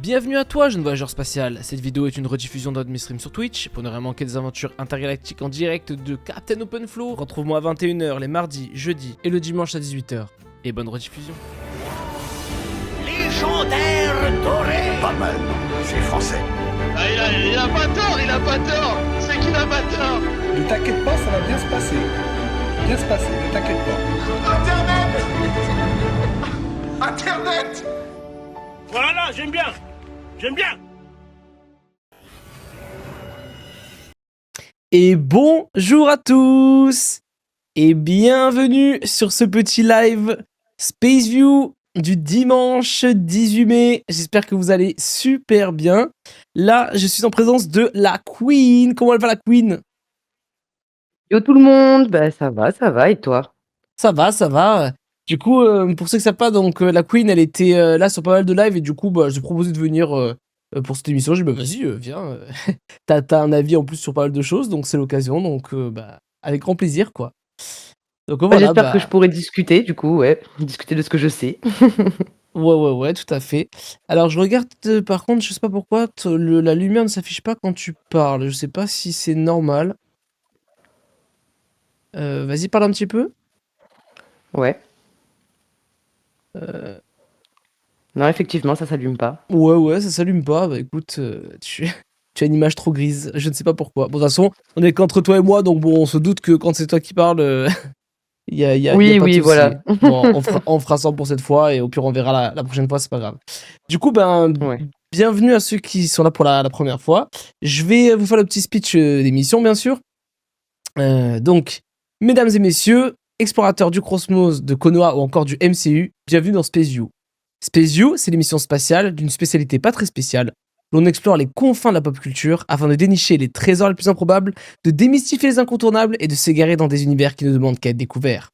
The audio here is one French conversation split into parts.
Bienvenue à toi, jeune voyageur spatial. Cette vidéo est une rediffusion d'un de mes streams sur Twitch. Pour ne rien manquer des aventures intergalactiques en direct de Captain OpenFlow, retrouve-moi à 21h les mardis, jeudis et le dimanche à 18h. Et bonne rediffusion. Légendaire doré. Pas mal, c'est français. Ah, il a pas tort. C'est qu'il a pas tort. Ne t'inquiète pas, ça va bien se passer. Bien se passer, ne t'inquiète pas. Internet. Voilà, j'aime bien. Et bonjour à tous et bienvenue sur ce petit live Space View du dimanche 18 mai. J'espère que vous allez super bien. Là, je suis en présence de la Queen. Comment elle va, la Queen? Yo tout le monde, bah ça va, et toi? Ça va. Du coup, pour ceux qui ne savent pas, donc la Queen, elle était là sur pas mal de lives et du coup, bah, je ai proposé de venir pour cette émission. J'ai dit, bah, vas-y, viens. T'as un avis en plus sur pas mal de choses, donc c'est l'occasion. Donc, bah, avec grand plaisir, quoi. Donc Bah, voilà, j'espère bah, que je pourrai discuter, du coup, discuter de ce que je sais. ouais, tout à fait. Alors, je regarde, par contre, je sais pas pourquoi, la lumière ne s'affiche pas quand tu parles. Je sais pas si c'est normal. Vas-y, parle un petit peu. Ouais. Euh, Non, effectivement, ça s'allume pas. Ouais, ça s'allume pas. Bah écoute, tu as une image trop grise. Je ne sais pas pourquoi. Bon, de toute façon, on est qu'entre toi et moi, donc bon, on se doute que quand c'est toi qui parles, y a pas de Oui, souci. voilà. Bon, on fera 100 pour cette fois, et au pire, on verra la prochaine fois, c'est pas grave. Du coup, ben, Ouais. bienvenue à ceux qui sont là pour la première fois. Je vais vous faire le petit speech d'émission, bien sûr. Donc, mesdames et messieurs, explorateurs du cosmos, de Konoha ou encore du MCU, bienvenue dans Space View. Space View, c'est l'émission spatiale d'une spécialité pas très spéciale. L'on explore les confins de la pop culture afin de dénicher les trésors les plus improbables, de démystifier les incontournables et de s'égarer dans des univers qui ne demandent qu'à être découverts.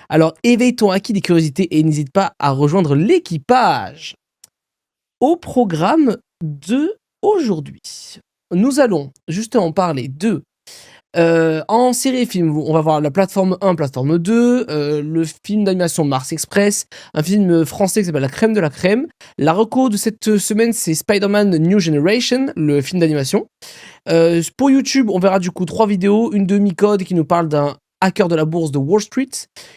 Alors éveille ton acquis des curiosités et n'hésite pas à rejoindre l'équipage. Au programme de aujourd'hui, nous allons justement parler de en série et film, on va voir la plateforme 1, plateforme 2, le film d'animation Mars Express, un film français qui s'appelle La Crème de la Crème. La reco de cette semaine, c'est Spider-Man New Generation, le film d'animation. Pour YouTube, on verra du coup 3 vidéos, une de Micode qui nous parle d'un hacker de la bourse de Wall Street,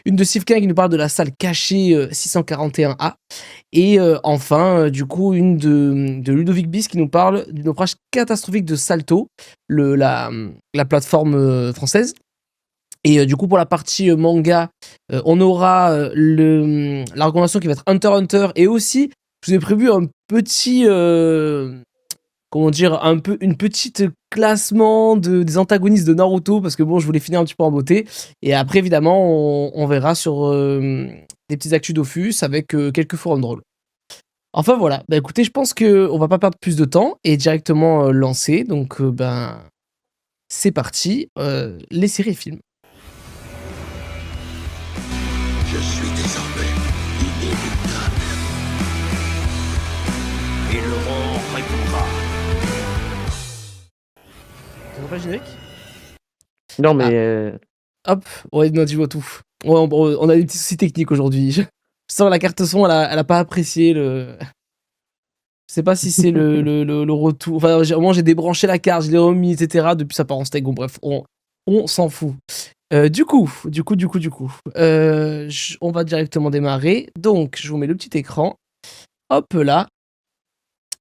une de Sivkin qui nous parle de la salle cachée 641A, et enfin, du coup, une de Ludovic Bis qui nous parle du naufrage catastrophique de Salto, la plateforme française. Et du coup, pour la partie manga, on aura la recommandation qui va être Hunter x Hunter, et aussi, je vous ai prévu un petit... comment dire, une petite classement des antagonistes de Naruto, parce que bon, je voulais finir un petit peu en beauté. Et après, évidemment, on verra sur des petits actus Dofus avec quelques forums drôles. Enfin voilà, bah écoutez, je pense qu'on va pas perdre plus de temps et directement lancer. Donc ben, c'est parti, les séries et films. Je suis désormais inéluctable. Il répondra. Ça va pas le générique? Non, mais Hop, ouais, non, dis-moi tout. Ouais, on a des petits soucis techniques aujourd'hui. Je sens la carte son, elle a pas apprécié le... Je sais pas si c'est le retour. Enfin, moi, j'ai débranché la carte, je l'ai remis, etc. Depuis, ça part en steak. Bon, bref, on s'en fout. Du coup, on va directement démarrer. Donc, je vous mets le petit écran. Hop là.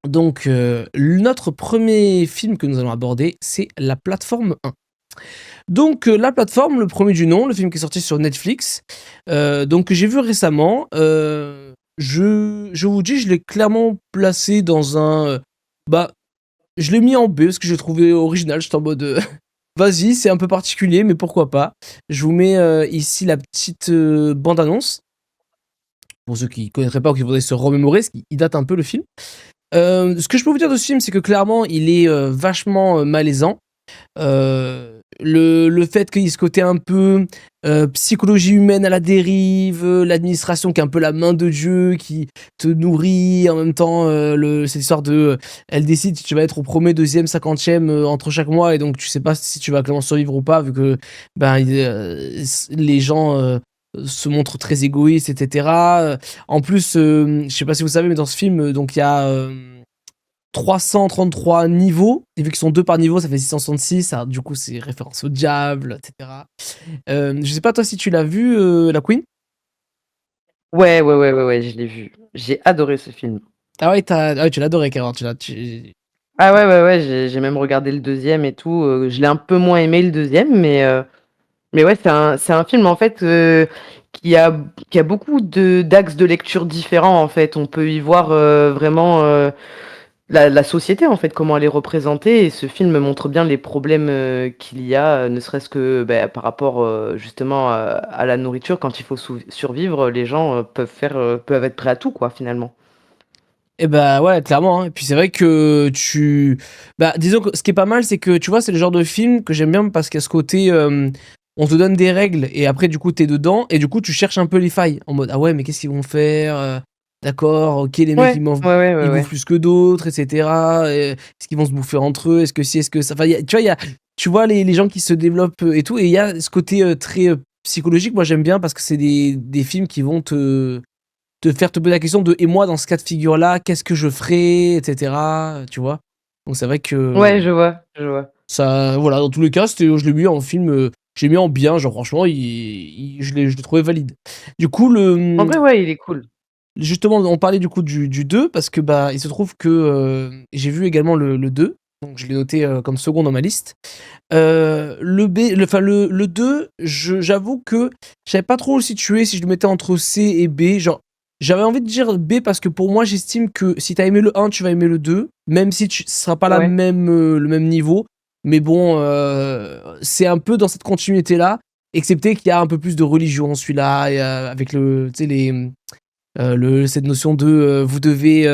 Donc, notre premier film que nous allons aborder, c'est La Plateforme 1. Donc, La Plateforme, le premier du nom, le film qui est sorti sur Netflix. Donc, que j'ai vu récemment. Je vous dis, je l'ai clairement placé dans un... bah, je l'ai mis en B parce que j'ai trouvé original. J'étais en mode... vas-y, c'est un peu particulier, mais pourquoi pas. Je vous mets ici la petite bande-annonce. Pour ceux qui ne connaîtraient pas ou qui voudraient se remémorer, parce qu'il date un peu le film. Ce que je peux vous dire de ce film, c'est que clairement, il est vachement malaisant. Le fait qu'il y ait ce côté un peu psychologie humaine à la dérive, l'administration qui est un peu la main de Dieu, qui te nourrit, en même temps cette histoire de elle décide si tu vas être au premier, deuxième, cinquantième entre chaque mois, et donc tu sais pas si tu vas clairement survivre ou pas, vu que ben, les gens se montrent très égoïstes, etc. En plus, je sais pas si vous savez, mais dans ce film, donc il y a 333 niveaux. Et vu qu'ils sont 2 par niveau, ça fait 666. Alors, du coup, c'est référence au diable, etc. Je sais pas, toi, si tu l'as vu, La Queen. Ouais, je l'ai vu. J'ai adoré ce film. Ah ouais, tu l'as adoré, carrément. Ah ouais, j'ai même regardé le deuxième et tout. Je l'ai un peu moins aimé le deuxième, mais ouais, c'est un film en fait qui a, qui a beaucoup d'axes de lecture différents en fait. On peut y voir vraiment la société en fait, comment elle est représentée. Et ce film montre bien les problèmes qu'il y a, ne serait-ce que par rapport justement à la nourriture. Quand il faut survivre, les gens peuvent être prêts à tout quoi finalement. Et bah ouais, clairement, hein. Et puis c'est vrai que disons que ce qui est pas mal, c'est que tu vois, c'est le genre de film que j'aime bien parce qu'il y a ce côté. On te donne des règles et après, du coup, t'es dedans et du coup, tu cherches un peu les failles. En mode, ah ouais, mais qu'est-ce qu'ils vont faire d'accord, ok, les mecs, Ouais, ils bouffent ouais. plus que d'autres, etc. Est-ce qu'ils vont se bouffer entre eux? Est-ce que si, est-ce que ça. Enfin, tu vois les gens qui se développent et tout. Et il y a ce côté très psychologique, moi, j'aime bien parce que c'est des films qui vont te faire te poser la question de et moi dans ce cas de figure là qu'est-ce que je ferais, etc., tu vois. Donc c'est vrai que Ouais, je vois. ça, voilà, dans tous les cas je l'ai mis en film, j'ai mis en bien, genre franchement je l'ai trouvé valide. Du coup En vrai, ouais, il est cool. justement on parlait du coup du 2 parce que il se trouve que j'ai vu également le 2, donc je l'ai noté comme second dans ma liste. Le 2, j'avoue que je savais pas trop le situer, si je le mettais entre C et B. Genre, j'avais envie de dire B parce que pour moi, j'estime que si t'as aimé le 1, tu vas aimer le 2, même si ce sera pas Ouais. le même niveau. Mais bon, c'est un peu dans cette continuité-là, excepté qu'il y a un peu plus de religion, celui-là, et, avec tu sais, cette notion de vous devez.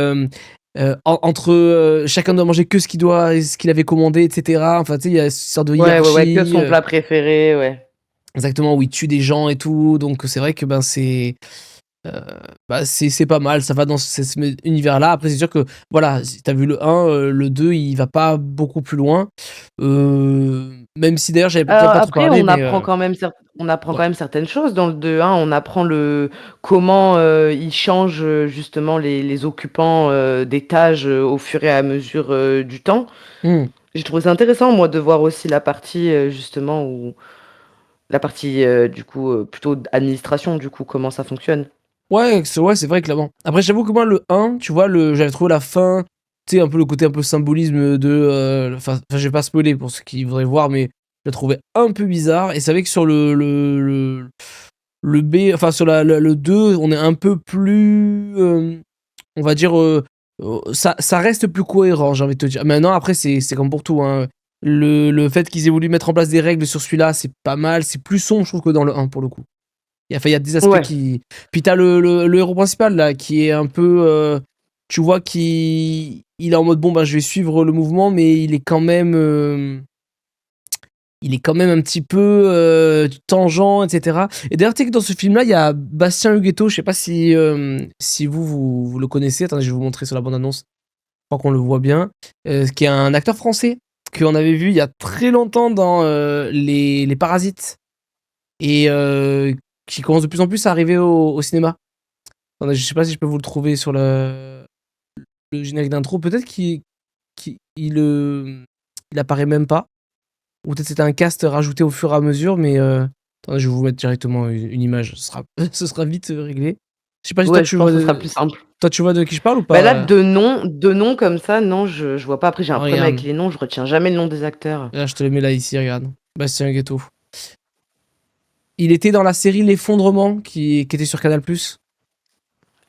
Entre chacun doit manger que ce qu'il avait commandé, etc. Enfin, tu sais, il y a une sorte de Ouais, que hiérarchie. son plat préféré, ouais. Exactement, où il tue des gens et tout. Donc, c'est vrai que euh, c'est pas mal. Ça va dans cet univers-là. Après, c'est sûr que, voilà, si t'as vu le 1, le 2, il va pas beaucoup plus loin. Même si d'ailleurs, j'avais peut-être pas trop Après, parlé, mais on apprend ouais. quand même certaines choses dans le 2, hein. On apprend comment ils changent justement les occupants d'étages au fur et à mesure du temps. Hmm. J'ai trouvé ça intéressant, moi, de voir aussi la partie justement où la partie du coup plutôt administration, du coup, comment ça fonctionne. Ouais, c'est vrai, clairement. Après, j'avoue que moi, le 1, tu vois, j'avais trouvé la fin, tu sais, un peu le côté un peu symbolisme de. Enfin, je vais pas spoiler pour ceux qui voudraient voir, mais je le trouvais un peu bizarre. Et c'est vrai que sur le B, enfin, sur le 2, on est un peu plus. On va dire. Ça reste plus cohérent, j'ai envie de te dire. Maintenant, après, c'est comme pour tout, hein. Le fait qu'ils aient voulu mettre en place des règles sur celui-là, c'est pas mal. C'est plus sombre, je trouve, que dans le 1, pour le coup. Il y a des aspects Ouais. qui. Puis t'as le héros principal là, qui est un peu. Tu vois qu'il il est en mode bon bah je vais suivre le mouvement, mais il est quand même un petit peu tangent, etc. Et d'ailleurs, tu sais que dans ce film-là, il y a Bastien Huguetto. Je sais pas si vous le connaissez. Attendez, je vais vous montrer sur la bande-annonce. Je crois qu'on le voit bien. Qui est un acteur français qu'on avait vu il y a très longtemps dans les Parasites. Et qui commence de plus en plus à arriver au cinéma. Attendez, je sais pas si je peux vous le trouver sur le générique d'intro. Peut-être il apparaît même pas. Ou peut-être c'était un cast rajouté au fur et à mesure, mais attendez, je vais vous mettre directement une image. Ce sera vite réglé. Je sais pas si Ouais, je pense que ce sera plus simple. toi tu vois de qui je parle ou Bah là, pas? de nom comme ça, non, je vois pas. Après, j'ai un problème Regarde. avec les noms, je retiens jamais le nom des acteurs. Là, je te le mets là ici, regarde. Bastien Ghetto. Il était dans la série L'Effondrement qui était sur Canal+.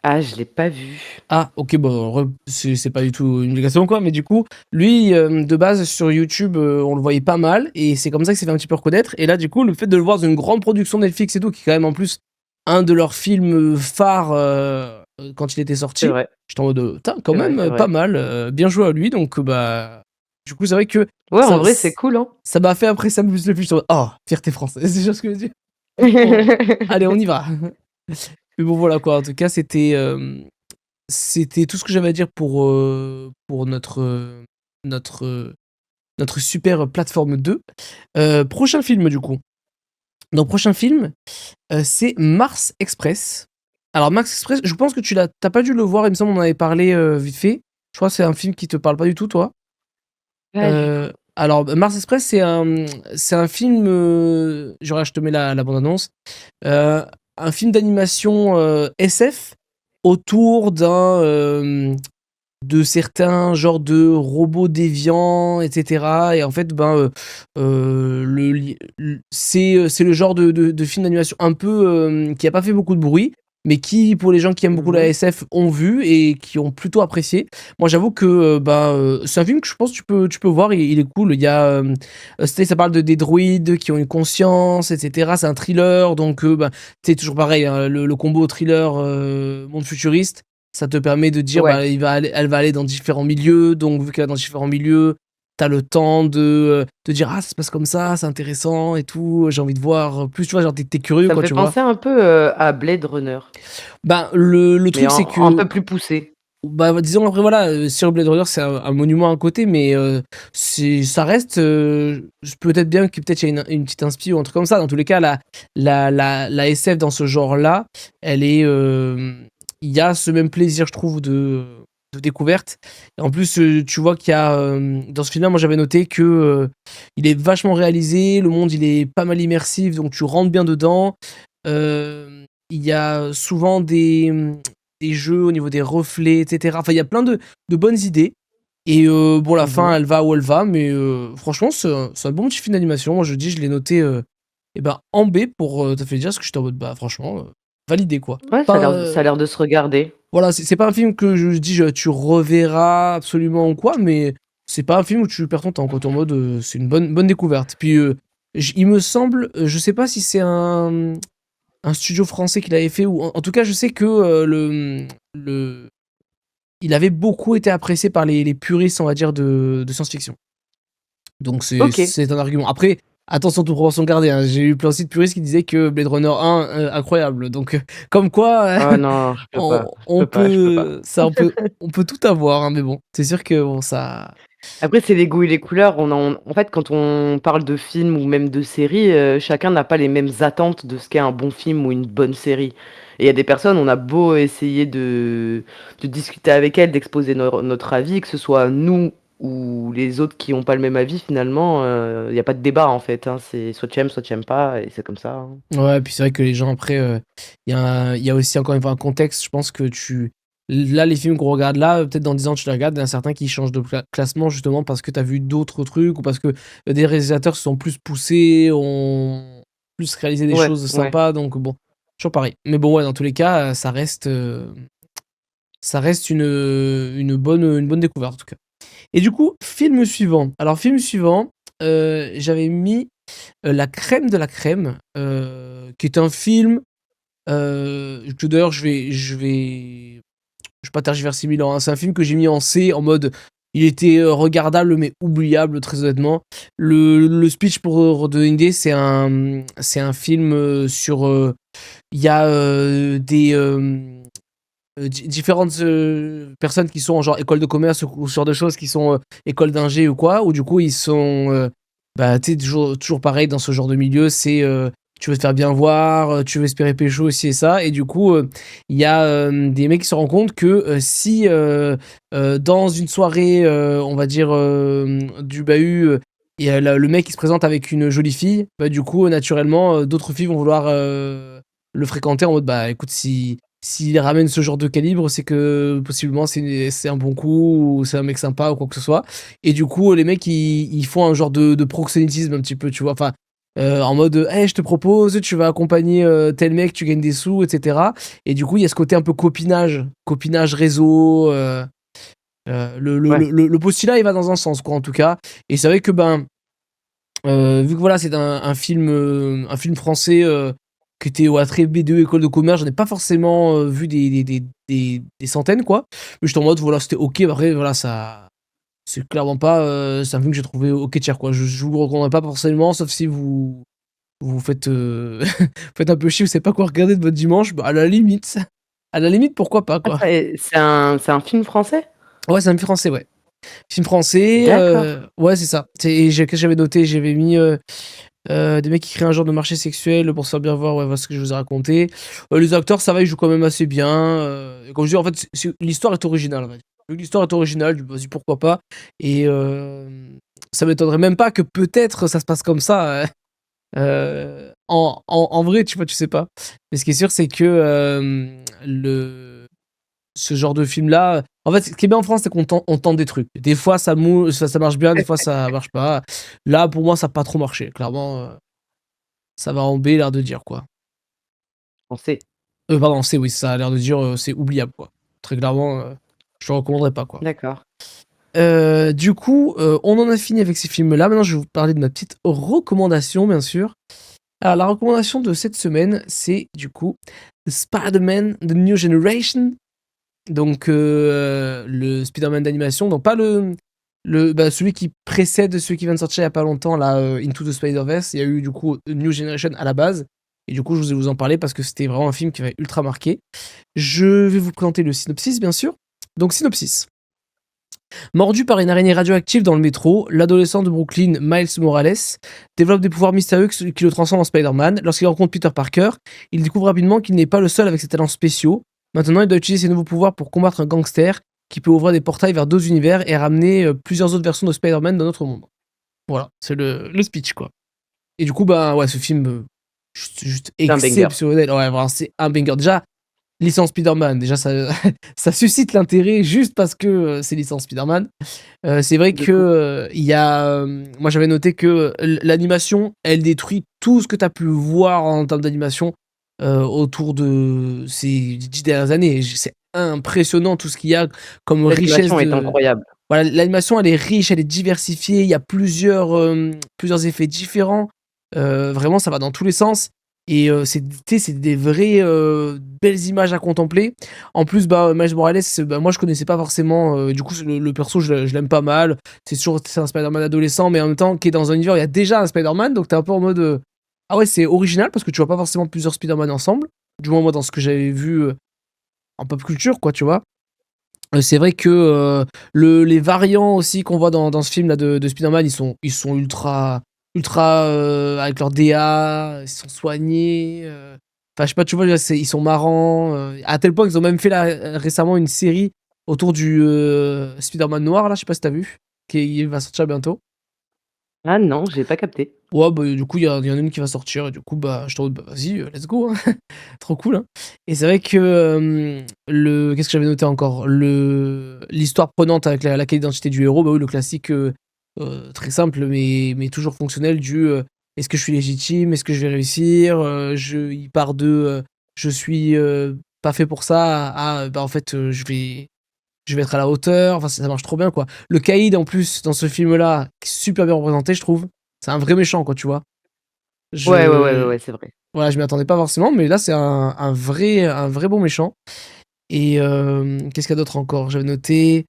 Ah, je l'ai pas vu. Ah, ok, bon, c'est pas du tout une obligation quoi, mais du coup, lui, de base, sur YouTube, on le voyait pas mal, et c'est comme ça qu'il s'est fait un petit peu reconnaître, et là, du coup, le fait de le voir dans une grande production Netflix et tout, qui est quand même en plus un de leurs films phares quand il était C'est sorti, vrai, j'étais en mode, putain, quand c'est même, pas vrai. mal, bien joué à lui, donc du coup, c'est vrai que Ouais, en ça, vrai, c'est cool, hein. ça m'a fait après ça me plus le plus, oh, fierté française, c'est juste ce que je veux dire. Allez, on y va. Mais bon, voilà quoi, en tout cas, c'était tout ce que j'avais à dire pour notre super plateforme 2. Prochain film, du coup. Donc, prochain film, c'est Mars Express. Alors, Mars Express, je pense que t'as pas dû le voir, il me semble, on en avait parlé vite fait. Je crois que c'est un film qui te parle pas du tout, toi. Pas du tout. Alors, Mars Express, c'est un film. Je te mets la bande-annonce. Euh, un film d'animation SF autour de certains genres de robots déviants, etc. Et en fait, c'est le genre de film d'animation un peu qui a pas fait beaucoup de bruit, mais qui, pour les gens qui aiment beaucoup la Mhm. SF, ont vu et qui ont plutôt apprécié. Moi, j'avoue que c'est un film que je pense que tu peux voir, il est cool. Il y a, ça parle des droïdes qui ont une conscience, etc. C'est un thriller, donc c'est toujours pareil, hein, le combo thriller monde futuriste. Ça te permet de dire, Ouais. elle va aller dans différents milieux. Donc, vu qu'elle va dans différents milieux, t'as le temps de dire, ah, ça se passe comme ça, c'est intéressant et tout. J'ai envie de voir plus, tu vois, genre, t'es curieux, Ça me quoi, fait tu vois. penser un peu à Blade Runner, Le mais truc, c'est un que, peu plus poussé. disons, après, voilà, sur Blade Runner, c'est un monument à côté, mais ça reste peut-être bien que peut-être il y a une petite inspi ou un truc comme ça. Dans tous les cas, la SF dans ce genre-là, elle est. Il y a ce même plaisir, je trouve, de découverte. Et en plus, tu vois qu'il y a. Dans ce film-là, moi, j'avais noté que il est vachement réalisé, le monde, il est pas mal immersif, donc tu rentres bien dedans. Il y a souvent des jeux au niveau des reflets, etc. Enfin, il y a plein de bonnes idées. Et bon, la fin, Mhm. elle va où elle va, mais franchement, c'est un bon petit film d'animation. Moi, je dis, je l'ai noté en B pour te fait dire, parce que j'étais en mode, franchement, validé, quoi. Ouais, Pas, ça a l'air de se regarder. voilà, c'est pas un film que je dis, tu reverras absolument ou quoi, mais c'est pas un film où tu perds ton temps, quoi. T'es en mode, c'est une bonne découverte. Puis, il me semble, je sais pas si c'est un studio français qui l'avait fait, ou en tout cas, je sais que il avait beaucoup été apprécié par les puristes, on va dire, de science-fiction. Donc Ok. c'est un argument. Après, attention, toute proportion gardée, hein. J'ai eu plein aussi de puristes qui disaient que Blade Runner 1, incroyable. Donc, comme quoi, Ah non, je peux pas. Je on peux pas, je peux pas. peut, on peut tout avoir, hein, mais bon, c'est sûr que bon, ça. Après, c'est les goûts et les couleurs. En fait, quand on parle de films ou même de séries, chacun n'a pas les mêmes attentes de ce qu'est un bon film ou une bonne série. Et il y a des personnes, on a beau essayer de discuter avec elles, d'exposer notre avis, que ce soit nous ou les autres qui n'ont pas le même avis, finalement, il n'y a pas de débat en fait, hein. C'est soit tu aimes pas, et c'est comme ça, hein. Ouais, puis c'est vrai que les gens, après, il y a aussi encore une fois un contexte. Je pense que là, les films qu'on regarde là, peut-être dans 10 ans, tu les regardes, il y en a certains qui changent de classement justement parce que tu as vu d'autres trucs ou parce que des réalisateurs se sont plus poussés, ont plus réalisé des Ouais, choses ouais. sympas. Donc bon, toujours pareil. Mais bon, ouais, dans tous les cas, ça reste une bonne découverte en tout cas. Et du coup, film suivant. Alors, film suivant, j'avais mis La crème de la crème, qui est un film que d'ailleurs je vais pas tergiverser 1000 ans, hein. C'est un film que j'ai mis en C en mode il était regardable mais oubliable, très honnêtement. Le speech pour redonner une idée, c'est un film sur. Il y a différentes personnes qui sont en genre école de commerce ou ce genre de choses, qui sont école d'ingé ou quoi, ou du coup ils sont tu sais, toujours pareil dans ce genre de milieu, c'est tu veux te faire bien voir, tu veux espérer pécho aussi et ça, et du coup il y a des mecs qui se rendent compte que si dans une soirée on va dire du bahut, et le mec qui se présente avec une jolie fille, du coup naturellement d'autres filles vont vouloir le fréquenter en mode écoute, s'il ramène ce genre de calibre, c'est que possiblement c'est un bon coup, ou c'est un mec sympa ou quoi que ce soit. Et du coup, les mecs, ils font un genre de proxénétisme un petit peu, tu vois. Enfin, en mode, hey, je te propose, tu vas accompagner tel mec, tu gagnes des sous, etc. Et du coup, il y a ce côté un peu copinage réseau. Ouais. Le postulat, il va dans un sens, quoi, en tout cas. Et c'est vrai que, vu que voilà, c'est un film français qui était très B2 école de commerce, j'en ai pas forcément vu des centaines, quoi. Mais j'étais en mode, voilà, c'était ok. Après, voilà, ça. C'est clairement pas. C'est un film que j'ai trouvé ok tiers, quoi. Je vous le recommanderais pas forcément, sauf si vous faites, faites un peu chier, vous savez pas quoi regarder de votre dimanche, à la limite. À la limite, pourquoi pas, Ah, quoi. c'est un film français? Ouais, c'est un film français, ouais. Film français, D'accord. ouais, c'est ça. Qu'est-ce que j'avais noté? J'avais mis des mecs qui créent un genre de marché sexuel pour se faire bien voir, ouais, voilà ce que je vous ai raconté. Les acteurs, ça va, ils jouent quand même assez bien. Comme je dis, en fait, l'histoire est originale, on va dire. Vu que l'histoire est originale, je me dis pourquoi pas. Et ça m'étonnerait même pas que peut-être ça se passe comme ça. En vrai, tu vois, tu sais pas. Mais ce qui est sûr, c'est que ce genre de film-là. En fait, ce qui est bien en France, c'est qu'on tente des trucs. Des fois, ça marche bien, des fois, ça marche pas. Là, pour moi, ça n'a pas trop marché. Clairement, ça va en B, l'air de dire, quoi. On sait. Pardon, c'est oui, ça a l'air de dire c'est oubliable, quoi. Très clairement, je le recommanderais pas, quoi. D'accord. Du coup, on en a fini avec ces films-là. Maintenant, je vais vous parler de ma petite recommandation, bien sûr. Alors, la recommandation de cette semaine, c'est du coup Spider-Man The New Generation. Donc, le Spider-Man d'animation. Donc, pas celui qui précède celui qui vient de sortir il y a pas longtemps, là, Into the Spider-Verse. Il y a eu du coup New Generation à la base. Et du coup, je vous en parler parce que c'était vraiment un film qui m'avait ultra marqué. Je vais vous présenter le synopsis, bien sûr. Donc, synopsis. Mordu par une araignée radioactive dans le métro, l'adolescent de Brooklyn, Miles Morales, développe des pouvoirs mystérieux qui le transforment en Spider-Man. Lorsqu'il rencontre Peter Parker, il découvre rapidement qu'il n'est pas le seul avec ses talents spéciaux. Maintenant, il doit utiliser ses nouveaux pouvoirs pour combattre un gangster qui peut ouvrir des portails vers d'autres univers et ramener plusieurs autres versions de Spider-Man dans notre monde. Voilà, c'est le speech, quoi. Et du coup, bah ouais, ce film, juste un banger. exceptionnel. Ouais, vraiment, c'est un banger. Déjà, licence Spider-Man, déjà ça suscite l'intérêt juste parce que c'est licence Spider-Man. C'est vrai que il y a, moi j'avais noté que l'animation, elle détruit tout ce que tu as pu voir en termes d'animation autour de ces 10 dernières années. C'est impressionnant tout ce qu'il y a comme richesse. L'animation est incroyable. Voilà, l'animation elle est riche, elle est diversifiée, il y a plusieurs effets différents. Vraiment, ça va dans tous les sens. Et c'est des vraies belles images à contempler. En plus, Miles Morales, moi je connaissais pas forcément. Du coup, le perso, je l'aime pas mal. C'est un Spider-Man adolescent, mais en même temps, qui est dans un univers, il y a déjà un Spider-Man. Donc t'es un peu en mode. Ah ouais, c'est original parce que tu vois pas forcément plusieurs Spider-Man ensemble. Du moins, moi, dans ce que j'avais vu en pop culture, quoi, tu vois. C'est vrai que les variants aussi qu'on voit dans ce film-là de Spider-Man, ils sont ultra avec leur DA, ils sont soignés. Enfin, je sais pas, tu vois, ils sont marrants. À tel point qu'ils ont même fait là, récemment une série autour du Spider-Man noir, là, je sais pas si t'as vu, qui va sortir bientôt. Ah non, j'ai pas capté. Ouais, du coup, il y en a une qui va sortir, et du coup, je te dis, vas-y, let's go, hein. Trop cool, hein. Et c'est vrai que qu'est-ce que j'avais noté encore? L'histoire prenante avec la quelle identité du héros, oui, le classique. Très simple mais toujours fonctionnel est-ce que je suis légitime, est-ce que je vais réussir, il part de je suis pas fait pour ça à en fait je vais être à la hauteur. Enfin, ça marche trop bien, quoi. Le Caïd en plus dans ce film là super bien représenté, je trouve. C'est un vrai méchant, quoi, tu vois. Ouais, c'est vrai. Voilà, je m'y attendais pas forcément, mais là c'est un vrai bon méchant. Et qu'est-ce qu'il y a d'autre encore? J'avais noté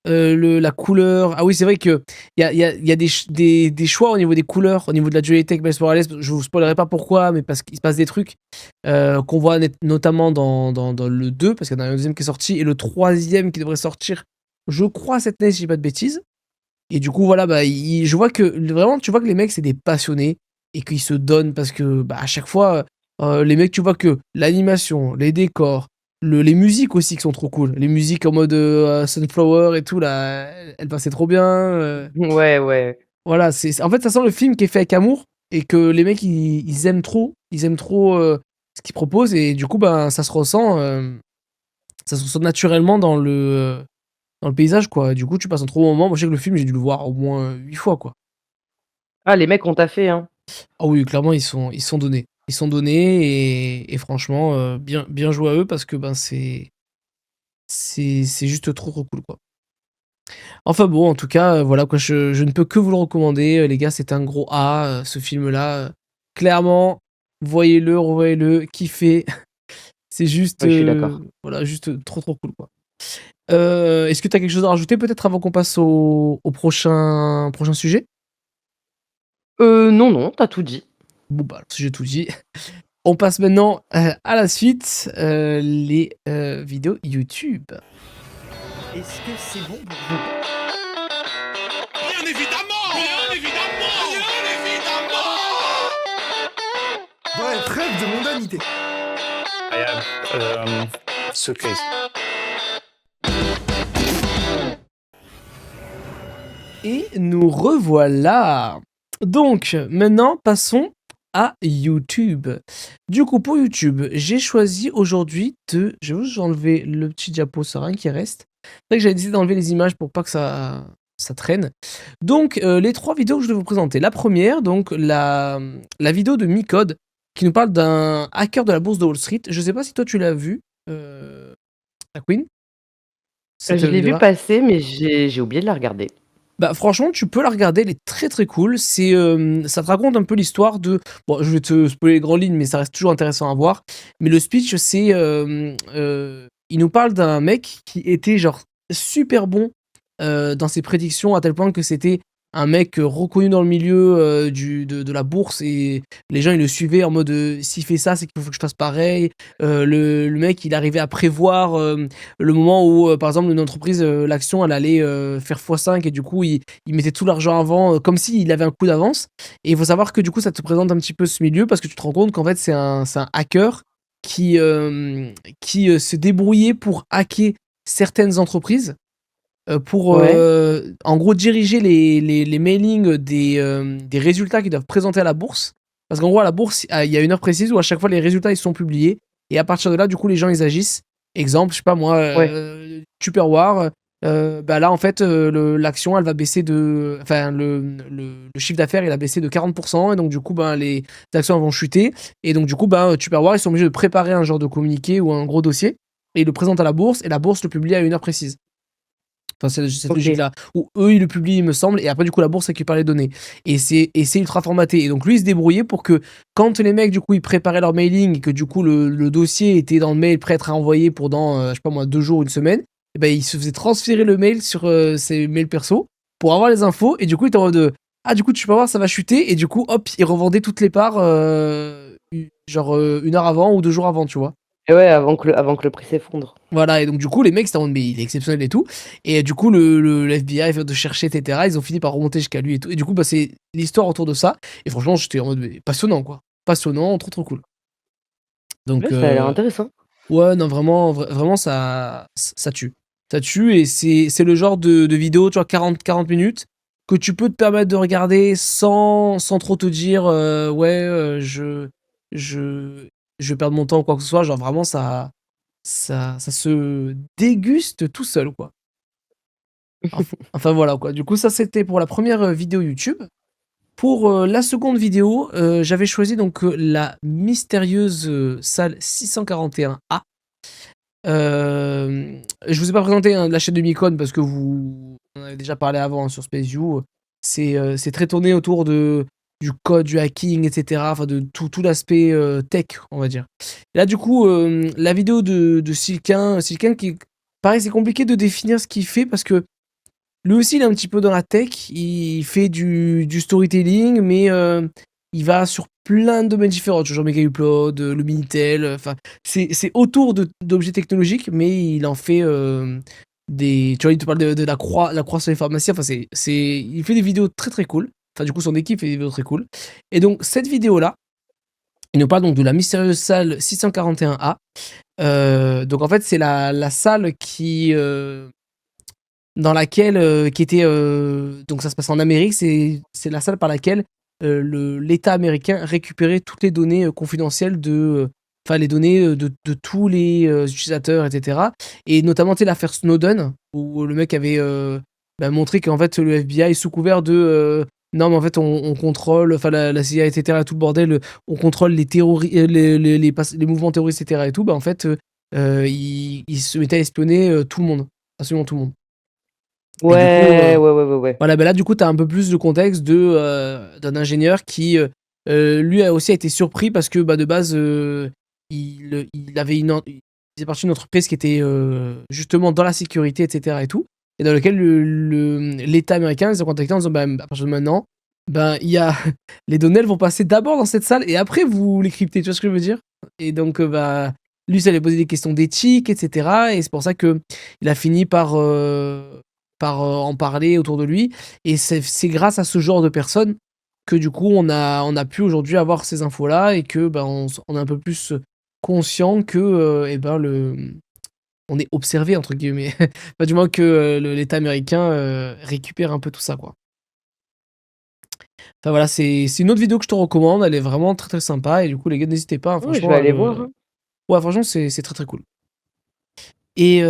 la couleur. Ah oui, c'est vrai que il y a des choix au niveau des couleurs, au niveau de la dualité avec Miles Morales. Je vous spoilerai pas pourquoi, mais parce qu'il se passe des trucs qu'on voit notamment dans le 2, parce qu'il y en a un deuxième qui est sorti, et le troisième qui devrait sortir, je crois, cette année, si je dis pas de bêtises. Et du coup, voilà, je vois que vraiment, tu vois que les mecs, c'est des passionnés et qu'ils se donnent parce que à chaque fois, les mecs, tu vois que l'animation, les décors, les musiques aussi qui sont trop cool. Les musiques en mode Sunflower et tout, là, elles passaient trop bien. Ouais. Voilà, en fait, ça sent le film qui est fait avec amour et que les mecs, ils aiment trop. Ils aiment trop ce qu'ils proposent et du coup, ça se ressent naturellement dans le paysage, quoi. Du coup, tu passes un trop bon moment. Moi, je sais que le film, j'ai dû le voir au moins 8 fois, quoi. Ah, les mecs ont taffé, hein. Ah oui, clairement, ils sont donnés. Ils sont donnés et franchement, bien joué à eux parce que c'est juste trop cool, quoi. Enfin bon, en tout cas, voilà, quoi, je ne peux que vous le recommander, les gars, c'est un gros A, ce film-là. Clairement, voyez-le, revoyez-le, kiffez. C'est juste, Ouais, je suis d'accord. voilà, juste trop cool, quoi. Est-ce que tu as quelque chose à rajouter peut-être avant qu'on passe au prochain sujet? Non, t'as tout dit. Bon, si j'ai tout dit. On passe maintenant à la suite, les vidéos YouTube. Est-ce que c'est bon pour vous? Bien évidemment. Bref, rêve de mondanité. I have suitcase. Et nous revoilà. Donc, maintenant, passons à YouTube. Du coup, pour YouTube, j'ai choisi aujourd'hui de... Je vais vous enlever le petit diapo, ça rien qui reste. C'est vrai que j'avais décidé d'enlever les images pour pas que ça traîne. Donc, les 3 vidéos que je vais vous présenter. La première, donc, la vidéo de Micode, qui nous parle d'un hacker de la bourse de Wall Street. Je sais pas si toi, tu l'as vu, la Queen, cette Je l'ai vu vidéo-là. passer, mais j'ai oublié de la regarder. Bah franchement, tu peux la regarder, elle est très très cool. C'est, ça te raconte un peu l'histoire de... Bon, je vais te spoiler les grandes lignes, mais ça reste toujours intéressant à voir. Mais le speech, c'est... il nous parle d'un mec qui était genre super bon dans ses prédictions, à tel point que c'était un mec reconnu dans le milieu de la bourse, et les gens ils le suivaient en mode s'il fait ça, c'est qu'il faut que je fasse pareil. Le mec il arrivait à prévoir le moment où par exemple une entreprise, l'action elle allait faire x5, et du coup il mettait tout l'argent avant, comme s'il avait un coup d'avance. Et il faut savoir que du coup ça te présente un petit peu ce milieu, parce que tu te rends compte qu'en fait c'est un hacker qui se débrouillait pour hacker certaines entreprises, pour Ouais. en gros diriger les mailings des résultats qu'ils doivent présenter à la bourse. Parce qu'en gros, à la bourse, il y a une heure précise où à chaque fois les résultats ils sont publiés. Et à partir de là, du coup, les gens ils agissent. Exemple, je sais pas moi, Ouais. Tupperware. Bah là, en fait, l'action elle va baisser de. Enfin, le chiffre d'affaires il a baissé de 40%. Et donc, du coup, ben, les actions elles vont chuter. Et donc, du coup, ben, Tupperware ils sont obligés de préparer un genre de communiqué ou un gros dossier. Et ils le présentent à la bourse. Et la bourse le publie à une heure précise. Enfin, c'est cette OK. logique-là. Où eux, ils le publient, il me semble, et après, du coup, la bourse récupère les données. Et c'est ultra formaté. Et donc, lui, il se débrouillait pour que, quand les mecs, du coup, ils préparaient leur mailing, et que, du coup, le dossier était dans le mail prêt à être envoyé pour dans, je sais pas moi, 2 jours, une semaine, et ben, il se faisait transférer le mail sur ses mails perso pour avoir les infos. Et du coup, il était en mode ah, du coup, tu peux voir, ça va chuter. Et du coup, hop, il revendait toutes les parts, genre 1 heure avant ou 2 jours avant, tu vois. Et ouais, avant que le prix s'effondre. Voilà, et donc du coup, les mecs, c'était en mode, mais il est exceptionnel et tout. Et du coup, le FBI fait de chercher, etc. Ils ont fini par remonter jusqu'à lui et tout. Et du coup, bah, c'est l'histoire autour de ça. Et franchement, j'étais en mode, mais passionnant, quoi. Passionnant, trop, trop cool. Donc, Ouais, ça a l'air intéressant. ouais, non, vraiment, vraiment, ça tue. Ça tue, et c'est le genre de vidéo, tu vois, 40 minutes, que tu peux te permettre de regarder sans trop te dire, ouais, je, je vais perdre mon temps ou quoi que ce soit. Genre, vraiment, ça se déguste tout seul, quoi. Enfin voilà, quoi. Du coup, ça c'était pour la première vidéo YouTube. Pour la seconde vidéo, j'avais choisi donc la mystérieuse salle 641A. Je vous ai pas présenté hein, la chaîne de Micon, parce que vous en avez déjà parlé avant hein, sur SpaceView. C'est très tourné autour du code, du hacking, etc. Enfin, de tout l'aspect tech, on va dire. Là, du coup, la vidéo de Silkin qui, pareil, c'est compliqué de définir ce qu'il fait, parce que lui aussi, il est un petit peu dans la tech. Il fait du storytelling, mais il va sur plein de domaines différents. Genre Mega Upload, le Minitel. Enfin, c'est autour d'objets technologiques, mais il en fait des. Tu vois, il te parle de la croix sur les pharmacies. Enfin, il fait des vidéos très très cool. Enfin, du coup, son équipe fait des vidéos très cool. Et donc, cette vidéo-là, il nous parle donc de la mystérieuse salle 641A. Donc, en fait, c'est la salle dans laquelle qui était donc ça se passe en Amérique, c'est la salle par laquelle l'État américain récupérait toutes les données confidentielles enfin les données de tous les utilisateurs, etc. Et notamment tu sais, l'affaire Snowden, où le mec avait montré qu'en fait le FBI, sous couvert de non mais en fait on contrôle, enfin la CIA, etc., tout le bordel, on contrôle les les mouvements terroristes, etc., et tout, bah en fait il se mettait à espionner tout le monde, absolument tout le monde. Et du coup, Ouais, ouais, ouais, ouais, ouais. voilà, bah là, du coup, tu as un peu plus de contexte d'un ingénieur qui, lui, a aussi été surpris parce que, bah, de base, il avait il faisait partie d'une entreprise qui était justement dans la sécurité, etc., et tout, et dans lequel l'État américain les a contactés en disant, bah, à partir de maintenant, ben, il y a les données, elles vont passer d'abord dans cette salle et après vous les cryptez, tu vois ce que je veux dire? Et donc, bah, lui, ça lui a posé des questions d'éthique, etc., et c'est pour ça que il a fini par en parler autour de lui. Et c'est grâce à ce genre de personnes que du coup on a pu aujourd'hui avoir ces infos-là, et que ben, on est un peu plus conscient que eh ben, on est observé entre guillemets. Enfin, du moins que l'État américain récupère un peu tout ça, quoi. Enfin voilà, c'est une autre vidéo que je te recommande. Elle est vraiment très très sympa. Et du coup, les gars, n'hésitez pas, hein, Oui, je franchement. vais aller voir, hein. Ouais, franchement, c'est très très cool. Et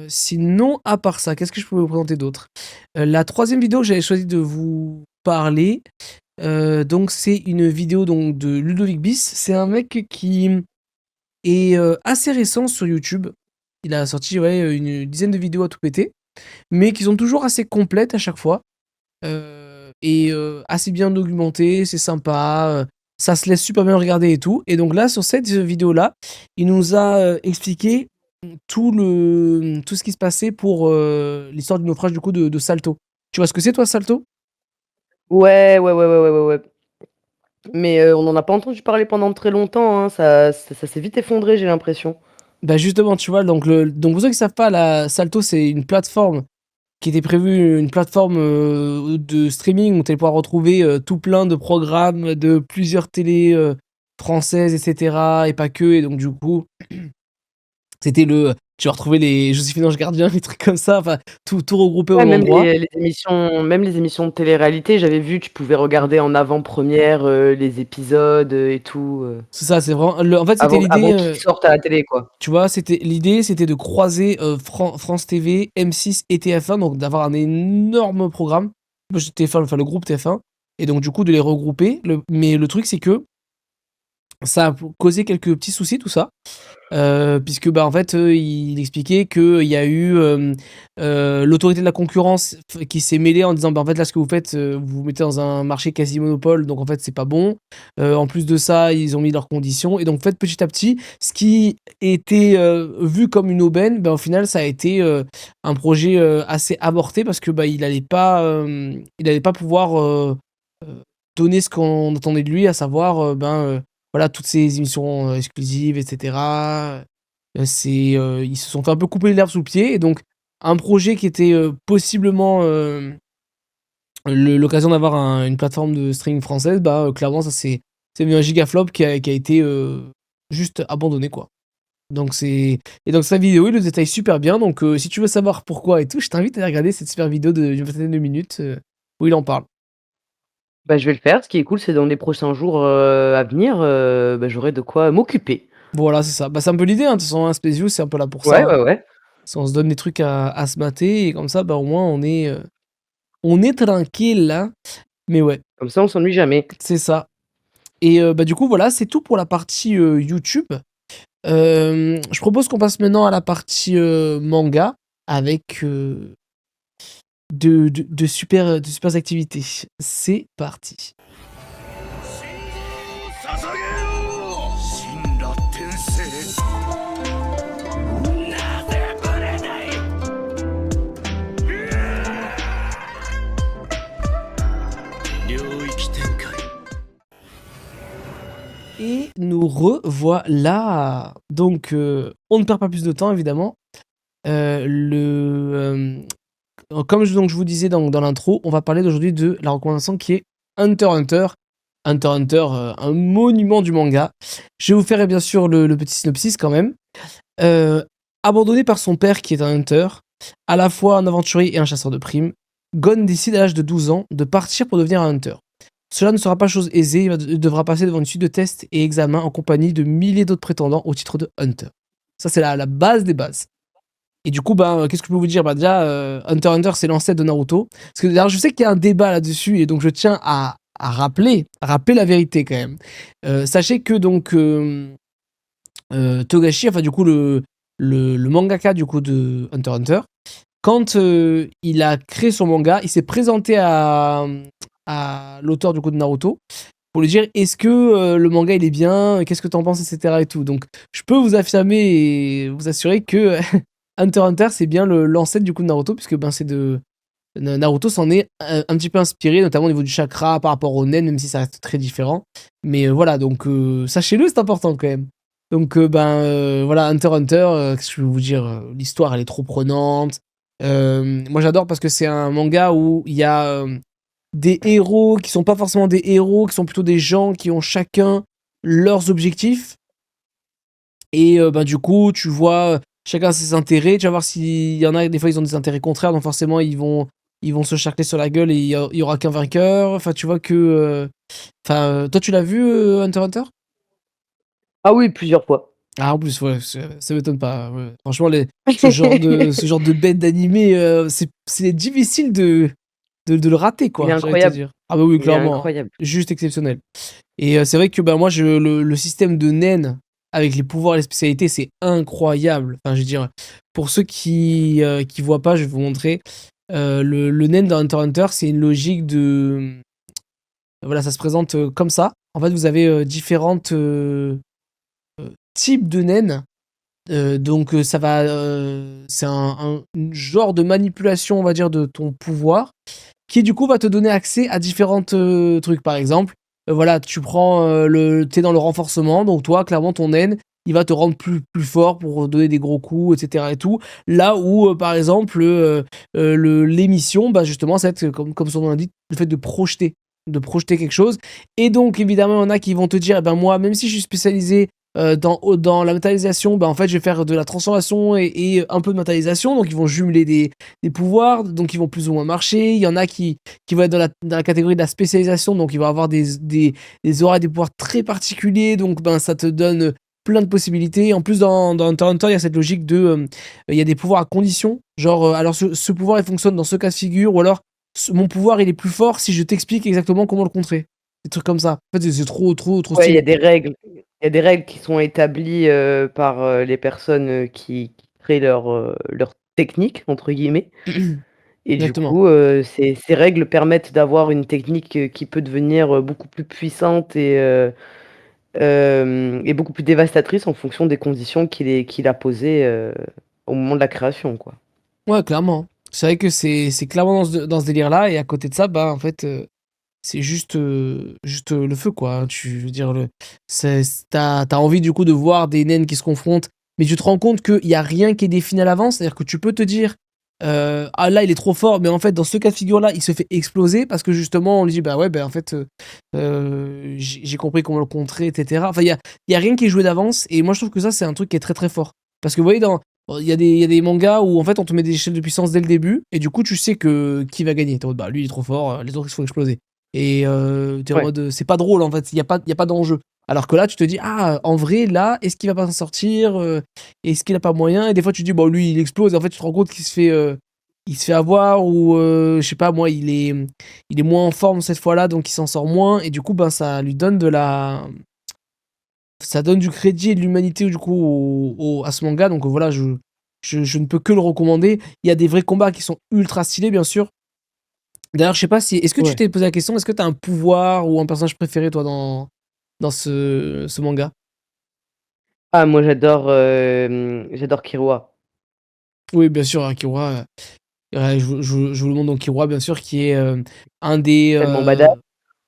sinon, à part ça, qu'est-ce que je peux vous présenter d'autre? La troisième vidéo que j'avais choisi de vous parler, donc c'est une vidéo donc de Ludovic Bis. C'est un mec qui est assez récent sur YouTube. Il a sorti une dizaine de vidéos à tout péter, mais qui sont toujours assez complètes à chaque fois. Et assez bien documentées, c'est sympa, ça se laisse super bien regarder et tout. Et donc là, sur cette vidéo-là, il nous a expliqué tout ce qui se passait pour l'histoire du naufrage du coup de Salto. Tu vois ce que c'est toi, Salto? Ouais, ouais, ouais, ouais, ouais, ouais, ouais. Mais on n'en a pas entendu parler pendant très longtemps, hein. Ça s'est vite effondré, j'ai l'impression. Bah justement, tu vois, donc pour ceux qui savent pas, la Salto, c'est une plateforme qui était prévue, une plateforme de streaming où tu allais pouvoir retrouver tout plein de programmes de plusieurs télés françaises, etc. Et pas que. Et donc du coup, c'était tu vas retrouver les Joséphine Ange Gardien, les trucs comme ça, enfin tout regroupé au Ouais, même endroit. même les émissions de télé-réalité, j'avais vu, tu pouvais regarder en avant-première, les épisodes, et tout, C'est ça, c'est vraiment. En fait, c'était avant l'idée. qu'ils sortent à la télé, quoi. Tu vois, l'idée, c'était de croiser France TV, M6 et TF1, donc d'avoir un énorme programme. TF1, enfin le groupe TF1, et donc du coup de les regrouper. Mais le truc, c'est que ça a causé quelques petits soucis, tout ça. Puisque bah en fait il expliquait qu'il y a eu l'autorité de la concurrence qui s'est mêlée en disant bah en fait là ce que vous faites vous vous mettez dans un marché quasi monopole, donc en fait c'est pas bon. En plus de ça ils ont mis leurs conditions, et donc en fait petit à petit ce qui était vu comme une aubaine, bah, au final ça a été un projet assez avorté, parce que bah il allait pas pouvoir donner ce qu'on attendait de lui, à savoir voilà, toutes ces émissions exclusives, etc. Ils se sont fait un peu couper l'herbe sous le pied, et donc un projet qui était possiblement l'occasion d'avoir une plateforme de streaming française, bah clairement ça c'est devenu un gigaflop qui a été juste abandonné, quoi. Et donc sa vidéo il le détaille super bien, donc si tu veux savoir pourquoi et tout, je t'invite à aller regarder cette super vidéo d'une vingtaine de minutes où il en parle. Bah, je vais le faire. Ce qui est cool, c'est dans les prochains jours, à venir, bah, j'aurai de quoi m'occuper. Voilà, c'est ça. Bah, c'est un peu l'idée, hein. De toute façon, un Space View, c'est un peu là pour ça, Ouais, hein. ouais, ouais. On se donne des trucs à se mater, et comme ça, bah, au moins, on est tranquille, là. Mais ouais, Comme ça, on s'ennuie jamais. c'est ça. Et bah, du coup, voilà, c'est tout pour la partie YouTube. Je propose qu'on passe maintenant à la partie manga, avec de super activités. C'est parti. 捧げよ神羅転生なぜぶれない領域展開 Et nous revoilà. Donc, on ne perd pas plus de temps, évidemment. Comme je vous disais dans l'intro, on va parler d'aujourd'hui de la recommandation qui est Hunter x Hunter. Hunter x Hunter, un monument du manga. Je vais vous faire bien sûr le petit synopsis quand même. Abandonné par son père qui est un hunter, à la fois un aventurier et un chasseur de primes, Gon décide à l'âge de 12 ans de partir pour devenir un hunter. Cela ne sera pas chose aisée, il devra passer devant une suite de tests et examens en compagnie de milliers d'autres prétendants au titre de hunter. Ça, c'est la base des bases. Et du coup, qu'est-ce que je peux vous dire? Bah déjà, Hunter x Hunter, c'est l'ancêtre de Naruto. Parce que d'ailleurs, je sais qu'il y a un débat là-dessus, et donc je tiens à rappeler la vérité quand même. Sachez que donc Togashi, enfin du coup le mangaka du coup de Hunter x Hunter, quand il a créé son manga, il s'est présenté à l'auteur du coup de Naruto pour lui dire est-ce que le manga il est bien, qu'est-ce que t'en penses, etc. et tout. Donc je peux vous affirmer et vous assurer que Hunter x Hunter c'est bien l'ancêtre du coup de Naruto, puisque c'est de Naruto s'en est un petit peu inspiré, notamment au niveau du chakra par rapport au nen, même si ça reste très différent. Mais voilà, donc sachez-le, c'est important quand même. Donc voilà, Hunter x Hunter, qu'est-ce que je vais vous dire, l'histoire elle est trop prenante. Moi j'adore parce que c'est un manga où il y a des héros qui sont pas forcément des héros, qui sont plutôt des gens qui ont chacun leurs objectifs. Et du coup, tu vois chacun a ses intérêts. Tu vas voir s'il y en a, des fois, ils ont des intérêts contraires, donc forcément, ils vont se charcler sur la gueule et il y aura qu'un vainqueur. Enfin, tu vois que. Toi, tu l'as vu, Hunter x Hunter? Ah oui, plusieurs fois. Ah, en plus, ouais, ça m'étonne pas. Ouais. Franchement, ce genre de bête d'animé, c'est difficile de le rater, Il est quoi, j'ai envie de te incroyable, dire. Ah, bah oui, il est clairement, hein. incroyable. Juste exceptionnel. Et c'est vrai que bah, moi, le système de naine avec les pouvoirs et les spécialités, c'est incroyable. Enfin, je veux dire, pour ceux qui voient pas, je vais vous montrer. Le naine dans Hunter x Hunter, c'est une logique de. Voilà, ça se présente comme ça. En fait, vous avez différentes types de naines. Donc ça va, c'est un genre de manipulation, on va dire, de ton pouvoir, qui du coup va te donner accès à différentes trucs. Par exemple, voilà, tu prends t'es dans le renforcement, donc toi, clairement, ton naine, il va te rendre plus fort pour donner des gros coups, etc. et tout. Là où, par exemple, l'émission, bah justement, ça va être, comme son nom l'indique, le fait de projeter quelque chose. Et donc, évidemment, il y en a qui vont te dire, eh ben moi, même si je suis spécialisé dans la matérialisation, bah en fait je vais faire de la transformation et un peu de matérialisation, donc ils vont jumeler des pouvoirs, donc ils vont plus ou moins marcher. Il y en a qui vont être dans la catégorie de la spécialisation, donc ils vont avoir des auras, des pouvoirs très particuliers, donc ben ça te donne plein de possibilités. En plus dans Hunter x Hunter, il y a cette logique de il y a des pouvoirs à condition, genre alors ce pouvoir il fonctionne dans ce cas de figure, ou alors mon pouvoir il est plus fort si je t'explique exactement comment le contrer, des trucs comme ça. En fait c'est trop trop trop Ouais, il y stylé, a des quoi. règles. Il y a des règles qui sont établies, par, les personnes, qui créent leur «technique» entre guillemets et du Exactement. coup, ces règles permettent d'avoir une technique, qui peut devenir, beaucoup plus puissante et beaucoup plus dévastatrice en fonction des conditions qu'il a posées, au moment de la création, quoi. Ouais, clairement. C'est vrai que c'est clairement dans ce délire-là, et à côté de ça, bah, en fait, c'est juste le feu, quoi, hein. Je veux dire, t'as envie, du coup, de voir des naines qui se confrontent, mais tu te rends compte qu'il y a rien qui est défini à l'avance. C'est-à-dire que tu peux te dire, ah là, il est trop fort, mais en fait, dans ce cas de figure-là, il se fait exploser parce que justement, on lui dit, bah ouais, bah en fait, j'ai compris comment le contrer, etc. Enfin, il y a rien qui est joué d'avance, et moi, je trouve que ça, c'est un truc qui est très très fort. Parce que vous voyez, il y a des mangas où en fait on te met des échelles de puissance dès le début, et du coup tu sais que qui va gagner. T'es en mode, bah lui il est trop fort, les autres ils se font exploser. Et t'es en Ouais. mode, c'est pas drôle en fait, il y a pas d'enjeu. Alors que là tu te dis, ah en vrai là, est-ce qu'il va pas s'en sortir, est-ce qu'il a pas moyen. Et des fois tu te dis, bon lui il explose, et en fait tu te rends compte qu'il se fait avoir, ou je sais pas moi, il est moins en forme cette fois-là, donc il s'en sort moins, et du coup ben ça lui donne ça donne du crédit et de l'humanité du coup à ce manga. Donc voilà, je ne peux que le recommander. Il y a des vrais combats qui sont ultra stylés, bien sûr. D'ailleurs, je sais pas si. Est-ce que tu Ouais. t'es posé la question, est-ce que tu as un pouvoir ou un personnage préféré, toi, dans ce manga? Ah moi j'adore Killua. Oui, bien sûr, Killua. Je vous le montre, donc Killua, bien sûr, qui est un des. Tellement badass.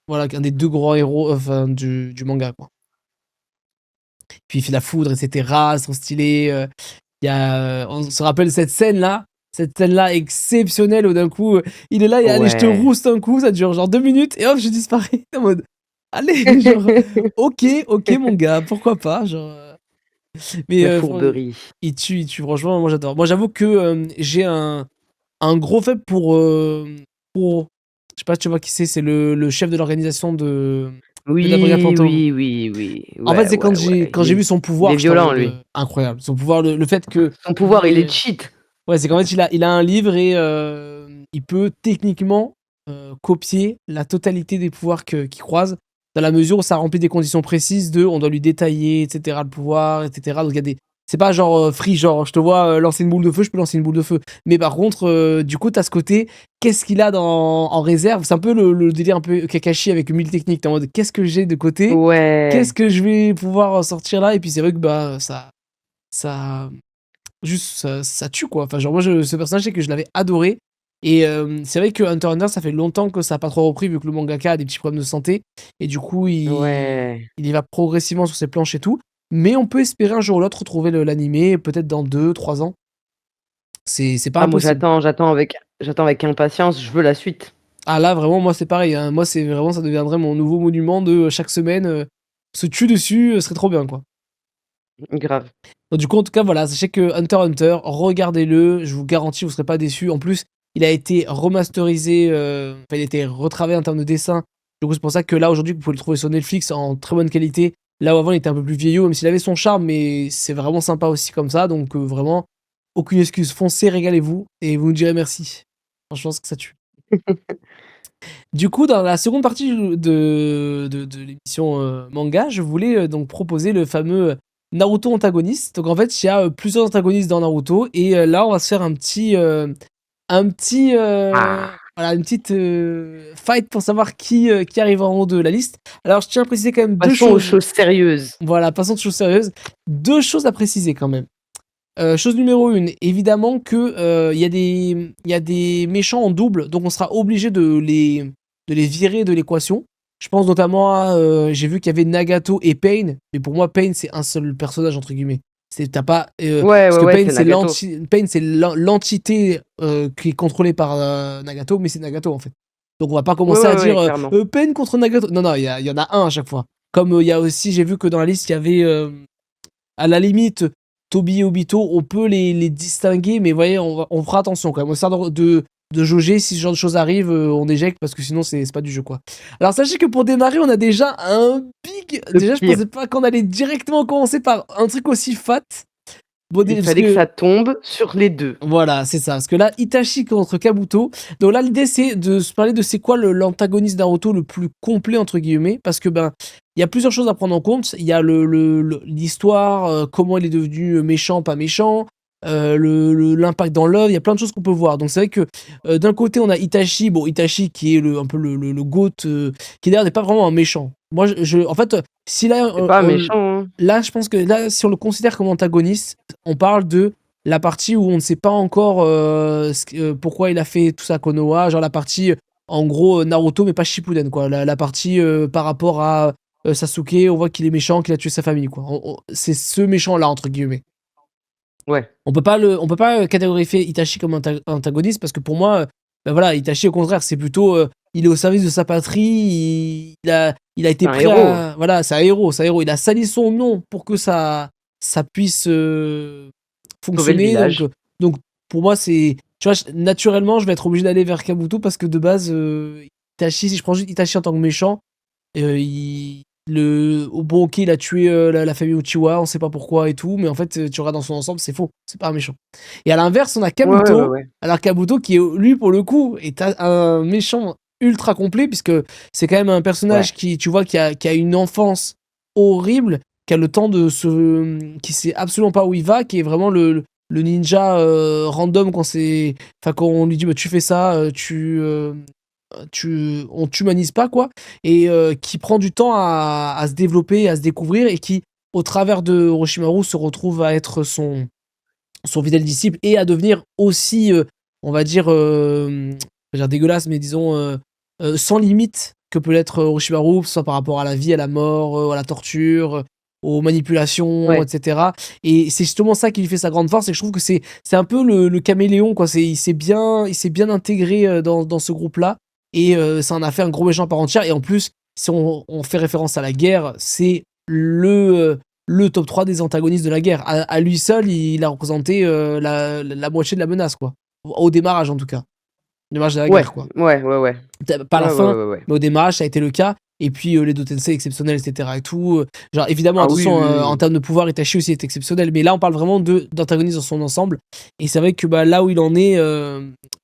Voilà, un des deux grands héros, enfin, du manga, quoi. Puis il fait la foudre, etc. Ils sont stylés. On se rappelle cette scène-là exceptionnelle où d'un coup, il est là et allez, je te Ouais. rouste un coup, ça dure genre 2 minutes et hop, je disparais. En mode, allez, genre, ok, ok, mon gars, pourquoi pas, genre. Mais La fourberie. il tue, franchement, moi j'adore. Moi j'avoue que j'ai un gros faible pour. Je sais pas si tu vois qui c'est le chef de l'organisation de la Brigade Oui, Fantôme. oui, oui, oui. En fait, Ouais, c'est quand ouais, j'ai ouais. quand j'ai vu son Il est pouvoir, j'étais en violent mode lui. incroyable. Son pouvoir, le fait que Son il pouvoir, il est est. cheat. Ouais, c'est qu'en fait, il a un livre, et il peut techniquement copier la totalité des pouvoirs qu'il croise, dans la mesure où ça remplit des conditions précises on doit lui détailler, etc., le pouvoir, etc. Donc il y a des. C'est pas genre free, genre je te vois lancer une boule de feu, je peux lancer une boule de feu. Mais par contre, du coup, t'as ce côté, qu'est-ce qu'il a en réserve? C'est un peu le délire un peu Kakashi avec 1000 techniques. T'es en mode, qu'est-ce que j'ai de côté? Qu'est-ce Ouais. que je vais pouvoir sortir là? Et puis c'est vrai que bah ça, juste ça tue, quoi. Enfin genre moi ce personnage, c'est que je l'avais adoré, et c'est vrai que Hunter x Hunter, ça fait longtemps que ça a pas trop repris vu que le mangaka a des petits problèmes de santé, et du coup Ouais. il y va progressivement sur ses planches et tout, mais on peut espérer un jour ou l'autre retrouver l'animé, peut-être dans 2 3 ans. C'est pas Ah moi impossible. j'attends avec impatience, je veux la suite. Ah là vraiment, moi c'est pareil, hein. Moi c'est vraiment, ça deviendrait mon nouveau monument de chaque semaine se tue dessus, ce serait trop bien, quoi. Grave. Donc, du coup, en tout cas, voilà, sachez que Hunter x Hunter, regardez-le, je vous garantis, vous serez pas déçus. En plus, il a été remasterisé, enfin, il a été retravaillé en termes de dessin. Du coup, c'est pour ça que là, aujourd'hui, vous pouvez le trouver sur Netflix en très bonne qualité. Là où avant, il était un peu plus vieillot, même s'il avait son charme, mais c'est vraiment sympa aussi comme ça. Donc, vraiment, aucune excuse. Foncez, régalez-vous, et vous nous direz merci. Franchement, c'est que ça tue. Du coup, dans la seconde partie de l'émission manga, je voulais donc proposer le fameux Naruto antagoniste. Donc en fait, il y a plusieurs antagonistes dans Naruto et là, on va se faire voilà, une petite fight pour savoir qui arrive en haut de la liste. Alors, je tiens à préciser quand même deux Passons aux choses. choses sérieuses. Voilà, passons de choses sérieuses. Deux choses à préciser quand même. Chose numéro 1, évidemment que il y a des méchants en double, donc on sera obligé de les virer de l'équation. Je pense notamment à, j'ai vu qu'il y avait Nagato et Pain, mais pour moi Pain c'est un seul personnage entre guillemets. T'as pas Ouais, parce ouais, que ouais, Pain c'est c'est Nagato. l'entité qui est contrôlée par Nagato, mais c'est Nagato en fait. Donc on va pas Ouais, commencer à ouais, ouais, dire clairement. Pain contre Nagato. Non, non, il y en a un à chaque fois. Comme il y a aussi, j'ai vu que dans la liste il y avait à la limite, Toby et Obito, on peut les distinguer, mais vous voyez, on fera attention quand même. On essaie de jauger si ce genre de choses arrive, on éjecte parce que sinon c'est pas du jeu quoi. Alors sachez que pour démarrer, on a déjà un big. Le Déjà, je pire. pensais pas qu'on allait directement commencer par un truc aussi fat. Bon, Il parce fallait que que ça tombe sur les deux. voilà, c'est ça. Parce que là, Itachi contre Kabuto. Donc là, l'idée, c'est de se parler de c'est quoi l'antagoniste Naruto le plus complet, entre guillemets. Parce que, ben, il y a plusieurs choses à prendre en compte. Il y a l'histoire, comment il est devenu méchant, pas méchant, l'impact dans l'œuvre. Il y a plein de choses qu'on peut voir. Donc c'est vrai que d'un côté, on a Itachi. Bon, Itachi qui est un peu le GOAT, qui d'ailleurs n'est pas vraiment un méchant. Moi, en fait, si là, C'est pas méchant, hein. là, je pense que là, si on le considère comme antagoniste, on parle de la partie où on ne sait pas encore pourquoi il a fait tout ça à Konoha, genre la partie en gros Naruto mais pas Shippuden quoi, la partie par rapport à Sasuke, on voit qu'il est méchant, qu'il a tué sa famille quoi. C'est ce méchant là entre guillemets. Ouais. On peut pas catégoriser Itachi comme antagoniste parce que pour moi, ben voilà, Itachi au contraire c'est plutôt il est au service de sa patrie, il a été C'est un prêt héros. à voilà, c'est un héros, il a sali son nom pour que ça puisse Sauver le fonctionner. village. Donc pour moi, c'est. Tu vois, naturellement, je vais être obligé d'aller vers Kabuto parce que de base, Itachi, si je prends juste Itachi en tant que méchant, bon, ok, il a tué la famille Uchiwa, on sait pas pourquoi et tout, mais en fait, tu regardes dans son ensemble, c'est faux, c'est pas un méchant. Et à l'inverse, on a Ouais, ouais, ouais, Kabuto. ouais. Alors Kabuto, qui est lui, pour le coup, est un méchant ultra complet, puisque c'est quand même un personnage Ouais. qui, tu vois, qui a une enfance horrible, qui a le temps qui sait absolument pas où il va, qui est vraiment le ninja random quand on lui dit bah, tu fais ça, on t'humanise pas quoi, et qui prend du temps à se développer, à se découvrir, et qui au travers de Orochimaru se retrouve à être son fidèle disciple et à devenir aussi on va dire dégueulasse mais disons sans limite que peut l'être Orochimaru, que ce soit par rapport à la vie, à la mort, à la torture, aux manipulations, Ouais. etc. Et c'est justement ça qui lui fait sa grande force, et je trouve que c'est un peu le caméléon, quoi. Il s'est bien intégré dans ce groupe-là, et ça en a fait un gros méchant à part entière. Et en plus, si on fait référence à la guerre, c'est le top 3 des antagonistes de la guerre. À lui seul, il a représenté la moitié de la menace, quoi. Au démarrage, en tout cas. Au démarrage de la Ouais. guerre, quoi. Ouais, ouais, ouais. Pas à la Ouais, ouais, fin, ouais, ouais. mais au démarrage, ça a été le cas. Et puis les Dotensei exceptionnels, etc. et tout. Genre, évidemment, Ah oui, attention, oui, oui, en oui. termes de pouvoir, Itachi aussi est exceptionnel. Mais là, on parle vraiment d'antagonistes dans son ensemble. Et c'est vrai que bah, là où il en est,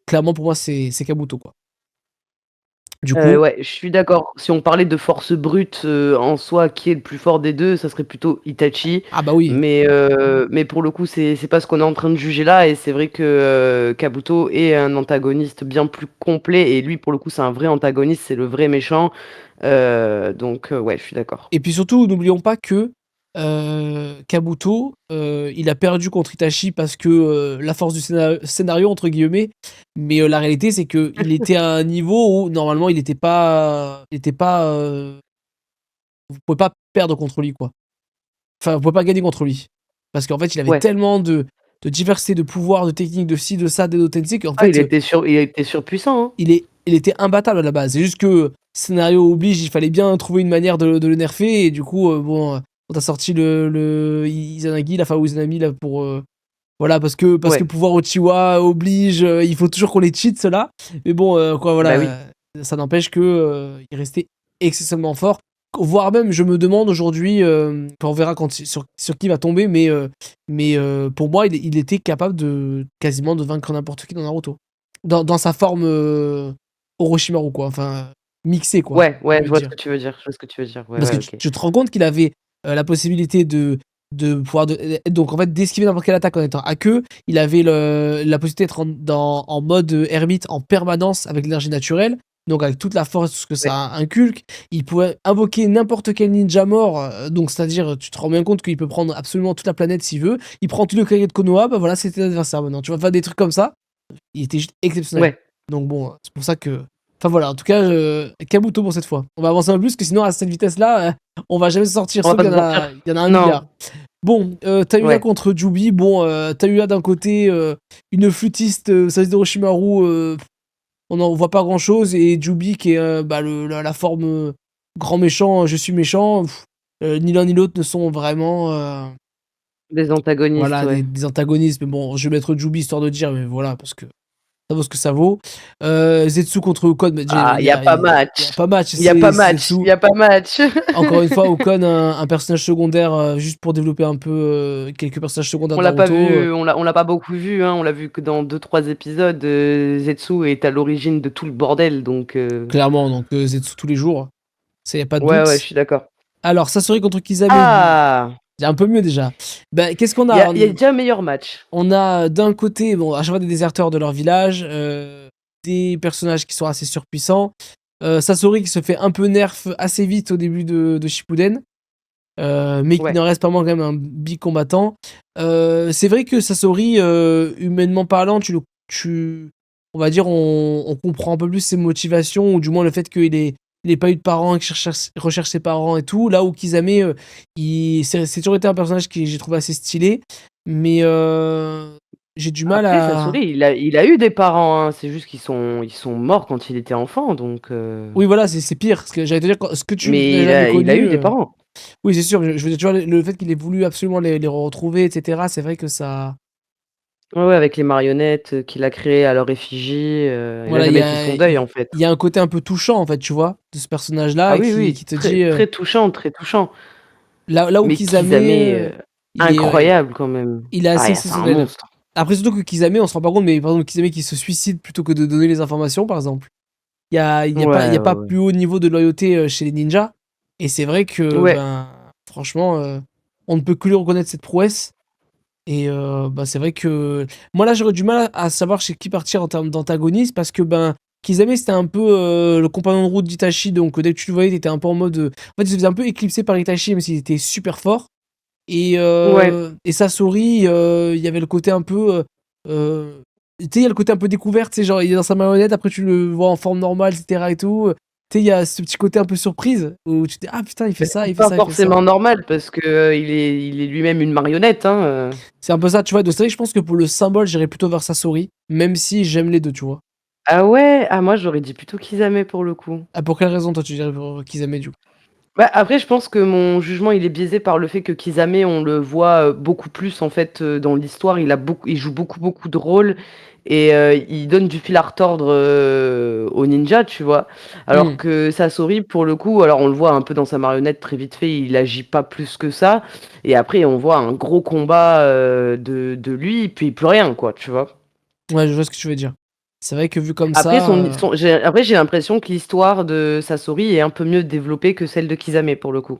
clairement, pour moi, c'est Kabuto, quoi. Du coup, Ouais, je suis d'accord. Si on parlait de force brute, en soi, qui est le plus fort des deux, ça serait plutôt Itachi. ah bah oui. Mais pour le coup, c'est pas ce qu'on est en train de juger là, et c'est vrai que Kabuto est un antagoniste bien plus complet, et lui, pour le coup, c'est un vrai antagoniste, c'est le vrai méchant. Donc ouais, je suis d'accord. Et puis surtout, n'oublions pas que Kabuto, il a perdu contre Itachi parce que la force du scénario, entre guillemets, mais la réalité, c'est qu'il était à un niveau où, normalement, il était pas... vous pouvez pas perdre contre lui, quoi. Enfin, vous pouvez pas gagner contre lui. Parce qu'en fait, il avait Ouais. tellement de diversité de pouvoirs, de techniques, de ci, de ça, des Tensei, qu'en Ah, fait, il était surpuissant, hein. il était imbattable à la base. C'est juste que scénario oblige, il fallait bien trouver une manière de le nerfer, et du coup, bon, on a sorti le Izanagi, la Fao Izanami, là, pour. Voilà, parce que Ouais. pouvoir Uchiwa oblige, il faut toujours qu'on les cheat, ceux-là. Mais bon, quoi, voilà, Bah oui. ça n'empêche que il restait excessivement fort. Voire même, je me demande aujourd'hui, enfin, on verra sur qui va tomber, mais pour moi, il était capable quasiment de vaincre n'importe qui dans Naruto. Dans sa forme Orochimaru, quoi. Enfin, mixée, quoi. Ouais, on ouais, peut je vois ce dire. que tu veux dire. Je vois ce que tu veux dire. Ouais, Parce que ouais, ok. tu te rends compte qu'il avait la possibilité de pouvoir. Donc, en fait, d'esquiver n'importe quelle attaque en étant à queue. Il avait la possibilité d'être en mode ermite en permanence avec l'énergie naturelle. Donc, avec toute la force que Ouais. ça inculque. Il pouvait invoquer n'importe quel ninja mort. Donc, c'est-à-dire, tu te rends bien compte qu'il peut prendre absolument toute la planète s'il veut. Il prend tout le Kage de Konoha. Bah voilà, c'était l'adversaire maintenant. Tu vas faire des trucs comme ça. Il était juste exceptionnel. Ouais. Donc, bon, c'est pour ça que. Enfin voilà, en tout cas, Kabuto pour cette fois. On va avancer un peu plus, parce que sinon, à cette vitesse-là, on va jamais se sortir. On va Sauf pas qu'il y se en a, sortir. il y en a un Non. milliard. Bon, Tayuya Ouais. contre Jubi. Bon, Tayuya d'un côté, une flûtiste, Sasori Orochimaru, on n'en voit pas grand-chose. Et Jubi qui est la forme grand méchant, je suis méchant. Ni l'un ni l'autre ne sont vraiment Des antagonistes, voilà, ouais. des antagonistes. Mais bon, je vais mettre Jubi histoire de dire, mais voilà, parce que ça vaut ce que ça vaut. Zetsu contre Ukon, mais Ah, il il y a pas match. y a pas match. Il y a pas C'est match. Zetsu. Il y a pas match. Encore une fois, Ukon, un personnage secondaire, juste pour développer un peu quelques personnages secondaires On de l'a pas Naruto. vu, on l'a pas beaucoup vu, hein. On l'a vu que dans 2-3 épisodes. Zetsu est à l'origine de tout le bordel, donc. Clairement, donc Zetsu tous les jours. Ça, y a pas de Ouais, doute. ouais, je suis d'accord. Alors, Sasori contre Kisame. Ah, Il y a un peu mieux déjà. Ben, qu'est-ce qu'on il y a? a déjà un meilleur match. On a d'un côté, bon, à chaque fois des déserteurs de leur village, des personnages qui sont assez surpuissants. Sasori qui se fait un peu nerf assez vite au début de Shippuden, mais qui Ouais. n'en reste pas moins quand même un big combattant. C'est vrai que Sasori, humainement parlant, on va dire, on comprend un peu plus ses motivations, ou du moins le fait qu'il ait pas eu de parents, qu'il recherche ses parents et tout. Là où Kisame, c'est toujours été un personnage que j'ai trouvé assez stylé, mais j'ai du mal Après, à. Sasori, il a eu des parents, hein. C'est juste qu'ils sont morts quand il était enfant, donc. Oui, voilà, c'est pire. Ce que j'allais te dire, ce que tu Mais l'avais il a connu. eu des parents. Oui, c'est sûr. Je veux dire, tu vois, le fait qu'il ait voulu absolument les retrouver, etc., c'est vrai que ça. Ouais, ouais, avec les marionnettes qu'il a créées à leur effigie. Il a Voilà, jamais fait son deuil, en fait. il y a un côté un peu touchant, en fait, tu vois, de ce personnage-là, Ah et oui, qui, oui, qui te très, dit. très touchant, très touchant. Là où Mais Kisame, Kisame, il est, incroyable quand même. il est assez Ah, c'est un exceptionnel. monstre. Après, surtout que Kisame, on se rend pas compte, mais par exemple, Kisame qui se suicide plutôt que de donner les informations, par exemple. Il y a pas, il y Ouais, a pas ouais, plus haut niveau de loyauté chez les ninjas. Et c'est vrai que, ouais. ben, franchement, on ne peut que lui reconnaître cette prouesse. Et c'est vrai que moi là j'aurais du mal à savoir chez qui partir en termes d'antagoniste, parce que ben Kisame c'était un peu le compagnon de route d'Itachi, donc dès que tu le voyais t'étais un peu en mode en fait il se faisait un peu éclipsé par Itachi même s'il était super fort. Ouais. Et Sasori, il y avait le côté un peu tu sais, il y a le côté un peu découverte, tu sais, genre il est dans sa marionnette, après tu le vois en forme normale, etc. et tout. Tu sais, il y a ce petit côté un peu surprise où tu te dis ah putain il fait Mais ça, c'est il fait pas ça, il fait ça. forcément normal parce que il est lui-même une marionnette, hein. C'est un peu ça, tu vois. Donc c'est vrai que je pense que pour le symbole, j'irais plutôt vers Sasori, même si j'aime les deux, tu vois. Ah ouais? Ah, moi j'aurais dit plutôt Kisame pour le coup. Ah, pour quelle raison toi tu dirais pour Kisame du coup? Bah, après, je pense que mon jugement, il est biaisé par le fait que Kisame, on le voit beaucoup plus en fait dans l'histoire. Il joue beaucoup de rôles et il donne du fil à retordre au ninja, tu vois. Alors Hmm. que Sasori, pour le coup, alors on le voit un peu dans sa marionnette très vite fait, il agit pas plus que ça. Et après, on voit un gros combat de lui, et puis plus rien, quoi, tu vois. Ouais, je vois ce que tu veux dire. C'est vrai que vu comme Après, ça, j'ai l'impression que l'histoire de Sasori est un peu mieux développée que celle de Kisame, pour le coup.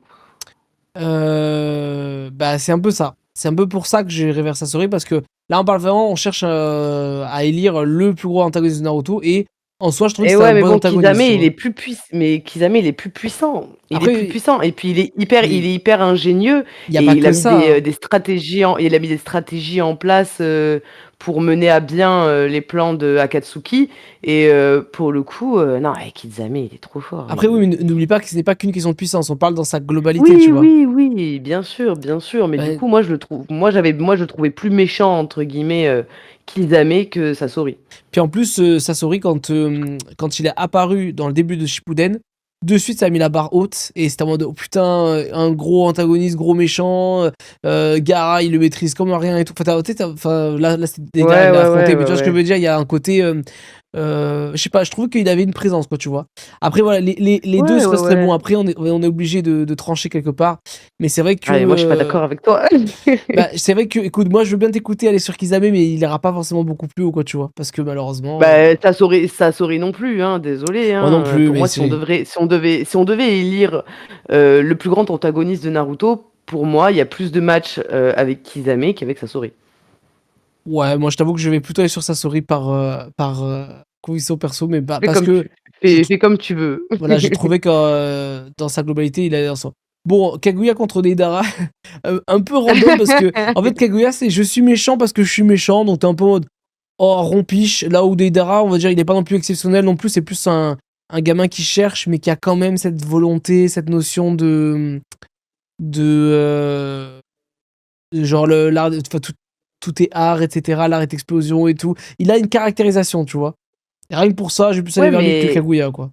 bah c'est un peu ça. C'est un peu pour ça que j'irais vers Sasori, parce que là on parle vraiment, on cherche à élire le plus gros antagoniste de Naruto, et en soi je trouve que Et c'est un ouais, mais bon bon, Kisame, antagoniste, tu il vois. est plus mais Kisame, il est plus puissant. Il est plus Après, puissant. Et puis il il est hyper ingénieux n'y a et pas il a que mis ça, hein. il a mis des stratégies en place pour mener à bien les plans de Akatsuki. Et pour le coup, non, Kisame, il est trop fort. Après oui, mais n'oublie pas que ce n'est pas qu'une question de puissance, on parle dans sa globalité, tu Oui, vois. oui, oui, bien sûr, bien sûr. Mais du Ouais. coup, moi, je le trouvais plus méchant entre guillemets Kisame que Sasori. Puis en plus, Sasori, quand il est apparu dans le début de Shippuden, de suite, ça a mis la barre haute et c'était en mode oh putain, un gros antagoniste, gros méchant, Gaara il le maîtrise comme rien et tout. Là c'était des gars, Ouais, il l'a ouais, affronté, ouais, mais tu ouais, vois ce que je ouais. veux dire, il y a un côté, je sais pas, je trouve qu'il avait une présence, quoi, tu vois. Après, voilà, les deux Ouais, ouais, seraient très bons. ouais. Après, on est obligé de trancher quelque part, mais c'est vrai que, Ah, et moi, je suis pas d'accord avec toi. bah, c'est vrai que, écoute, moi je veux bien t'écouter, aller sur Kisame, mais il ira pas forcément beaucoup plus haut, quoi, tu vois, parce que malheureusement, Bah, Sasori non plus, hein, désolé, moi non hein. plus, Pour mais moi, c'est. si on devait élire le plus grand antagoniste de Naruto, pour moi, il y a plus de matchs avec Kisame qu'avec Sasori. Ouais, moi je t'avoue que je vais plutôt aller sur Sasori par conviction perso, mais Fais parce comme que tu, j'ai fais comme tu veux. voilà, j'ai trouvé que dans sa globalité, il allait dans son. Bon, Kaguya contre Deidara, un peu random parce que en fait Kaguya c'est je suis méchant parce que je suis méchant, donc t'es un peu en mode oh rompiche, là où Deidara, on va dire, il est pas non plus exceptionnel non plus, c'est plus un gamin qui cherche mais qui a quand même cette volonté, cette notion de genre l'art, enfin tout est art, etc. L'art est explosion et tout. Il a une caractérisation, tu vois. Et rien que pour ça, je vais plus aller Ouais, vers lui que mais Kaguya, quoi.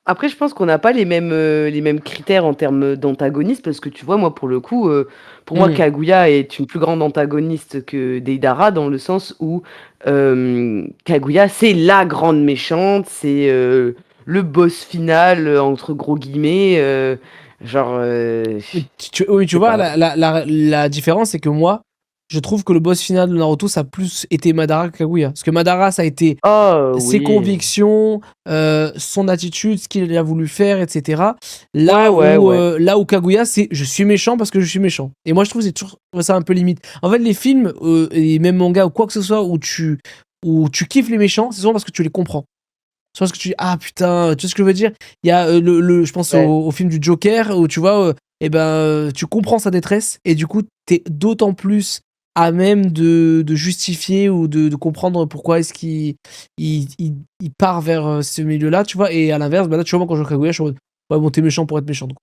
après, je pense qu'on n'a pas les mêmes critères en termes d'antagoniste, parce que tu vois, moi, pour le coup, pour moi, Hmm. Kaguya est une plus grande antagoniste que Deidara, dans le sens où Kaguya, c'est la grande méchante, c'est le boss final, entre gros guillemets. Genre, je Mais oui, tu sais vois, pas. la différence, c'est que moi, je trouve que le boss final de Naruto, ça a plus été Madara que Kaguya. Parce que Madara, ça a été Oh ses oui. convictions, son attitude, ce qu'il a voulu faire, etc. Ouais, ouais, ouais. Là où Kaguya, c'est je suis méchant parce que je suis méchant. Et moi, je trouve que c'est toujours ça un peu limite. En fait, les films, et même mangas ou quoi que ce soit, où tu kiffes les méchants, c'est souvent parce que tu les comprends. C'est parce que tu dis, ah putain, tu vois ce que je veux dire? Il y a je pense Ouais. au film du Joker, où tu vois, et ben, tu comprends sa détresse, et du coup, t'es d'autant plus à même de justifier ou de comprendre pourquoi est-ce qu'il part vers ce milieu-là, tu vois. Et à l'inverse, bah là, tu vois, moi, quand je joue à Kaguya, je suis en mode, ouais, bon, t'es méchant pour être méchant. Donc.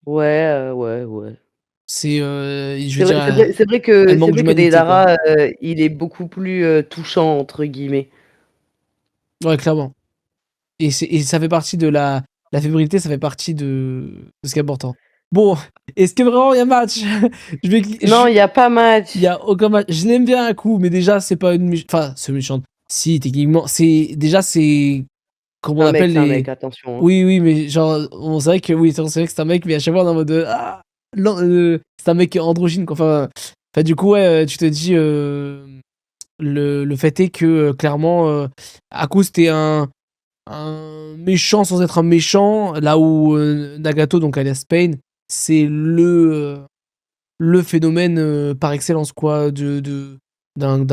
Ouais, ouais, ouais. C'est, je veux dire, elle C'est manque vrai que d'humanité, quoi. Deidara, il est beaucoup plus touchant entre guillemets. Ouais, clairement. Et ça fait partie de la fébrilité, ça fait partie de ce qui est important. Bon, est-ce que vraiment il y a match? je vais, Non, il y a pas il y match. a aucun match. Je l'aime bien un coup, mais déjà c'est pas une, enfin c'est méchante. Si techniquement, c'est comme on appelle C'est un les. mec, attention, hein. Oui, oui, mais genre on sait que oui, c'est vrai que c'est un mec, mais à chaque fois on est en mode ah, non, c'est un mec androgyne, quoi. Enfin, du coup ouais, tu te dis le fait est que clairement Aku c'était un méchant sans être un méchant, là où Nagato, donc alias Pain, c'est le phénomène par excellence, quoi, d'un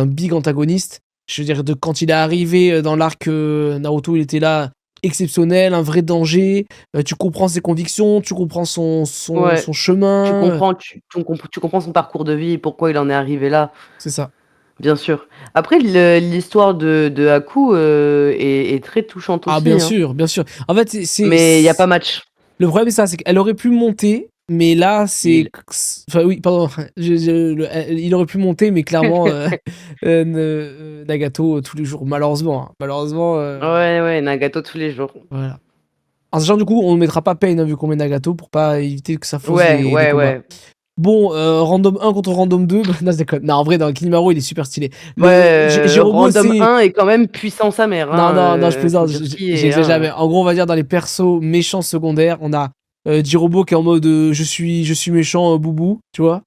big antagoniste. Je veux dire, quand il est arrivé dans l'arc Naruto, il était là, exceptionnel, un vrai danger. Tu comprends ses convictions, tu comprends Ouais, son chemin. tu comprends son parcours de vie et pourquoi il en est arrivé là, C'est ça. bien sûr. Après l'histoire de Haku est très touchante Ah, aussi, bien hein. sûr, bien sûr. En fait, Mais il y a pas match. le problème, c'est ça, c'est qu'elle aurait pu monter, mais là, c'est. Il. Enfin, oui, pardon. Il aurait pu monter, mais clairement, Nagato tous les jours, malheureusement. Hein. Malheureusement, Ouais, ouais, Nagato tous les jours. voilà. En sachant, du coup, on ne mettra pas Pain, hein, vu qu'on met Nagato, pour pas éviter que ça fausse Ouais, les ouais, combats. ouais. Bon, random 1 contre random 2, bah, non, je déconne. Non, en vrai, dans Kinimaru, il est super stylé. Ouais, Jirobo, Random c'est. 1 est quand même puissant sa mère, Non, hein, non, non, je faut plaisante, dire ce qui est, j'exagère. Mais hein. en gros, on va dire dans les persos méchants secondaires, on a Jirobo qui est en mode je suis méchant, boubou, tu vois.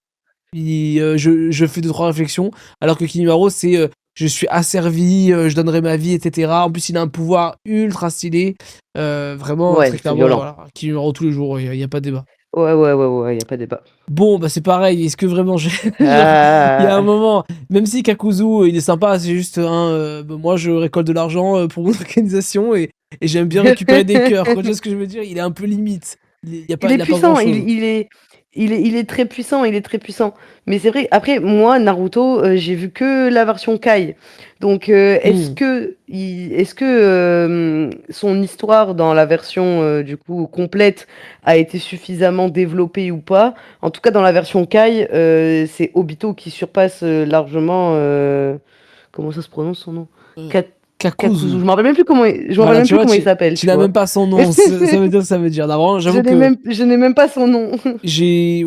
Je fais deux, trois réflexions. Alors que Kinimaru, c'est je suis asservi, je donnerai ma vie, etc. En plus, il a un pouvoir ultra stylé. Vraiment, Ouais, très c'est clairement, violent. voilà. Kinimaru tous les jours, il n'y a pas de débat. Ouais, ouais, ouais, ouais, y a pas débat. Bon, bah c'est pareil. Est-ce que vraiment genre, il y a un Ah, moment, même si Kakuzu il est sympa, c'est juste bah, moi je récolte de l'argent pour mon organisation et j'aime bien récupérer des cœurs. Quoi. Tu vois ce que je veux dire? Il est un peu limite. il est Il a pas grand puissant, chose. il est très puissant, il est très puissant. Mais c'est vrai, après, moi, Naruto, j'ai vu que la version Kai. Donc, Hmm. est-ce que son histoire dans la version, du coup, complète a été suffisamment développée ou pas? En tout cas, dans la version Kai, c'est Obito qui surpasse largement, comment ça se prononce son nom? Euh, Kat- Kakuzu. Je Kakuzu. me rappelle même plus comment Voilà, il s'appelle, tu tu n'as vois. même pas son nom, ça veut dire ce que ça veut dire. Non, vraiment, j'avoue Je n'ai même pas son nom.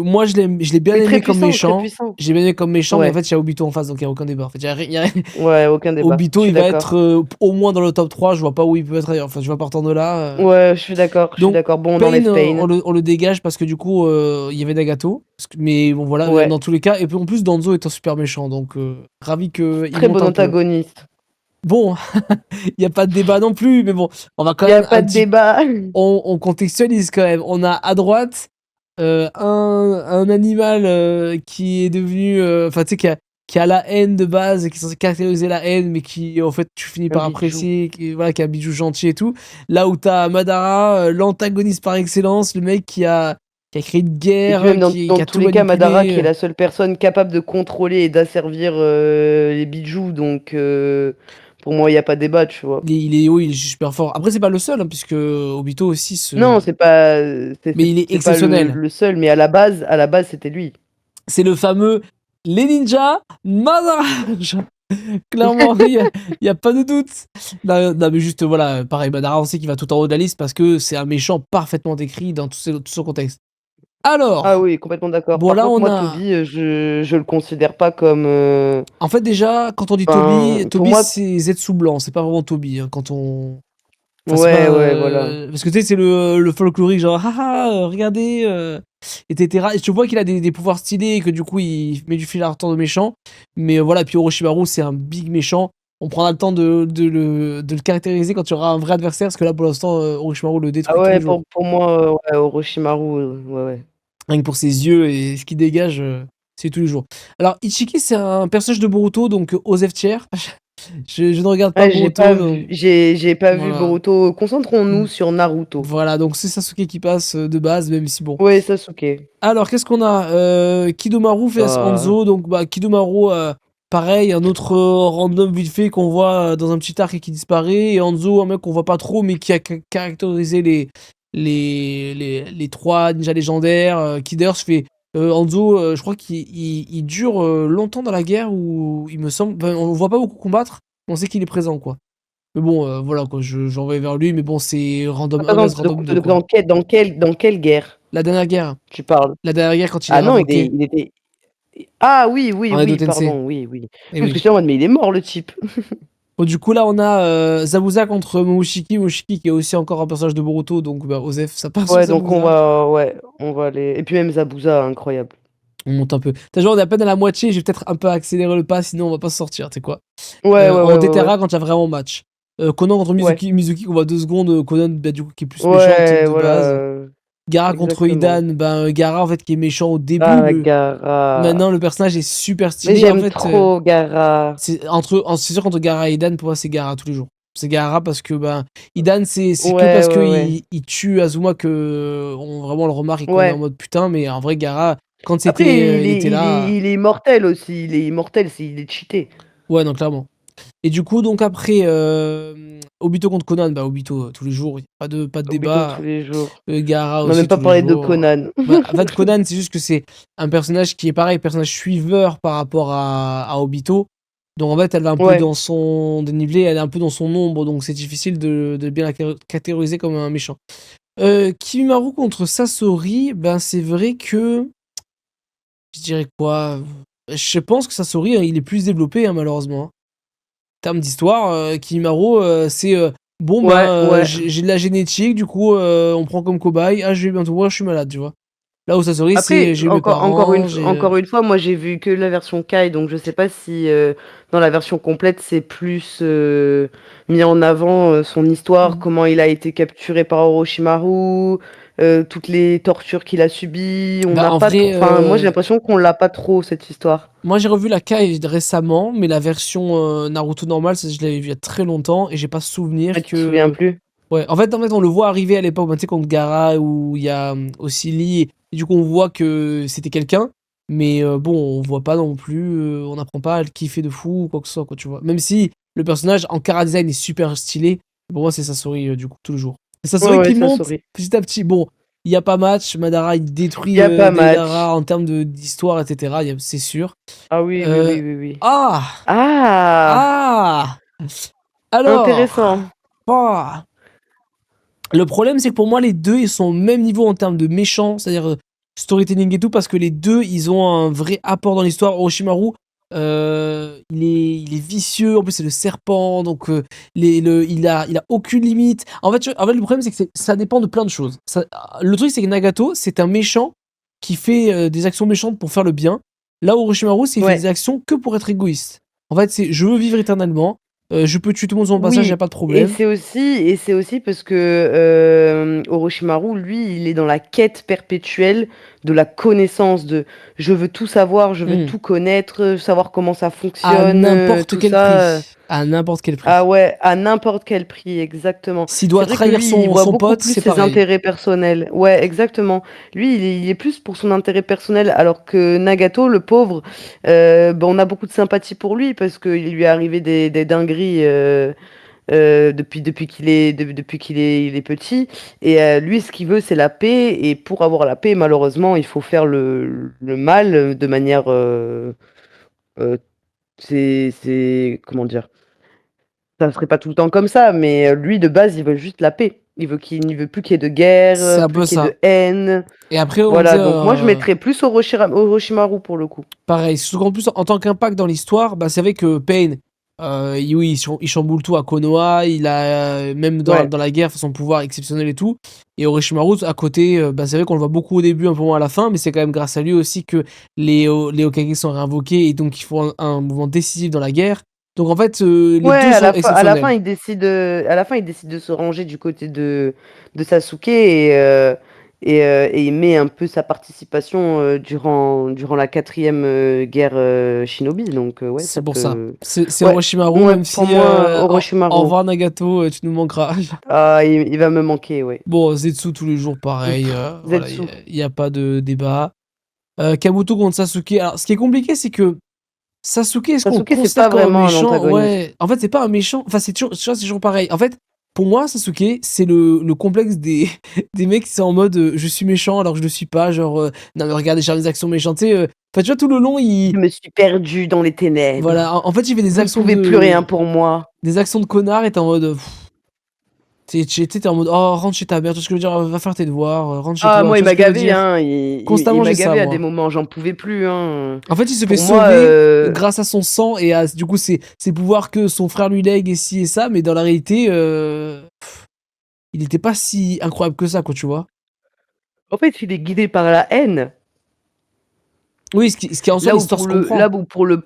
moi, je l'ai bien Mais aimé très comme puissant, très méchant. puissant. J'ai bien aimé comme méchant, mais en Ouais, fait, il y a Obito en face, donc il n'y a aucun débat. En fait, ouais, aucun débat. Je Obito, suis il va d'accord. être au moins dans le top 3. Je vois pas où il peut être ailleurs. Enfin, je vois partant de là. Ouais, je suis d'accord, je suis Donc, d'accord. Bon, on Pain, enlève Pain. on le dégage parce que du coup, il y avait Nagato. Mais bon, voilà, Ouais, dans tous les cas. Et puis en plus, Danzo est un super méchant. Donc, ravi qu'il très monte bon un peu. antagoniste. Bon, il n'y a pas de débat non plus. Mais bon, on va quand Il y a même pas de débat. on contextualise quand même. On a à droite un animal qui est devenu. Enfin, tu sais, qui a la haine de base, qui est censé caractériser la haine, mais qui, en fait, tu finis Un par bijou. apprécier, voilà, qui est un bijou gentil et tout. Là où t'as Madara, l'antagoniste par excellence, le mec qui a créé une Et guerre, puis même qui dans a tous tout les cas, Madara, qui est manipulé. la seule personne capable de contrôler et d'asservir les bijoux, donc pour moi, il n'y a pas de débat, tu vois. Oui, il est super fort. Après, c'est pas le seul, hein, puisque Obito aussi Non, c'est pas, Mais il est c'est pas exceptionnel. le seul, mais à la base, c'était lui. C'est le fameux les ninjas Madara. Clairement, y a pas de doute. Non, mais juste, voilà, pareil, Madara, on sait qu'il va tout en haut de la liste parce que c'est un méchant parfaitement décrit dans tout son contexte. Ah Alors, oui, complètement d'accord. bon, Par là, contre, on moi, a. Toby, je le considère pas comme. En fait, déjà, quand on dit Enfin, pour Toby, moi, c'est Zetsu blanc, c'est pas vraiment Toby. Hein, quand on. Enfin, c'est ouais, pas. ouais, voilà. Parce que tu sais, c'est le folklorique, genre, haha, regardez, etc. Et tu vois qu'il a des pouvoirs stylés et que du coup, il met du fil à retordre de méchant. Mais voilà, puis Orochimaru, c'est un big méchant. On prendra le temps de le caractériser quand il y aura un vrai adversaire, parce que là, pour l'instant, Orochimaru le Ah détruit tous les ouais, jours. pour moi, ouais, Orochimaru, ouais, ouais. Rien que pour ses yeux et ce qu'il dégage, c'est tous les jours. Alors, Ichiki, c'est un personnage de Boruto, donc Osef tier. Je ne regarde pas Ah, j'ai pas Boruto, donc vu, j'ai pas vu voilà. Boruto. Concentrons-nous sur Naruto. Voilà, donc c'est Sasuke qui passe de base, même si bon. Ouais, Sasuke. Alors, qu'est-ce qu'on a Kidomaru vs Bah, Hanzo. Donc, bah, Kidomaru, pareil, un autre random vite fait qu'on voit dans un petit arc et qui disparaît. Et Hanzo, un mec qu'on voit pas trop, mais qui a caractérisé les trois ninjas légendaires. Qui d'ailleurs se fait. Hanzo, je crois qu'il dure longtemps dans la guerre, où il me semble. Enfin, on le voit pas beaucoup combattre, mais on sait qu'il est présent, quoi. Mais bon, voilà, quoi, j'en vais vers lui, mais bon, c'est random 1 attends, vs random 2, quoi. dans quelle guerre La dernière guerre. tu parles? La dernière guerre, quand il est Ah non, invoqué il était. Ah oui, oui, en Edo oui, Tensei. pardon, oui, oui. Et Parce que oui. j'étais en mode, mais il est mort le type. Bon, du coup, là, on a Zabuza contre Momoshiki. Momoshiki qui est aussi encore un personnage de Boruto, donc bah, Osef, ça passe sur Ouais, donc Zabuza. on va aller. Et puis même Zabuza, incroyable. On monte un peu. T'as genre, on est à peine à la moitié, je vais peut-être un peu accélérer le pas, sinon on va pas se sortir, tu sais quoi. Ouais, ouais, On ouais, ouais, déterra ouais. quand il y a vraiment match. Conan contre Ouais, Mizuki, qu'on voit 2 secondes. Conan, bah, du coup, qui est plus méchante ouais, de voilà, base. Gara contre exactement. Idan, ben Gara en fait qui est méchant au début. Ah, Gara. Maintenant, le personnage est super Mais stylé. En j'aime fait, trop Gara. c'est sûr qu'entre Gara et Idan, pour moi, c'est Gara tous les jours. C'est Gara parce que ben Idan, c'est que Ouais, parce que ouais, ouais. il tue Azuma que on le remarque et qu'on est en Ouais. mode putain. Mais en vrai, Gara, quand Après, il était là, il est immortel aussi. Il est immortel, il est cheaté. ouais, non, clairement. Et du coup, donc après, Obito contre Conan, bah Obito tous les jours, pas de Obito tous débat. les jours. Gara On n'a aussi même pas tous les parlé de jours. Conan. Bah, en fait, Conan, c'est juste que c'est un personnage qui est pareil, personnage suiveur par rapport à Obito. Donc en fait, elle est un peu Ouais. dans son dénivelé, elle est un peu dans son ombre, donc c'est difficile de bien la catégoriser comme un méchant. Kimaru contre Sasori, ben c'est vrai que je dirais quoi? Je pense que Sasori, il est plus développé, hein, malheureusement. En termes d'histoire, Kimaru, c'est bon, Ouais, ben ouais. j'ai de la génétique, du coup, on prend comme cobaye. Ah, je vais bientôt mourir, je suis malade, tu vois. Là où Sasori, c'est Après, j'ai eu mes parents, j'ai. encore une fois, moi j'ai vu que la version Kai, donc je sais pas si dans la version complète c'est plus mis en avant son histoire, comment il a été capturé par Orochimaru, toutes les tortures qu'il a subies. On Bah, n'a en pas trop. vrai, Enfin, moi j'ai l'impression qu'on l'a pas trop cette histoire. moi j'ai revu la Kai récemment, mais la version Naruto normale, ça, je l'avais vu il y a très longtemps et j'ai pas souvenir Ah, tu te souviens que. plus? Ouais, en fait, on le voit arriver à l'époque, ben, tu sais, contre Gaara, où il y a aussi Lee, et du coup, on voit que c'était quelqu'un, mais bon, on voit pas non plus, on n'apprend pas à le kiffer de fou ou quoi que ce soit, quoi, tu vois. Même si le personnage en chara design est super stylé, pour moi, c'est Sasori, du coup, toujours. Et Ouais, Sasori ouais, qui ça monte sourit. petit à petit. Bon, il n'y a pas match, Madara, il Il détruit y a pas match. Deidara en termes d'histoire, etc., c'est sûr. Ah oui, oui, Euh, oui, oui, oui. ah! Ah! Ah! Intéressant. Alors, oh, le problème, c'est que pour moi, les deux, ils sont au même niveau en termes de méchants, c'est-à-dire storytelling et tout, parce que les deux, ils ont un vrai apport dans l'histoire. Orochimaru, il est vicieux, en plus, c'est le serpent, donc il a aucune limite. En fait, le problème, c'est que ça dépend de plein de choses. Le truc, c'est que Nagato, c'est un méchant qui fait des actions méchantes pour faire le bien. Là, Orochimaru, il fait Ouais. des actions que pour être égoïste. En fait, c'est je veux vivre éternellement, je peux tuer tout le monde sur mon passage, Oui, y a pas de et problème. c'est aussi parce que Orochimaru, lui, il est dans la quête perpétuelle de la connaissance, de je veux tout savoir, je veux Hmm. tout connaître, savoir comment ça À fonctionne, n'importe tout quel ça. prix. À n'importe quel prix. Ah ouais, à n'importe quel prix, exactement. S'il C'est doit vrai que trahir lui, il voit son beaucoup pote, plus c'est ses pareil. intérêts personnels. Ouais, exactement. Lui, il est plus pour son intérêt personnel, alors que Nagato, le pauvre, on a beaucoup de sympathie pour lui parce qu'il lui est arrivé des dingueries depuis qu'il est petit. Et lui, ce qu'il veut, c'est la paix. Et pour avoir la paix, malheureusement, il faut faire le mal de manière. Euh, comment dire? Ça serait pas tout le temps comme ça, mais lui, de base, il veut juste la paix. Il veut plus qu'il y ait de guerre, C'est un plus peu qu'il y ait ça. de haine. Et après, on Voilà, disait, donc moi, je mettrais plus Orochimaru pour le coup. pareil, surtout qu'en plus, en tant qu'impact dans l'histoire, bah, c'est vrai que Pain, oui, il chamboule tout à Konoha, il a, même Ouais. dans la guerre, son pouvoir exceptionnel et tout. Et Orochimaru, à côté, bah, c'est vrai qu'on le voit beaucoup au début, un peu moins à la fin, mais c'est quand même grâce à lui aussi que les Hokage sont réinvoqués et donc ils font un mouvement décisif dans la guerre. Donc en fait, les Ouais, deux sont à la fin, exceptionnels. à la fin, il décide de se ranger du côté de Sasuke et il met un peu sa participation durant la quatrième guerre Shinobi. Donc, ouais, C'est ça pour ça. peut. C'est Ouais, Orochimaru, ouais, même pour si moi, au Orochimaru. revoir Nagato, tu nous manqueras. Ah, il va me manquer, ouais. Bon, Zetsu tous les jours, pareil. Voilà, Zetsu. y a pas de débat. Kabuto contre Sasuke. Alors, ce qui est compliqué, c'est que Sasuke, est-ce qu'on le Sasuke, c'est considère pas comme un vraiment un méchant? antagoniste. Ouais. En fait, c'est pas un méchant. Enfin, c'est toujours, tu vois, c'est toujours pareil. En fait, pour moi, Sasuke, c'est le complexe des, des mecs qui sont en mode je suis méchant alors que je le suis pas. Genre, non, mais regardez, j'ai des actions méchantes. Tu sais, enfin, tu vois, tout le long, Je me suis perdu dans les ténèbres. voilà. En fait, il fait Vous ne pouvez plus rien pour moi. des actions de connard et t'es en mode. T'es en mode oh, rentre chez ta mère. Tout ce que je veux dire, va faire tes devoirs, rentre chez Ah, toi. moi, Tu il vois ce m'a que je veux gavé, dire? hein. Il Constamment, m'a j'ai ça, gavé à des moi. moments, j'en pouvais plus, hein. En fait, il se fait Pour moi, sauver grâce à son sang et à du coup ses pouvoirs que son frère lui lègue et ci et ça, mais dans la réalité, il était pas si incroyable que ça, quoi, tu vois. en fait, il est guidé par la haine. Oui, ce qui en soi Là où l'histoire pour se le, comprend. là où pour le,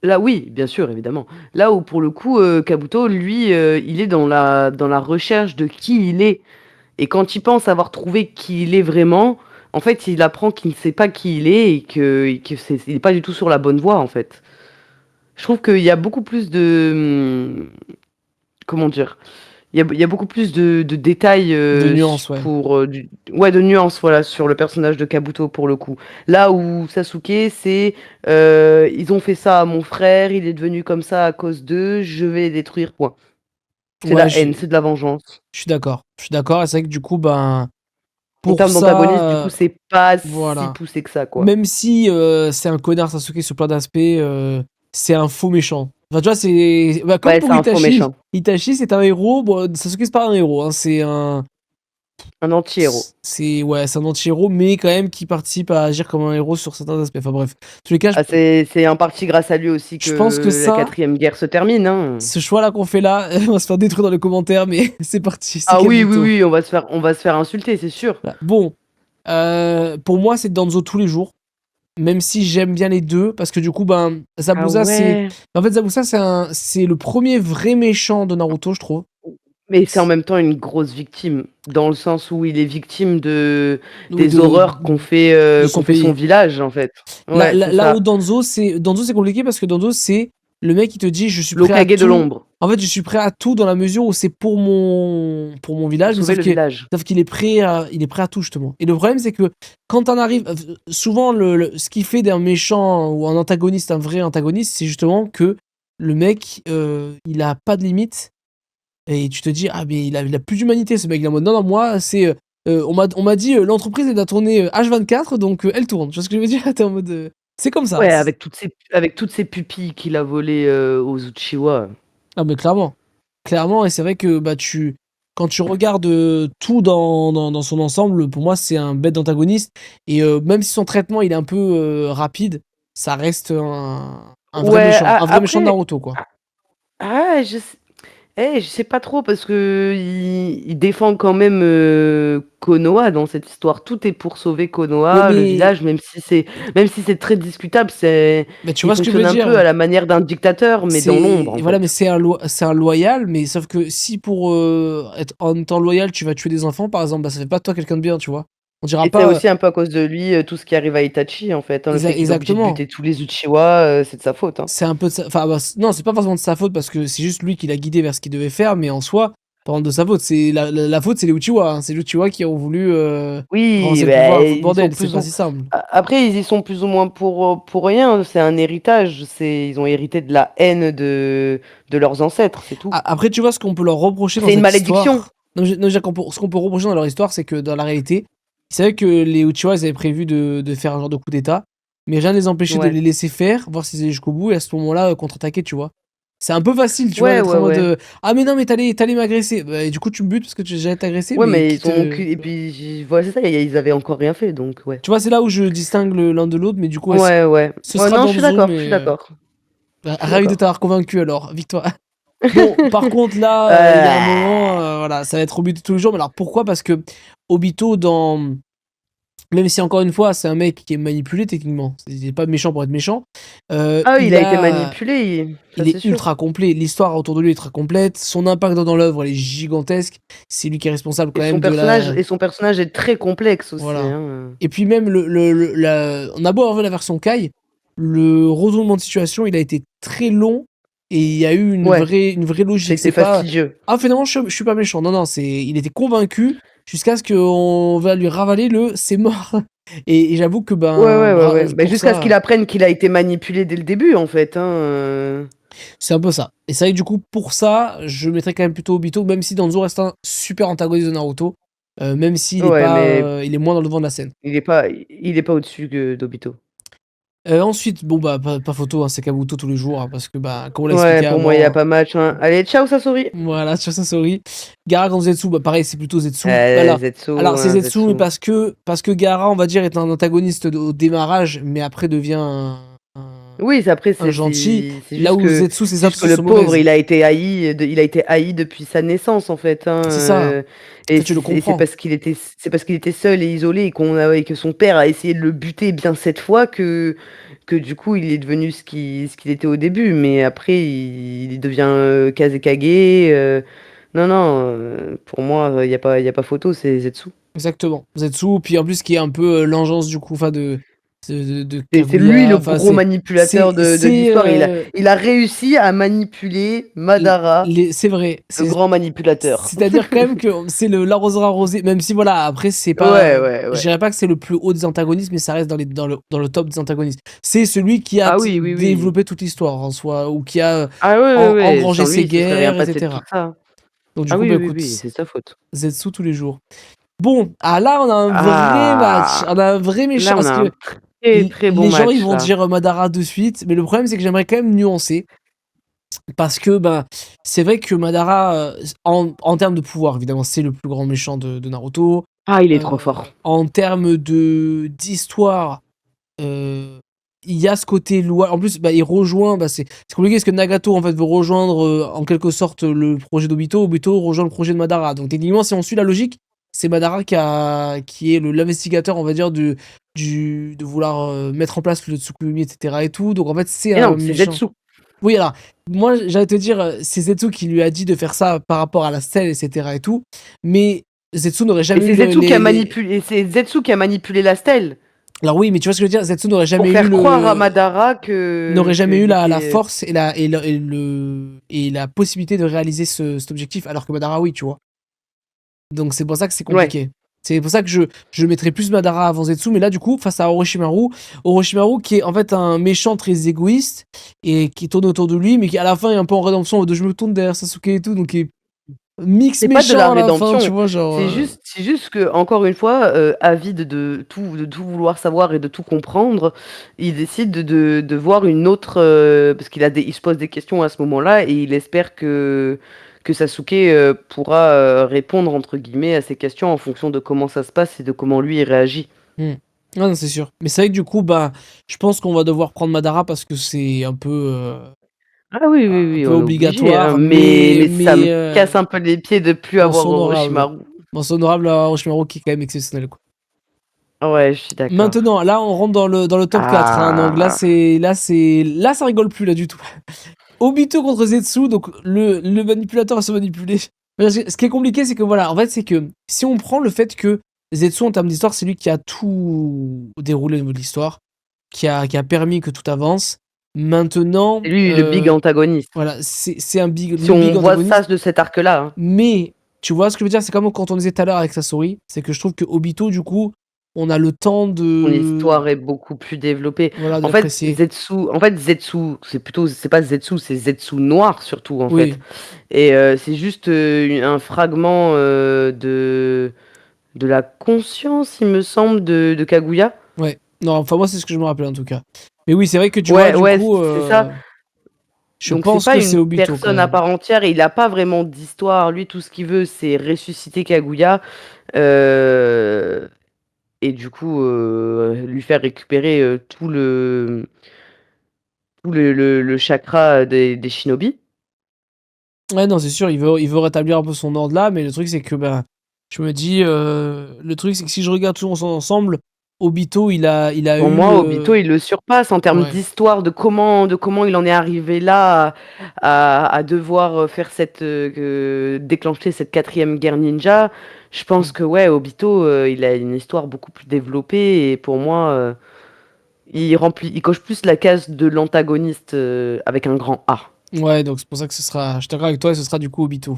là oui, bien sûr, évidemment. Là où pour le coup, Kabuto, lui, il est dans la recherche de qui il est. Et quand il pense avoir trouvé qui il est vraiment, en fait, il apprend qu'il ne sait pas qui il est il n'est pas du tout sur la bonne voie, en fait. Je trouve qu'il y a beaucoup plus comment dire? Il y a beaucoup plus de détails De nuances, ouais. ouais, de nuances voilà, sur le personnage de Kabuto pour le coup. Là où Sasuke, c'est ils ont fait ça à mon frère, il est devenu comme ça à cause d'eux, je vais les détruire, point. C'est de Ouais, la haine, c'est de la vengeance. je suis d'accord. Je suis d'accord, et c'est vrai que du coup, ben, En pour termes d'antagoniste, du ça, coup, c'est pas si voilà. poussé que ça, quoi. Même si c'est un connard Sasuke sur plein d'aspects, c'est un faux méchant. Enfin, tu vois, c'est bah, comme Ouais, pour c'est un faux Itachi. méchant, Itachi, c'est un héros. Bon, Sasuke, c'est pas un héros. Hein, c'est un. un anti-héros. C'est un anti-héros, mais quand même qui participe à agir comme un héros sur certains aspects. Enfin bref. En tous les cas, Ah, c'est en partie grâce à lui aussi je pense que que la ça, quatrième guerre se termine, hein. ce choix-là qu'on fait là, on va se faire détruire dans les commentaires, mais c'est parti, c'est Ah oui, oui, Kabuto. oui, on va se faire insulter, c'est sûr. Voilà. Bon, pour moi, c'est Danzo tous les jours. Même si j'aime bien les deux, parce que du coup, ben, Ah Zabuza, ouais. en fait, Zabuza, c'est le premier vrai méchant de Naruto, je trouve. Mais c'est en même temps une grosse victime, dans le sens où il est victime Oui, des horreurs de qu'ont son fait son pays. village, en fait. Ouais, c'est Là où ça. Danzo, c'est compliqué parce que Danzo, c'est le mec qui te dit, je suis prêt à L'Hokage de tout. l'ombre, En fait, je suis prêt à tout dans la mesure où c'est pour mon pour village, mais sauver le village. sauf qu'il est il est prêt à tout, justement. Et le problème, c'est que quand on arrive, souvent, ce qui fait d'un méchant ou un antagoniste un vrai antagoniste, c'est justement que le mec, il a pas de limite. Et tu te dis, ah, mais il a plus d'humanité, ce mec. Il est en mode, non, non, moi, c'est. On m'a dit, l'entreprise, elle doit tourner H24, donc elle tourne. Tu vois ce que je veux dire? T'es en mode. C'est comme ça. Ouais, avec toutes ces pupilles qu'il a volées aux Uchiwa. Ah, mais clairement. clairement, et c'est vrai que bah, quand tu regardes tout dans son ensemble, pour moi, c'est un bête d'antagoniste. Et même si son traitement il est un peu rapide, ça reste un vrai Ouais, méchant. Un vrai méchant de après, Naruto, quoi. je sais pas trop parce que il défend quand même Konoha dans cette histoire. Tout est pour sauver Oui, Konoha, le mais, village, même si c'est très discutable, tu il vois ce que je fonctionne veux un peu dire? à la manière d'un dictateur, mais dans l'ombre C'est en voilà, mais fait. c'est un loyal, mais sauf que si pour être en étant loyal, tu vas tuer des enfants, par exemple, bah ça fait pas de toi quelqu'un de bien, tu vois. On dira Et c'est pas aussi un peu à cause de lui tout ce qui arrive à Itachi en fait, hein, le fait qu'il est obligé de exactement. buter tous les Uchiwa, c'est de sa faute, hein. C'est un peu de sa... Enfin, bah, non, c'est pas forcément de sa faute parce que c'est juste lui qui l'a guidé vers ce qu'il devait faire, mais en soi, pas vraiment de sa faute. C'est la faute, c'est les Uchiwa, hein. C'est les Uchiwa qui ont voulu Oui, ramasser le pouvoir à tout beh, le ils sont bordel. C'est plus pas ou si simple. après ils y sont plus ou moins pour rien, c'est un héritage, ils ont hérité de la haine de leurs ancêtres, c'est tout. Après, tu vois, ce qu'on peut leur reprocher dans C'est une cette malédiction. histoire. Non, non, ce qu'on peut reprocher dans leur histoire, c'est que dans la réalité, c'est vrai que les Uchiwa, ils avaient prévu de faire un genre de coup d'état, mais rien ne les empêchait de Ouais. les laisser faire, voir s'ils allaient jusqu'au bout, et à ce moment-là, contre-attaquer, tu vois. C'est un peu facile, tu vois, Ouais, d'être en ouais, mode ouais. ah, mais non, mais t'allais m'agresser. Bah, et du coup, tu me butes parce que j'allais t'agresser, Ouais, mais mais qui ils ont te. aucune et puis voilà, c'est ça, ils avaient encore rien fait donc ouais. Tu vois, c'est là où je distingue l'un de l'autre, mais du coup, ouais, Ouais, ouais. ce Ouais, sera non, dans Zoom, je suis et d'accord, bah, je suis ravi de d'accord. t'avoir convaincu alors, victoire. Bon, par contre, là, il y a un moment, voilà, ça va être Obito tous les jours. Mais alors pourquoi? Parce que Obito, même si encore une fois, c'est un mec qui est manipulé techniquement, il est pas méchant pour être méchant, Ah oui, il il a été a. manipulé, ça Il c'est est sûr. ultra complet, l'histoire autour de lui est très complète, son impact dans l'œuvre elle est gigantesque, c'est lui qui est responsable quand même de la. Et son personnage est très complexe aussi, Voilà. hein. Et puis même, on a beau avoir vu la version Kai, le retournement de situation, il a été très long et il y a eu Ouais, une vraie logique. c'était C'est pas fastidieux. ah finalement je suis pas méchant. Non non, il était convaincu jusqu'à ce qu'on va lui ravaler le c'est mort. Et j'avoue que Ouais, ouais, ouais, ouais. Bah, pour jusqu'à ce qu'il ça, apprenne qu'il a été manipulé dès le début en fait, hein. c'est un peu ça. Et c'est vrai que du coup pour ça, je mettrais quand même plutôt Obito, même si Danzo reste un super antagoniste de Naruto, même s'il est Ouais, pas, mais il est moins dans le devant de la scène. il est pas au-dessus d'Obito. Ensuite, bon bah pas photo, hein, c'est Kabuto tous les jours, hein, parce que bah comme on l'a Ouais, expliqué pour moi, il y a avant, pas match, hein. Allez, ciao Sasori! voilà, sur sa souris. Gaara contre Zetsu, bah pareil, c'est plutôt Zetsu. Voilà. Zetsu, Alors c'est hein, Zetsu, mais Zetsu. parce que Gaara, on va dire, est un antagoniste au démarrage, mais après devient Oui, après un gentil. c'est Là où Zetsu, ses c'est juste que actions le sont pauvre, mauvaises. il a été haï depuis sa naissance en fait, hein, C'est ça. et Ça tu le c'est comprends. c'est parce qu'il était seul et isolé et que son père a essayé de le buter bien cette fois que du coup il est devenu ce qu'il était au début. Mais après il devient Kazekage. Non, non, pour moi il y a pas photo, c'est Zetsu. Exactement. Zetsu, puis en plus qui est un peu l'engeance du coup, enfin de C'est lui Kaguya. le Enfin gros manipulateur de l'histoire. Il a réussi à manipuler Madara, c'est vrai. le grand manipulateur. C'est-à-dire quand même que c'est l'arroseur arrosé, même si voilà, après c'est Ouais, pas, ouais, je ouais. dirais pas que c'est le plus haut des antagonistes, mais ça reste dans le top des antagonistes. C'est celui qui a Ah oui, oui, oui. développé toute l'histoire en soi, ou qui a Ah ouais, ouais, ouais. engrangé Sans ses lui, il se serait rien guerres, passé de tout etc. ça. Donc du Ah coup, oui, bah oui, écoute, oui, c'est sa faute. Zetsu tous les jours. Bon, là on a un vrai match, Ah, on a un vrai méchant, là, on parce a un que très, très bon les gens ils match, vont là. dire Madara de suite, mais le problème c'est que j'aimerais quand même nuancer. Parce que ben, c'est vrai que Madara, en termes de pouvoir, évidemment, c'est le plus grand méchant de Naruto. Ah, il est trop fort. En termes d'histoire, euh, il y a ce côté loi. En plus, bah, il rejoint. Bah, c'est compliqué parce que Nagato en fait veut rejoindre en quelque sorte le projet d'Obito. Obito rejoint le projet de Madara. Donc techniquement, si on suit la logique, c'est Madara qui est l'investigateur, on va dire, de vouloir mettre en place le Tsukuyomi, etc. et tout. Donc en fait, c'est Et un non, c'est méchant. Zetsu. Oui, alors, moi, j'allais te dire, c'est Zetsu qui lui a dit de faire ça par rapport à la stèle, etc. et tout. Mais Zetsu n'aurait Et jamais eu c'est Zetsu qui a manipulé la stèle Alors oui, mais tu vois ce que je veux dire, Zetsu pour faire croire à Madara que n'aurait jamais eu qu'il la était. force et la possibilité de réaliser cet objectif, alors que Madara, oui, tu vois. Donc c'est pour ça que c'est Ouais. compliqué. C'est pour ça que je mettrais plus Madara avant Zetsu, mais là du coup face à Orochimaru qui est en fait un méchant très égoïste et qui tourne autour de lui, mais qui à la fin est un peu en rédemption de je me tourne derrière Sasuke et tout, donc qui est mix C'est pas de la méchant à la fin, tu rédemption. vois, genre. C'est juste que, encore une fois, avide de tout vouloir savoir et de tout comprendre, il décide de voir une autre, parce il se pose des questions à ce moment-là et il espère que Sasuke pourra répondre entre guillemets à ces questions en fonction de comment ça se passe et de comment lui il réagit. Hmm. Ah non, c'est sûr. Mais c'est vrai que du coup, bah, je pense qu'on va devoir prendre Madara parce que c'est Ah oui, oui, un oui, peu on est obligé, hein, obligatoire, mais ça me casse un peu les pieds de plus avoir mention honorable. Orochimaru. Mention honorable à Orochimaru qui est quand même exceptionnel, quoi. Ouais, je suis d'accord. Maintenant, là, on rentre dans le top 4, hein, donc là, là, ça rigole plus, là, du tout. Obito contre Zetsu, donc le manipulateur va se manipuler. Ce qui est compliqué, c'est que voilà, en fait, c'est que si on prend le fait que Zetsu, en termes d'histoire, c'est lui qui a tout déroulé au niveau de l'histoire, qui a permis que tout avance. Maintenant, C'est lui le big antagoniste. voilà, c'est un big, Si le on big voit antagoniste. ça de cet arc-là. Hein. Mais tu vois ce que je veux dire, c'est comme quand on disait tout à l'heure avec Sasori, c'est que je trouve que Obito, du coup, on a le temps Son de histoire est beaucoup plus développée. voilà, En fait, d'apprécier. Zetsu, c'est pas Zetsu, c'est Zetsu noir surtout en Oui, fait. Et c'est juste un fragment de la conscience, il me semble, de Kaguya. ouais. Non, enfin moi c'est ce que je me rappelle en tout cas. Mais oui, c'est vrai que tu vois, Ouais, du ouais, coup, c'est ça. je Donc c'est pense pas que c'est une Obito quand personne à même. part entière et il a pas vraiment d'histoire. Lui, tout ce qu'il veut, c'est ressusciter Kaguya. euh, et du coup, lui faire récupérer tout le chakra des shinobi. Ouais, non, c'est sûr, il veut rétablir un peu son ordre là, mais le truc c'est que ben, je me dis, le truc c'est que si je regarde tout ensemble, Obito, il a Pour eu, moi, Obito, il le surpasse en termes ouais. d'histoire, de comment il en est arrivé là à devoir déclencher cette 4e guerre ninja. Je pense que ouais, Obito, il a une histoire beaucoup plus développée et pour moi, il coche plus la case de l'antagoniste avec un grand A. Ouais, donc c'est pour ça que ce sera, je suis d'accord avec toi, ce sera du coup Obito.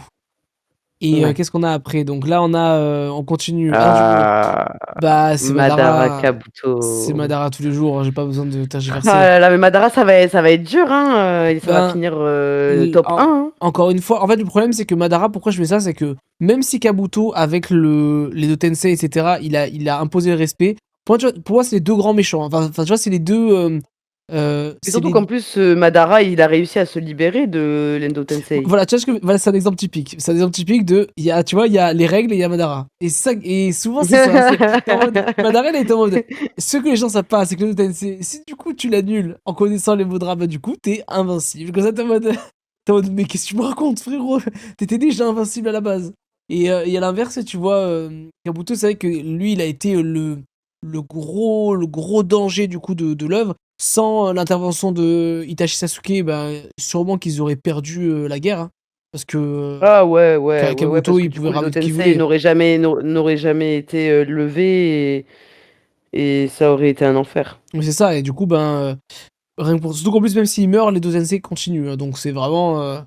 Et Ouais. qu'est-ce qu'on a après? Donc là, on continue. Ah, Ah, bah, c'est Madara Madara. C'est Kabuto. Madara tous les jours, hein, j'ai pas besoin de Ah tergiverser. là là, mais Madara, ça va être dur, hein. Ça va Ben, finir top 1. Hein. encore une fois, en fait, le problème, c'est que Madara, pourquoi je fais ça, c'est que même si Kabuto, avec les deux Tensei, etc., il a imposé le respect, pour moi, c'est les deux grands méchants. Enfin, tu vois, c'est les deux. Et C'est surtout les qu'en plus, Madara, il a réussi à se libérer de l'Endo Tensei. Voilà, tu vois, voilà, c'est un exemple typique. C'est un exemple typique tu vois, il y a les règles et il y a Madara. Et souvent, c'est ça. T'es en mode, Madara, il est en mode, ce que les gens savent pas, c'est que le Tensei, si du coup tu l'annules en connaissant les mots de rabat, du coup, t'es invincible. Comme ça, t'es en mode, mais qu'est-ce que tu me racontes, frérot? T'étais déjà invincible à la base. Et à l'inverse, tu vois, Kabuto, c'est vrai que lui, il a été le gros danger du coup de l'œuvre. Sans l'intervention de Itachi Sasuke, ben, sûrement qu'ils auraient perdu la guerre. Hein, parce que Ah ouais, ouais, ouais, ouais, Kabuto, parce que il du pouvait coup, l'Endo ramener tout ce qu'il Tensei voulait. n'aurait jamais été levé et ça aurait été un enfer. Mais c'est ça, et du coup, ben, rien que pour... surtout qu'en plus, même s'il meurt, les deux Tensei continuent. Hein, donc c'est vraiment.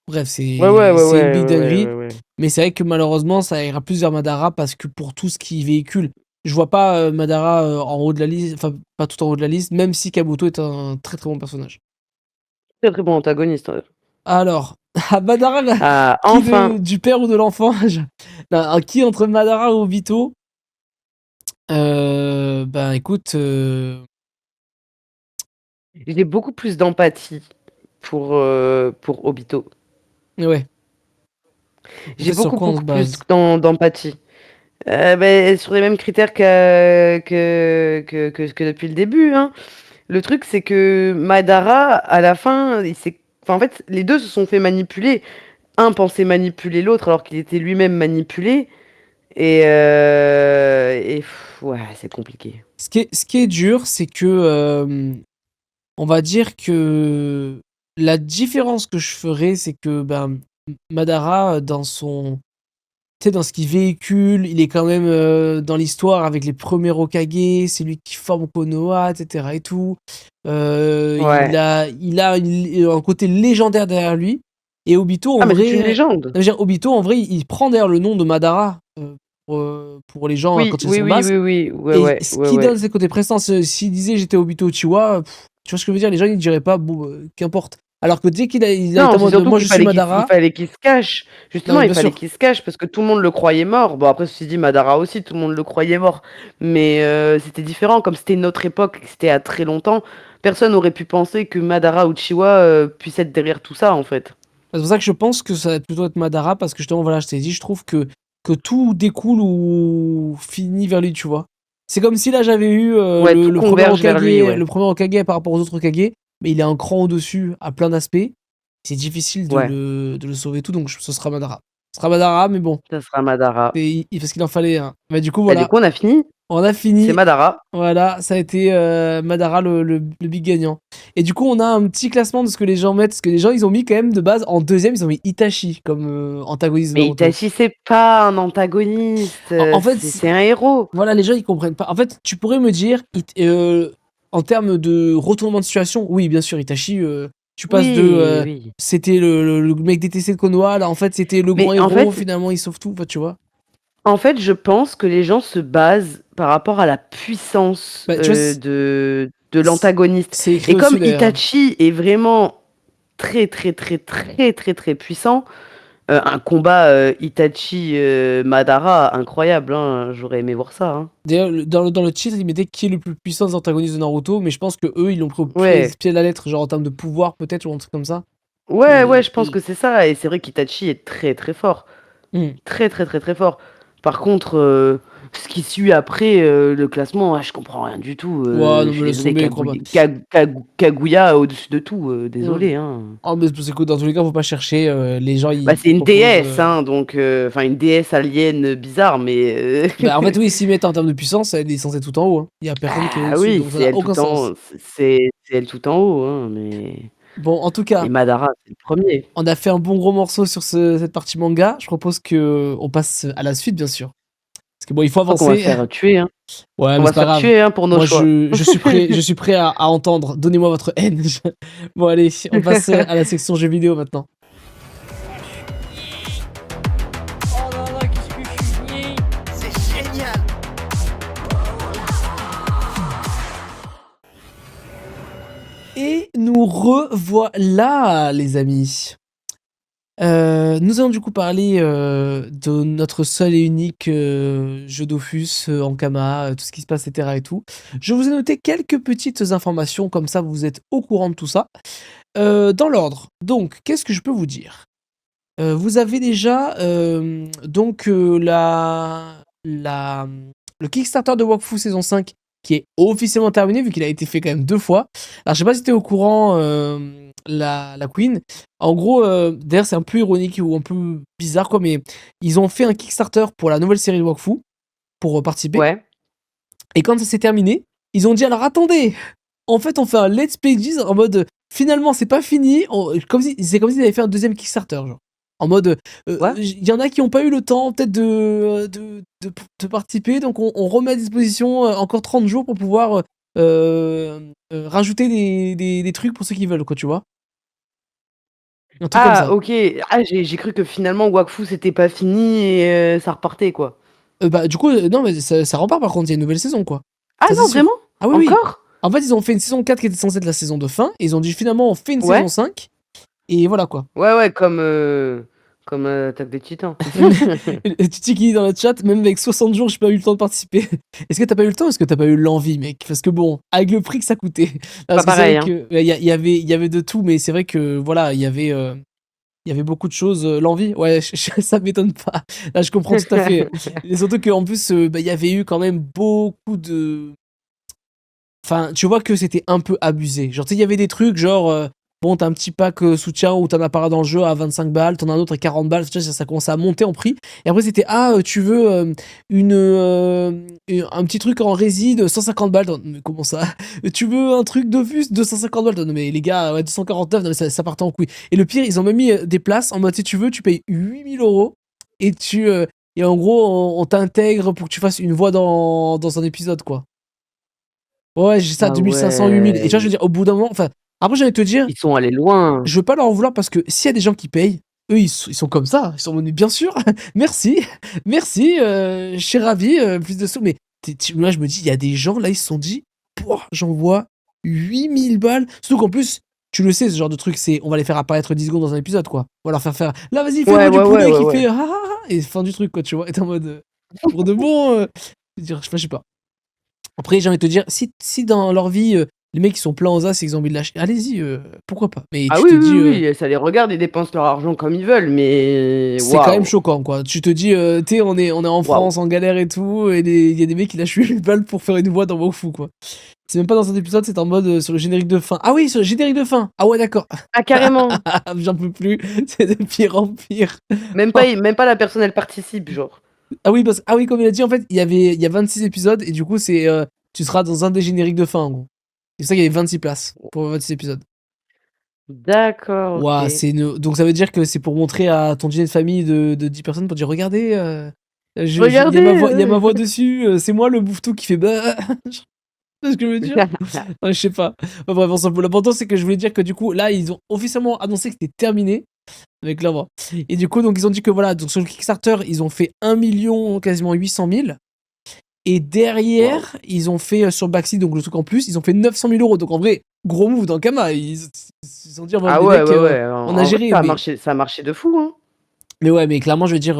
Bref, Ouais, ouais, ouais, c'est une ouais, big ouais, ouais, dinguerie. ouais, ouais. Mais c'est vrai que malheureusement, ça ira plus vers Madara parce que pour tout ce qu'il véhicule, je vois pas Madara en haut de la liste, enfin, pas tout en haut de la liste, même si Kabuto est un très très bon personnage. Très très bon antagoniste. Ouais. Alors, Madara, Ah, qui enfin, du père ou de l'enfant non, qui entre Madara et Obito Ben écoute, j'ai beaucoup plus d'empathie pour Obito. ouais. J'ai Peut-être sur beaucoup, quoi on se beaucoup plus base? d'empathie. Ben, sur les mêmes critères que depuis le début. Hein. Le truc, c'est que Madara, à la fin, enfin, en fait, les deux se sont fait manipuler. Un pensait manipuler l'autre alors qu'il était lui-même manipulé. Ouais, c'est compliqué. Ce qui est dur, c'est que on va dire que la différence que je ferais, c'est que ben Madara dans son tu sais, dans ce qu'il véhicule, il est quand même dans l'histoire avec les premiers Hokage, c'est lui qui forme Konoha, etc. et tout. Ouais. Il a un côté légendaire derrière lui. Et Obito, en Ah, mais c'est vrai, une légende. je veux dire, Obito, en vrai, il prend d'ailleurs le nom de Madara pour les gens Oui, quand ils oui, sont oui, masques. oui, oui. Ouais, Et ouais, ce ouais, qui ouais. donne ses côtés prestants, s'il disait j'étais Obito Uchiwa, tu vois ce que je veux dire, les gens ils diraient pas, bon, qu'importe. Alors que dès il a été Non, en c'est mode, surtout moi je qu'il suis fallait qu'il Madara, fallait qu'il se cache. non Justement, mais il bien fallait sûr. qu'il se cache parce que tout le monde le croyait mort. Bon, après, ceci dit, Madara aussi, tout le monde le croyait mort. Mais c'était différent. Comme c'était une autre époque, et que c'était à très longtemps, personne n'aurait pu penser que Madara Uchiwa puisse être derrière tout ça, en fait. C'est pour ça que je pense que ça va plutôt être Madara, parce que justement, voilà, je t'ai dit, je trouve que tout découle ou finit vers lui, tu vois. C'est comme si là j'avais eu Ouais, tout le premier converge vers Hokage, lui, ouais. le premier Hokage par rapport aux autres Hokage, mais il est un cran au-dessus à plein d'aspects. C'est difficile Ouais, de le sauver tout, donc ce sera Madara. Ce sera Madara, mais bon, ça sera Madara. parce qu'il en fallait un. Mais du coup, Bah, du voilà, coup, on a fini. on a C'est fini. Madara. Voilà, ça a été Madara le big gagnant. Et du coup, on a un petit classement de ce que les gens mettent. Parce que les gens, ils ont mis quand même de base, en deuxième, ils ont mis Itachi comme antagoniste de Mais Naruto. Itachi, c'est pas un antagoniste. En fait, C'est un héros. voilà, les gens, ils comprennent pas. En fait, tu pourrais me dire, en termes de retournement de situation, oui, bien sûr, Itachi, tu passes de. Oui, oui. C'était le mec détesté de Konoha, là, en fait, c'était le grand Mais en héros, fait, finalement, il sauve tout, enfin, tu vois. je pense que les gens se basent par rapport à la puissance Bah, tu vois, de l'antagoniste. c'est écrit Et aussi, comme d'ailleurs. Itachi est vraiment très, très, très, très, très, très puissant, un combat Itachi-Madara, incroyable, hein. J'aurais aimé voir ça, hein. D'ailleurs, dans le titre, ils mettaient qui est le plus puissant des antagonistes de Naruto, mais je pense que eux, ils l'ont pris au Ouais. pied de la lettre, genre en termes de pouvoir, peut-être, ou un truc comme ça. Ouais, Mais, ouais, je pense que c'est ça. Et c'est vrai qu'Itachi est très, très fort. hmm. Très, très, très, très fort. Par contre, ce qui suit après le classement, je comprends rien du tout. Ouais, non, Je suis mais laisse désolé, tomber, crois pas. Kaguya au-dessus de tout. Hmm. Désolé, hein. Oh, mais c'est que dans tous les cas, faut pas chercher. Les gens, Bah, ils c'est une proposent. déesse, hein, donc, enfin, une déesse alien bizarre, mais. Bah, en fait, oui, s'ils mettent en termes de puissance, elle est censée être tout en haut. Hein. Il y a personne qui est Ah au-dessus, oui, donc ça c'est n'a elle aucun tout sens. en, c'est elle tout en haut, hein, mais. Bon, en tout cas, Et Madara, c'est le premier. on a fait un bon gros morceau sur cette partie manga. Je propose que on passe à la suite, bien sûr. Parce que bon, il faut Je crois qu'on va se avancer. faire tuer, hein. Ouais, On mais va c'est se pas faire grave. tuer, hein, pour nos Moi, choix. je suis prêt à entendre. Donnez-moi votre haine. Bon, allez, on passe à la section jeux vidéo maintenant. Oh là là, qu'est-ce que je suis vieille. C'est génial. Et nous revoilà, les amis. Nous allons du coup parler de notre seul et unique jeu Dofus en Kama, tout ce qui se passe, etc. et tout. Je vous ai noté quelques petites informations, comme ça vous êtes au courant de tout ça. Dans l'ordre, donc, qu'est-ce que je peux vous dire? Vous avez déjà donc le Kickstarter de Wakfu saison 5 qui est officiellement terminé vu qu'il a été fait quand même 2 fois. Alors je sais pas si t'es au courant la Queen. En gros, d'ailleurs c'est un peu ironique ou un peu bizarre quoi, mais ils ont fait un Kickstarter pour la nouvelle série de Wakfu pour participer. Ouais. Et quand ça s'est terminé, ils ont dit alors attendez, en fait on fait un Let's Play G's en mode finalement c'est pas fini, c'est comme s'ils avaient fait un deuxième Kickstarter genre. En mode, Ouais. il y en a qui n'ont pas eu le temps peut-être de participer, donc on remet à disposition encore 30 jours pour pouvoir rajouter des trucs pour ceux qui veulent, quoi, tu vois. Un truc comme Ah, ça. ok. Ah, j'ai cru que finalement Wakfu c'était pas fini et ça repartait, quoi. Bah, du coup, non, mais ça repart par contre, il y a une nouvelle saison, quoi. Ah Ça, non, c'est sûr. vraiment? Ah oui, oui. Encore? En fait, ils ont fait une saison 4 qui était censée être la saison de fin, et ils ont dit finalement on fait une Ouais. saison 5, et voilà quoi. Ouais, ouais, comme Attaque des Titans. Titi qui dit dans le chat, même avec 60 jours, j'ai pas eu le temps de participer. Est-ce que t'as pas eu le temps ou est-ce que t'as pas eu l'envie, mec? Parce que bon, avec le prix que ça coûtait. Parce Pas que c'est pareil, vrai hein. que il y avait de tout, mais c'est vrai que voilà, il y avait beaucoup de choses. L'envie, ouais, ça m'étonne pas. Là, je comprends tout à fait. Et surtout qu'en plus, il y avait eu quand même beaucoup de. Enfin, tu vois que c'était un peu abusé. Genre, tu sais, il y avait des trucs genre. Bon, t'as un petit pack soutien où t'en as pas dans le jeu à 25 balles, t'en as un autre à 40 balles, tu vois, ça commençait à monter en prix. Et après, c'était, tu veux un petit truc en résine, 150 balles. Mais comment ça? Tu veux un truc Dofus, 250 balles. Non, mais les gars, ouais, 249, non, mais ça partait en couille. Et le pire, ils ont même mis des places en mode, si tu veux, tu payes 8000 € et et en gros, on t'intègre pour que tu fasses une voix dans un épisode, quoi. Ouais, j'ai ça, Ah 2500, 8000. Et tu vois, je veux ouais. dire, au bout d'un moment, enfin, après, j'ai envie de te dire, Ils sont allés loin. je veux pas leur en vouloir parce que s'il y a des gens qui payent, eux, ils sont comme ça. Ils sont venus, bien sûr, merci, merci, je suis ravi, plus de sous. Mais moi, je me dis, il y a des gens, là, ils se sont dit, pouah, j'envoie 8000 balles. Surtout qu'en plus, tu le sais, ce genre de truc, c'est on va les faire apparaître 10 secondes dans un épisode, quoi. On va leur faire. Là, vas-y, fais-moi Ouais, du ouais, poulet ouais, ouais, qui ouais. fait ah, ah, ah, et fin du truc, quoi, tu vois. Et t'es en mode, pour de bon, je veux dire, je sais pas. Après, j'ai envie de te dire, si dans leur vie, les mecs qui sont pleins aux as et qu'ils ont envie de lâcher. Allez-y, pourquoi pas. Mais Ah tu oui, te oui, dis, oui, ça les regarde, ils dépensent leur argent comme ils veulent, mais c'est quand même waouh, choquant, quoi. Tu te dis, tu sais, on est en waouh. France, en galère et tout, et il y a des mecs qui lâchent 8000 balles pour faire une voix dans Wakfu, quoi. C'est même pas dans cet épisode, c'est en mode sur le générique de fin. Ah oui, sur le générique de fin. Ah ouais, d'accord. Ah carrément. J'en peux plus. C'est de pire en pire. Même pas la personne elle participe, genre. Ah oui, ah oui, comme il a dit, en fait, il y a 26 épisodes, et du coup, c'est tu seras dans un des génériques de fin, en gros. C'est ça qu'il y avait 26 places pour 26 épisodes. D'accord, Ouah, ok. donc ça veut dire que c'est pour montrer à ton dîner de famille de 10 personnes pour dire regardez, il y a Regardez, il y a ma voix dessus, c'est moi le bouffetou qui fait bah. C'est ce que je veux dire. Ouais, je sais pas. Enfin, bref, on s'en fout. L'important c'est que je voulais dire que du coup là ils ont officiellement annoncé que c'était terminé avec leur voix. Et du coup donc ils ont dit que voilà, donc sur le Kickstarter ils ont fait 1 million quasiment 800 000. Et derrière, ils ont fait sur Baxi, donc le truc en plus, ils ont fait 900 000 euros. Donc en vrai, gros move dans Kama. Ils ont dit, Ah les ouais, mecs, ouais, ouais. on a En vrai, géré. ça a marché de fou, hein. Mais ouais, mais clairement, je veux dire.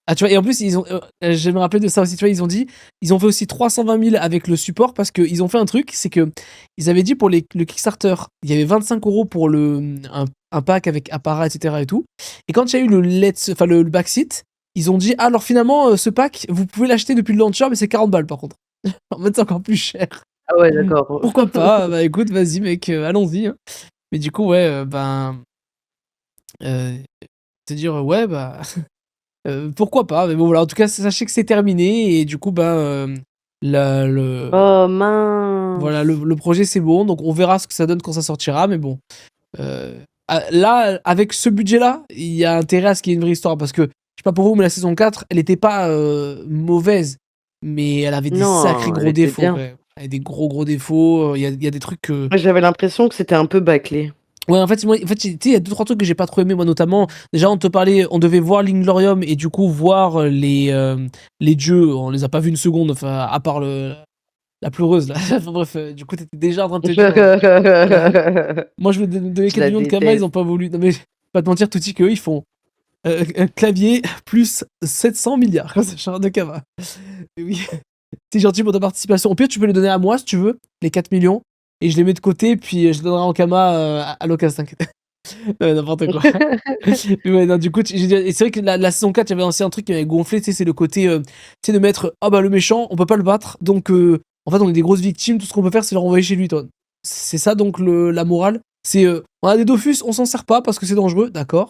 Ah, tu vois, et en plus, je me rappelle de ça aussi, tu vois, ils ont dit, ils ont fait aussi 320 000 avec le support parce qu'ils ont fait un truc, c'est que ils avaient dit pour le Kickstarter, il y avait 25 euros pour un pack avec apparat, etc. et tout. Et quand il y a eu le backseat, ils ont dit, ah, alors finalement, ce pack, vous pouvez l'acheter depuis le launcher, mais c'est 40 balles par contre. En fait, c'est encore plus cher. Ah ouais, d'accord. Pourquoi pas? Bah écoute, vas-y, mec, allons-y, hein. Mais du coup, ouais, te dire, ouais, bah. Pourquoi pas? Mais bon, voilà, en tout cas, sachez que c'est terminé et du coup, Oh mince. voilà, le projet c'est bon, donc on verra ce que ça donne quand ça sortira, mais bon. Là, avec ce budget-là, il y a intérêt à ce qu'il y ait une vraie histoire parce que, je sais pas pour vous, mais la saison 4, elle était pas mauvaise, mais elle avait des sacrés Non, elle gros était défauts, bien. quand même. Elle avait des gros défauts, il y a des trucs que. Moi, j'avais l'impression que c'était un peu bâclé. Ouais, en fait, tu sais, il y a 2-3 trucs que j'ai pas trop aimé, moi, notamment. Déjà, on devait voir l'Inglorium et du coup, voir les dieux. On les a pas vus une seconde, enfin, à part la pleureuse, là. Enfin, bref, du coup, t'étais déjà en train de te dire. Moi, je me donnais Je 4 la millions de Kama, ils ont déteste. pas voulu. Non, mais, pas te mentir, Touti, qu'eux, ils font un clavier plus 700 milliards. C'est genre de Kama. Et oui, c'est gentil pour ta participation. Au pire, tu peux les donner à moi si tu veux, les 4 millions. Et je les mets de côté, puis je les donnerai en Kama à l'occasion, t'inquiète. N'importe quoi. Mais ouais, non, du coup, et c'est vrai que la saison 4, il y avait aussi un truc qui m'avait gonflé, tu sais, c'est le côté, tu sais, de mettre, ah bah le méchant, on peut pas le battre, donc en fait, on est des grosses victimes, tout ce qu'on peut faire, c'est le renvoyer chez lui, toi. C'est ça, donc, la morale. C'est, on a des Dofus, on s'en sert pas parce que c'est dangereux, d'accord.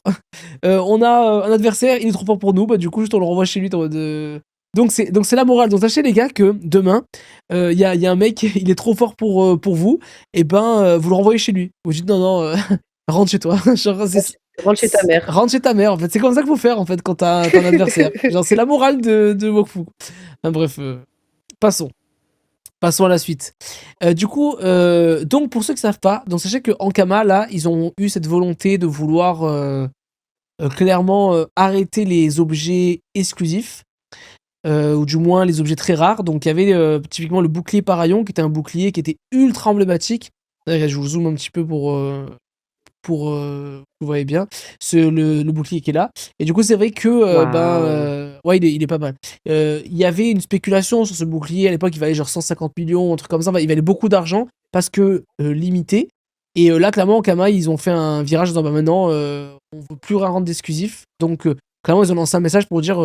On a un adversaire, il est trop fort pour nous, bah du coup, juste on le renvoie chez lui, donc c'est la morale. Donc sachez les gars que demain, il y a un mec, il est trop fort pour vous, et vous le renvoyez chez lui. Vous dites non, rentre chez toi. Genre, Rentre chez ta mère. rentre chez ta mère, en fait. C'est comme ça qu'il faut faire, en fait, quand t'as un adversaire. Genre, c'est la morale de Wokfu. Enfin, bref, passons. Passons à la suite. Du coup, donc pour ceux qui savent pas, donc sachez que Ankama, là, ils ont eu cette volonté de vouloir clairement arrêter les objets exclusifs. Ou du moins les objets très rares. Donc il y avait typiquement le bouclier Parayon qui était un bouclier qui était ultra emblématique. D'ailleurs, je vous zoome un petit peu pour que vous voyez bien le bouclier qui est là. Et du coup c'est vrai que Waouh. ouais, il est pas mal. Il y avait une spéculation sur ce bouclier à l'époque, il valait genre 150 millions, un truc comme ça. Il valait beaucoup d'argent parce que limité. Et là clairement Kama ils ont fait un virage dans maintenant on veut plus rien rendre d'exclusif. Donc clairement ils ont lancé un message pour dire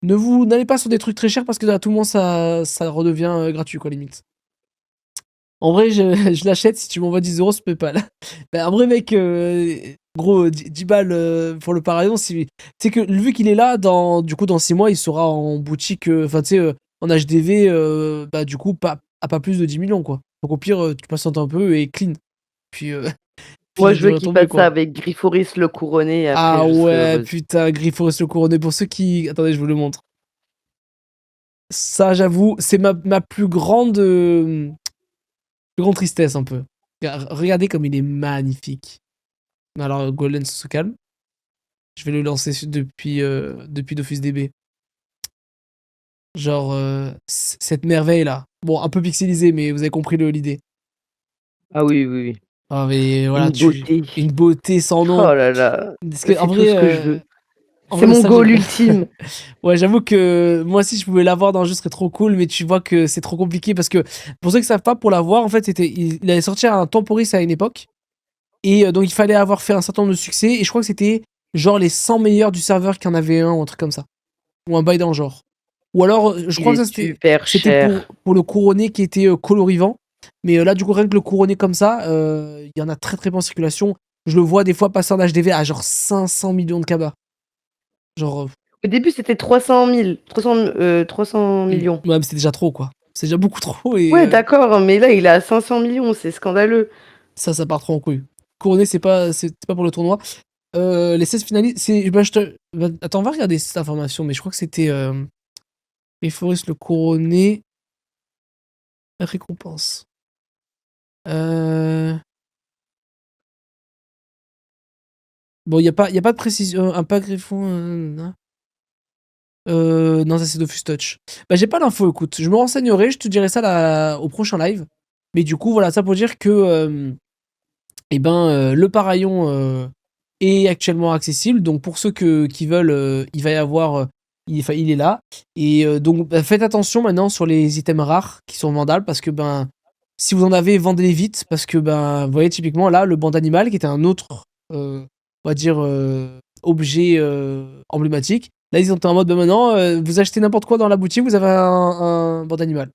n'allez pas sur des trucs très chers parce que à tout moment ça redevient gratuit, quoi, limite. En vrai, je l'achète si tu m'envoies 10 euros sur PayPal. En vrai, mec, gros, 10 balles pour le Parayon. C'est que vu qu'il est là, du coup, dans 6 mois, il sera en boutique, enfin, tu sais, en HDV, du coup, à pas plus de 10 millions, quoi. Donc au pire, tu patientes un peu et clean. Puis, puis Moi, il je veux devrait qu'il tomber, fasse ça quoi. avec Grifforis le couronné et après Ah je serai ouais, heureuse. putain, Grifforis le couronné. Pour ceux qui. Attendez, je vous le montre. Ça, j'avoue, c'est ma plus grande tristesse un peu. Regardez comme il est magnifique. Alors, Golden se calme. Je vais le lancer depuis Dofus DB. Genre, cette merveille là. Bon, un peu pixelisée, mais vous avez compris l'idée. Ah oui, oui, oui. Ah, mais voilà, Une beauté. une beauté sans nom. Oh là là. Parce que, en C'est tout vrai, ce que je veux. En C'est vrai, mon ça, goal j'aime- ultime. Ouais, j'avoue que moi aussi, je pouvais l'avoir dans le jeu, ce serait trop cool, mais tu vois que c'est trop compliqué parce que pour ceux qui savent pas, pour l'avoir, en fait, il avait sorti un Temporis à une époque. Et donc, il fallait avoir fait un certain nombre de succès. Et je crois que c'était genre les 100 meilleurs du serveur qui en avait un ou un truc comme ça. Ou un bail dans le genre. Ou alors, je Il crois que est ça, super c'était cher. pour le couronné qui était colorivant. Mais là, du coup, rien que le couronné comme ça, il y en a très très peu en circulation. Je le vois des fois passer en HDV à genre 500 millions de cabas. Genre, Au début, c'était 300 millions. ouais, mais c'était déjà trop, quoi. C'est déjà beaucoup trop et Ouais, d'accord, mais là, il est à 500 millions, c'est scandaleux. ça part trop en couille. Couronné, c'est pas pour le tournoi. Les 16 finalistes, attends, on va regarder cette information, mais je crois que c'était Forest le couronné. Récompense. Bon, y a pas de précision. Un pas griffon. Non, ça c'est Dofus Touch. Bah, j'ai pas l'info, écoute. Je me renseignerai, je te dirai ça au prochain live. Mais du coup, voilà, ça pour dire que le Paraillon est actuellement accessible. Donc, pour ceux qui veulent, il va y avoir. Il est là. Et donc, faites attention maintenant sur les items rares qui sont vendables parce que, si vous en avez, vendez-les vite. Parce que, vous voyez, typiquement, là, le banc d'animal qui était un autre, on va dire, objet emblématique. Là, ils sont en mode, maintenant, vous achetez n'importe quoi dans la boutique, vous avez un banc d'animal.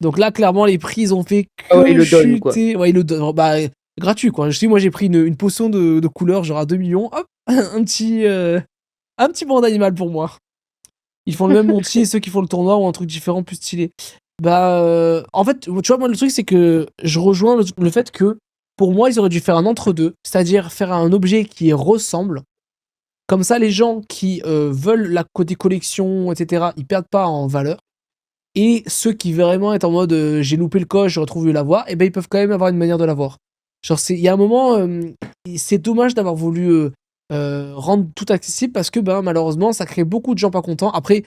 Donc là, clairement, les prix, ils ont fait que Ah ouais, ils le donnent, quoi. chuter. Ouais, ils le donnent. Bah, gratuit, quoi. Je dis, moi, j'ai pris une potion de couleur, genre à 2 millions. Hop, un petit banc d'animal pour moi. Ils font le même montier, ceux qui font le tournoi ou un truc différent, plus stylé. En fait, tu vois, moi, le truc, c'est que je rejoins le fait que, pour moi, ils auraient dû faire un entre-deux, c'est-à-dire faire un objet qui ressemble. Comme ça, les gens qui veulent la côté collection, etc., ils perdent pas en valeur. Et ceux qui vraiment est en mode j'ai loupé le coche, j'aurais trop voulu l'avoir, et ben ils peuvent quand même avoir une manière de l'avoir. Genre, il y a un moment, c'est dommage d'avoir voulu rendre tout accessible parce que malheureusement, ça crée beaucoup de gens pas contents. Après,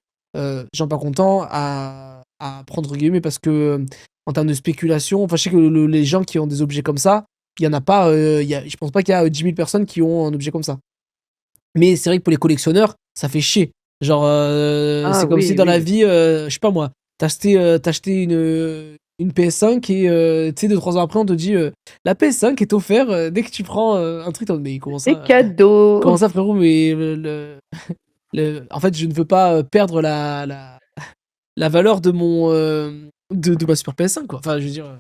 gens pas contents à prendre guillemets parce que en termes de spéculation, enfin, je sais que les gens qui ont des objets comme ça, il y en a pas, je pense pas qu'il y a 10 000 personnes qui ont un objet comme ça. Mais c'est vrai que pour les collectionneurs, ça fait chier. Genre, Ah c'est comme si oui, dans la oui. vie, je sais pas moi, t'as acheté une PS5 et tu sais, 2-3 ans après, on te dit la PS5 est offerte dès que tu prends un truc. Mais C'est cadeau. comment ça, frérot? Mais en fait, je ne veux pas perdre la valeur de de ma Super PS5, quoi. Enfin, je veux dire,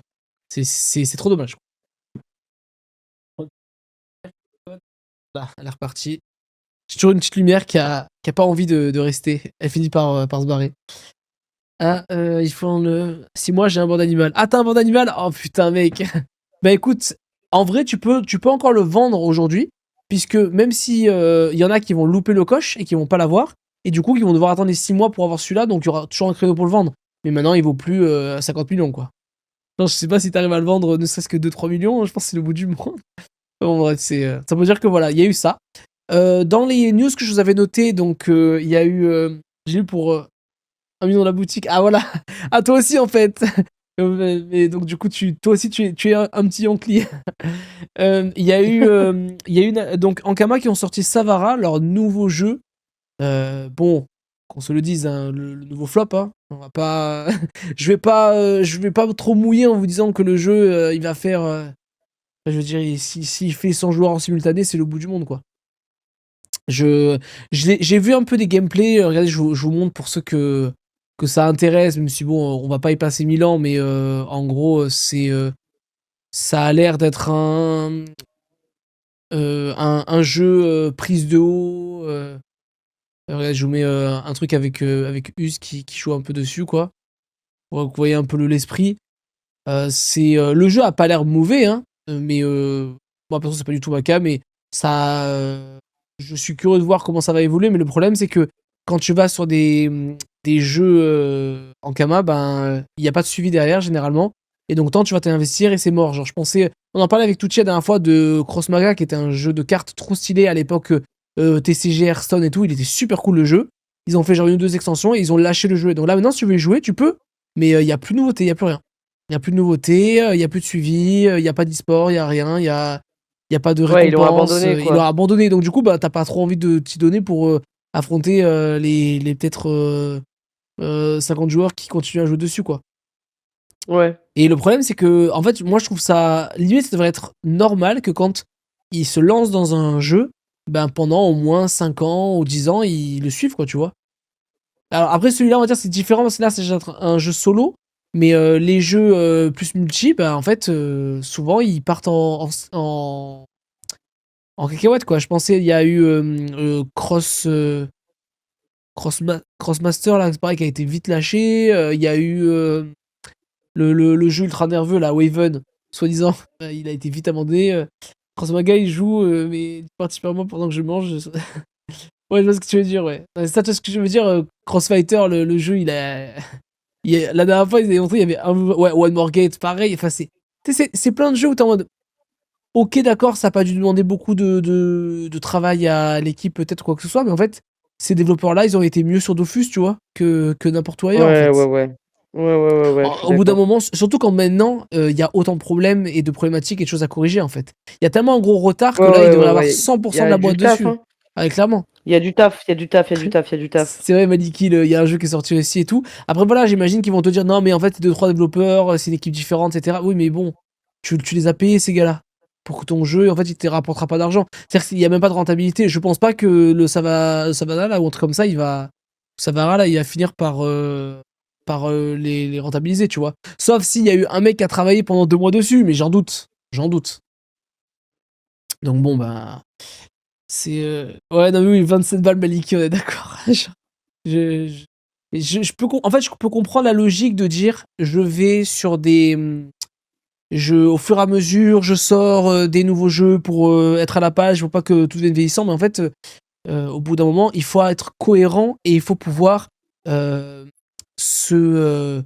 c'est trop dommage. Là, elle est repartie. J'ai toujours une petite lumière qui a pas envie de rester. Elle finit par se barrer. Ah, il faut si moi j'ai un banc d'animal. Ah, t'as un banc d'animal? Oh putain, mec. Bah écoute, en vrai, tu peux encore le vendre aujourd'hui, puisque même si il y en a qui vont louper le coche et qui vont pas l'avoir, et du coup, qui vont devoir attendre les 6 mois pour avoir celui-là, donc il y aura toujours un créneau pour le vendre. Mais maintenant, il vaut plus 50 millions, quoi. Non, je sais pas si t'arrives à le vendre ne serait-ce que 2-3 millions, je pense que c'est le bout du monde. Bon, bref, ça veut dire que voilà, il y a eu ça. Dans les news que je vous avais notées, donc il y a eu, j'ai eu pour 1 million dans la boutique. Ah voilà, ah toi aussi en fait. Mais donc du coup, toi aussi tu es un petit Yankee. Il y a eu, donc Ankama qui ont sorti Savara, leur nouveau jeu. Bon, qu'on se le dise, hein, le nouveau flop. Hein. On va pas, je vais pas trop mouiller en vous disant que le jeu, il va faire. Je veux dire, s'il fait 100 joueurs en simultané, c'est le bout du monde, quoi. J'ai vu un peu des gameplays. Regardez, je vous montre pour ceux que ça intéresse, même si bon, on va pas y passer 1000 ans, mais en gros, ça a l'air d'être un jeu prise de haut. Regardez, je vous mets un truc avec Us qui joue un peu dessus, quoi. Pour que vous voyez un peu l'esprit. Le jeu a pas l'air mauvais, hein, mais moi, perso, c'est pas du tout ma cam, mais ça. Je suis curieux de voir comment ça va évoluer, mais le problème, c'est que quand tu vas sur des jeux en Kama, il n'y a pas de suivi derrière, généralement. Et donc, tant tu vas t'investir et c'est mort. Genre, on en parlait avec Tucci la dernière fois de Cross Maga, qui était un jeu de cartes trop stylé à l'époque, TCG, Hearthstone et tout. Il était super cool le jeu. Ils ont fait genre 1 ou 2 extensions et ils ont lâché le jeu. Et donc là, maintenant, si tu veux y jouer, tu peux, mais il n'y a plus de nouveauté, il n'y a plus rien. Il n'y a plus de nouveauté, il n'y a plus de suivi, il n'y a pas d'e-sport, il n'y a rien, il n'y a pas de récompense. Ouais, ils l'ont abandonné, Ils quoi. l'ont abandonné. Donc, du coup, t'as pas trop envie de t'y donner pour affronter les peut-être 50 joueurs qui continuent à jouer dessus, quoi. Ouais. Et le problème, c'est que, en fait, moi, je trouve ça. Limite, ça devrait être normal que quand ils se lancent dans un jeu, ben, pendant au moins 5 ans ou 10 ans, ils le suivent, quoi, tu vois. Alors, après, celui-là, on va dire, c'est différent parce que là, c'est déjà un jeu solo. Mais les jeux plus multi, ben, en fait, souvent, ils partent en cacahuète, quoi. Je pensais, il y a eu Crossmaster, là, c'est pareil, qui a été vite lâché. Il y a eu le jeu ultra nerveux, là, Waven, soi-disant. Il a été vite amendé. Crossmaga, il joue, mais particulièrement pendant que je mange. Ouais, je vois ce que tu veux dire, ouais. C'est ça, tu vois ce que je veux dire. Crossfighter, le jeu, la dernière fois, ils avaient montré, il y avait ouais, One More Gate, pareil. Enfin, c'est plein de jeux où t'es en mode. Ok, d'accord, ça n'a pas dû demander beaucoup de travail à l'équipe, peut-être quoi que ce soit, mais en fait, ces développeurs-là, ils ont été mieux sur Dofus, tu vois, que n'importe où ailleurs, en Ouais, fait. ouais, ouais. Ouais, je suis Au bout d'un d'accord. moment, surtout quand maintenant, il y a autant de problèmes et de problématiques et de choses à corriger, en fait. Il y a tellement un gros retard que là, il devrait y avoir Il 100% y de a la du boîte taf, dessus. hein. Ah, clairement. Il y a du taf, il y a du taf, il y a du taf, il y a du taf. C'est vrai, Maliki, il y a un jeu qui est sorti aussi et tout. Après, voilà, j'imagine qu'ils vont te dire non, mais en fait, c'est 2-3 développeurs, c'est une équipe différente, etc. Oui, mais bon, tu les as payés, ces gars-là, pour que ton jeu, en fait, il te rapportera pas d'argent. C'est-à-dire qu'il n'y a même pas de rentabilité. Je pense pas que le Savannah, là, ou un truc comme ça, Savara, là, il va finir par les rentabiliser, tu vois. Sauf s'il y a eu un mec qui a travaillé pendant 2 mois dessus, mais j'en doute. J'en doute. Donc bon, bah. C'est. Ouais, non, mais oui, 27 balles Maliki, on est d'accord. En fait, je peux comprendre la logique de dire je vais sur des. Au fur et à mesure, je sors des nouveaux jeux pour être à la page, pour pas que tout devienne vieillissant, mais en fait, au bout d'un moment, il faut être cohérent et il faut pouvoir euh, se, euh,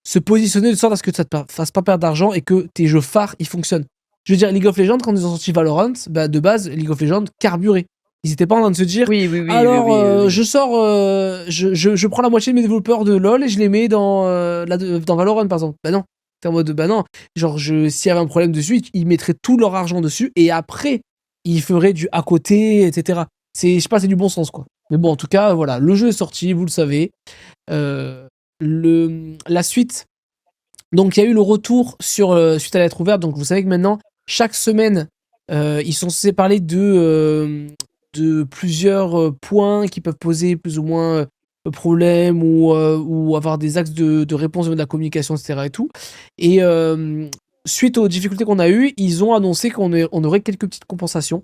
se positionner de sorte à ce que ça te fasse pas perdre d'argent et que tes jeux phares ils fonctionnent. Je veux dire, League of Legends, quand ils ont sorti Valorant, bah, de base, League of Legends carburait. Ils étaient pas en train de se dire alors je sors, je prends la moitié de mes développeurs de LoL et je les mets dans Valorant par exemple. Bah non. T'es en mode bah non. Genre, s'il y avait un problème dessus, ils mettraient tout leur argent dessus et après, ils feraient du à côté, etc. Je sais pas, c'est du bon sens quoi. Mais bon, en tout cas, voilà, le jeu est sorti, vous le savez. Euh, la suite, donc il y a eu le retour suite à la lettre ouverte. Donc vous savez que maintenant, chaque semaine, ils sont censés parler de plusieurs points qui peuvent poser plus ou moins problème ou avoir des axes de réponse au niveau de la communication, etc. Et tout. Et suite aux difficultés qu'on a eues, ils ont annoncé on aurait quelques petites compensations.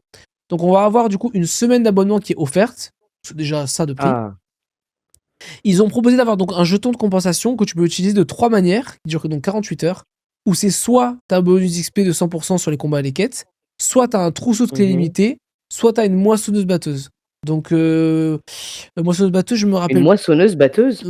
Donc on va avoir du coup une semaine d'abonnement qui est offerte. C'est déjà ça de prix. Ah. Ils ont proposé d'avoir donc un jeton de compensation que tu peux utiliser de 3 manières, qui dure donc 48 heures, où c'est soit t'as un bonus XP de 100% sur les combats et les quêtes, soit t'as un trousseau de clés limitées, soit t'as une moissonneuse batteuse. Donc, moissonneuse batteuse, je me Une rappelle. moissonneuse batteuse?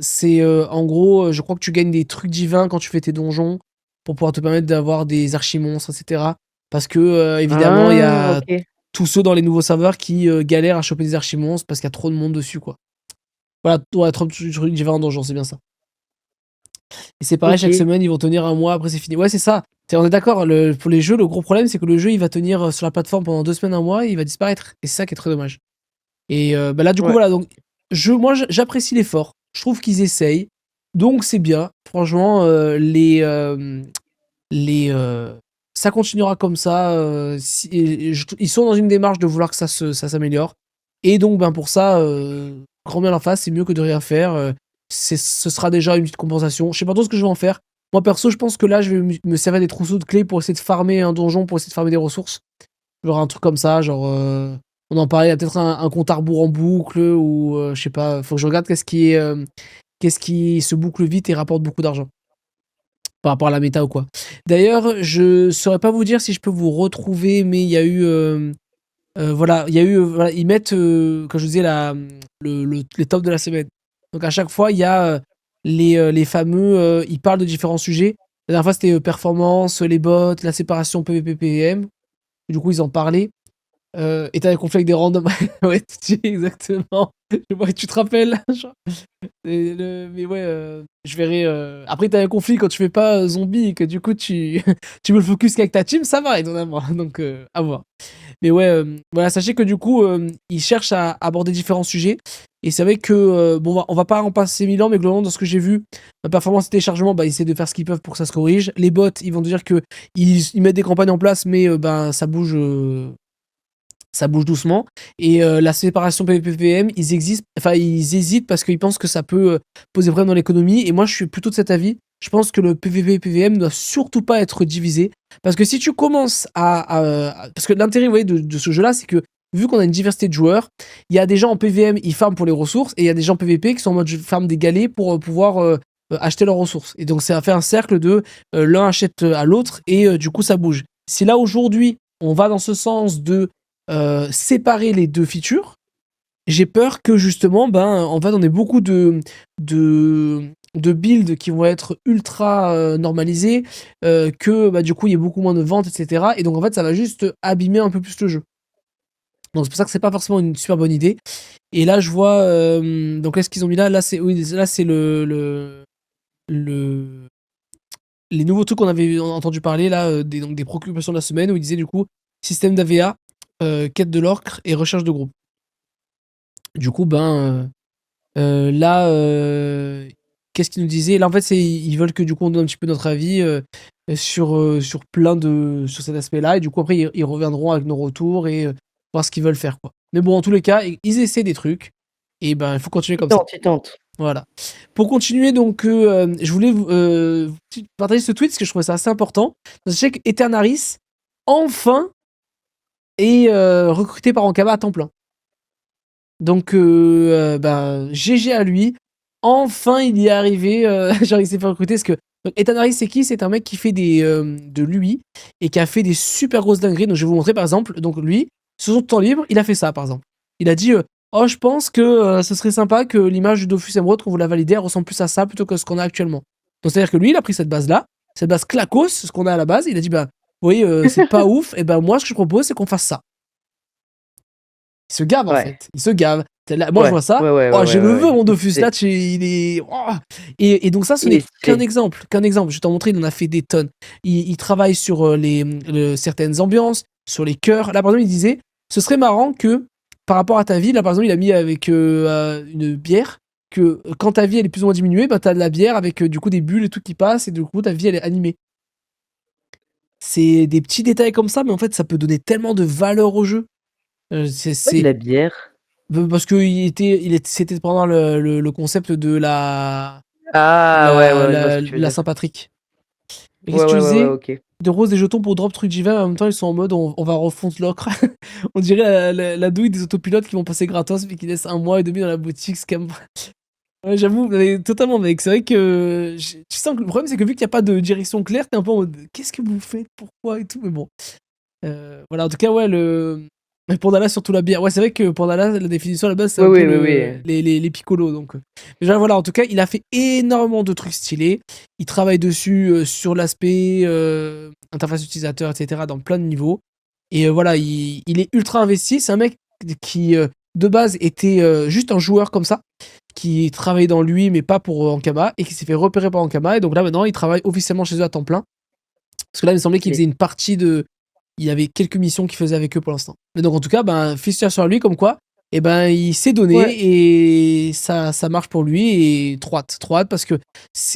C'est en gros, je crois que tu gagnes des trucs divins quand tu fais tes donjons pour pouvoir te permettre d'avoir des archimonstres, etc. Parce que, évidemment, il y a OK. tous ceux dans les nouveaux serveurs qui galèrent à choper des archimonstres parce qu'il y a trop de monde dessus, quoi. Voilà, ouais, 30 trucs divins en donjon, c'est bien ça. Et c'est pareil, chaque OK. semaine, ils vont tenir un mois, après c'est fini. Ouais, c'est ça. On est d'accord, pour les jeux, le gros problème, c'est que le jeu, il va tenir sur la plateforme pendant 2 semaines, un mois, et il va disparaître. Et c'est ça qui est très dommage. Et bah là, du coup, Ouais. voilà. Donc, moi, j'apprécie l'effort. Je trouve qu'ils essayent. Donc, c'est bien. Franchement, ça continuera comme ça. Ils sont dans une démarche de vouloir que ça s'améliore. Et donc, ben, pour ça, grand bien leur face, c'est mieux que de rien faire. Ce sera déjà une petite compensation. Je sais pas trop ce que je vais en faire. Moi, perso, je pense que là, je vais me servir des trousseaux de clés pour essayer de farmer un donjon, pour essayer de farmer des ressources. Genre un truc comme ça, genre. On en parlait, il y a peut-être un compte à rebours en boucle, ou je sais pas, faut que je regarde qu'est-ce qui se boucle vite et rapporte beaucoup d'argent par rapport à la méta ou quoi. D'ailleurs, je saurais pas vous dire si je peux vous retrouver, mais il y a eu. Voilà, voilà, ils mettent, comme je vous disais, les tops de la semaine. Donc à chaque fois, il y a les fameux. Ils parlent de différents sujets. La dernière fois, c'était performance, les bots, la séparation PvP-PvM. Du coup, ils en parlaient. Et t'as un conflit avec des randoms. Ouais, exactement. Je vois que tu te rappelles. Mais ouais, je verrai. Après, t'as un conflit quand tu fais pas zombie et que du coup tu veux le focus qu'avec ta team, ça va étonnamment. Donc, à voir. Mais ouais, voilà, sachez que du coup, ils cherchent à aborder différents sujets. Et c'est vrai que, bon, on va pas en passer 1000 ans, mais globalement, dans ce que j'ai vu, la performance et téléchargement, bah, ils essaient de faire ce qu'ils peuvent pour que ça se corrige. Les bots, ils vont dire que ils mettent des campagnes en place, mais ben, ça bouge doucement. Et la séparation PvP-PVM, ils hésitent parce qu'ils pensent que ça peut poser problème dans l'économie. Et moi, je suis plutôt de cet avis. Je pense que le PvP-PVM ne doit surtout pas être divisé. Parce que si tu commences parce que l'intérêt, vous voyez, de ce jeu-là, c'est que vu qu'on a une diversité de joueurs, il y a des gens en PVM, ils farment pour les ressources, et il y a des gens en PVP qui sont en mode je farme des galets pour pouvoir acheter leurs ressources. Et donc, ça fait un cercle de l'un achète à l'autre, et du coup, ça bouge. Si là, aujourd'hui, on va dans ce sens de séparer les deux features, j'ai peur que justement, ben, en fait, on ait beaucoup de builds qui vont être ultra normalisés, que bah, du coup, il y ait beaucoup moins de ventes, etc. Et donc, en fait, ça va juste abîmer un peu plus le jeu. Donc, c'est pour ça que c'est pas forcément une super bonne idée. Et là, je vois. Donc, là, ce qu'ils ont mis là, c'est les nouveaux trucs qu'on avait entendu parler, là, donc des préoccupations de la semaine, où ils disaient du coup système d'AVA, quête de l'orque et recherche de groupe. Du coup, ben, là, qu'est-ce qu'ils nous disaient? Là, en fait, ils veulent que du coup, on donne un petit peu notre avis sur sur cet aspect-là. Et du coup, après, ils reviendront avec nos retours et voir ce qu'ils veulent faire, quoi. Mais bon, en tous les cas, ils essaient des trucs. Et ben, il faut continuer comme ça. Tu tentes. Voilà. Pour continuer, donc, je voulais vous partager ce tweet parce que je trouvais ça assez important. Sachez que Eternaris, enfin, est recruté par Ankama à temps plein. Donc, bah, GG à lui. Enfin, il y est arrivé. Genre, il s'est fait recruter parce que. Donc, Eternaris, c'est qui? C'est un mec qui fait de l'UI et qui a fait des super grosses dingueries. Donc, je vais vous montrer par exemple. Donc, lui, sur son temps libre, il a fait ça par exemple. Il a dit oh, je pense que ce serait sympa que l'image du Dofus Emerald, qu'on vous l'a validé, elle ressemble plus à ça plutôt que ce qu'on a actuellement. Donc, c'est-à-dire que lui, il a pris cette base-là, cette base clacos, ce qu'on a à la base. Il a dit bah, vous voyez, c'est pas ouf. Et ben, moi, ce que je propose, c'est qu'on fasse ça. Il se gave en fait. Il se gave. Moi je vois ça. Je le veux mon Dofus. Là, il est. Oh. Et donc ça, ce n'est qu'un exemple. Je vais t'en montrer. Il en a fait des tonnes. Il travaille sur certaines ambiances, sur les chœurs. Là, par exemple, il disait, ce serait marrant que par rapport à ta vie, là par exemple, il a mis avec une bière que quand ta vie elle est plus ou moins diminuée, bah t'as de la bière avec du coup des bulles et tout qui passe et du coup ta vie elle est animée. C'est des petits détails comme ça, mais en fait ça peut donner tellement de valeur au jeu. C'est la bière. Parce que c'était pendant le concept de la Saint-Patrick. Et qu'est-ce que tu disais? Ok. De rose, des jetons pour drop truc divin, en même temps ils sont en mode on va refondre l'ocre. On dirait la douille des autopilotes qui vont passer gratos puis qui laissent 1 mois et demi dans la boutique. C'est quand même... Ouais, j'avoue, totalement mec. C'est vrai que tu sens que le problème c'est que vu qu'il n'y a pas de direction claire, t'es un peu en mode qu'est-ce que vous faites, pourquoi et tout, mais bon. Voilà, en tout cas, ouais, mais Pandala, surtout la bière. Ouais, c'est vrai que Pandala, la définition à la base, c'est un peu les piccolos. Donc. Déjà, voilà, en tout cas, il a fait énormément de trucs stylés. Il travaille dessus sur l'aspect interface utilisateur, etc., dans plein de niveaux. Et voilà, il est ultra investi. C'est un mec qui, de base, était juste un joueur comme ça, qui travaillait dans lui, mais pas pour Ankama, et qui s'est fait repérer par Ankama. Et donc là, maintenant, il travaille officiellement chez eux à temps plein. Parce que là, il me semblait qu'il faisait une partie de. Il y avait quelques missions qu'il faisait avec eux pour l'instant. Mais donc en tout cas, ben, félicitations à lui comme quoi, et ben il s'est donné et ça marche pour lui et trop hâte parce que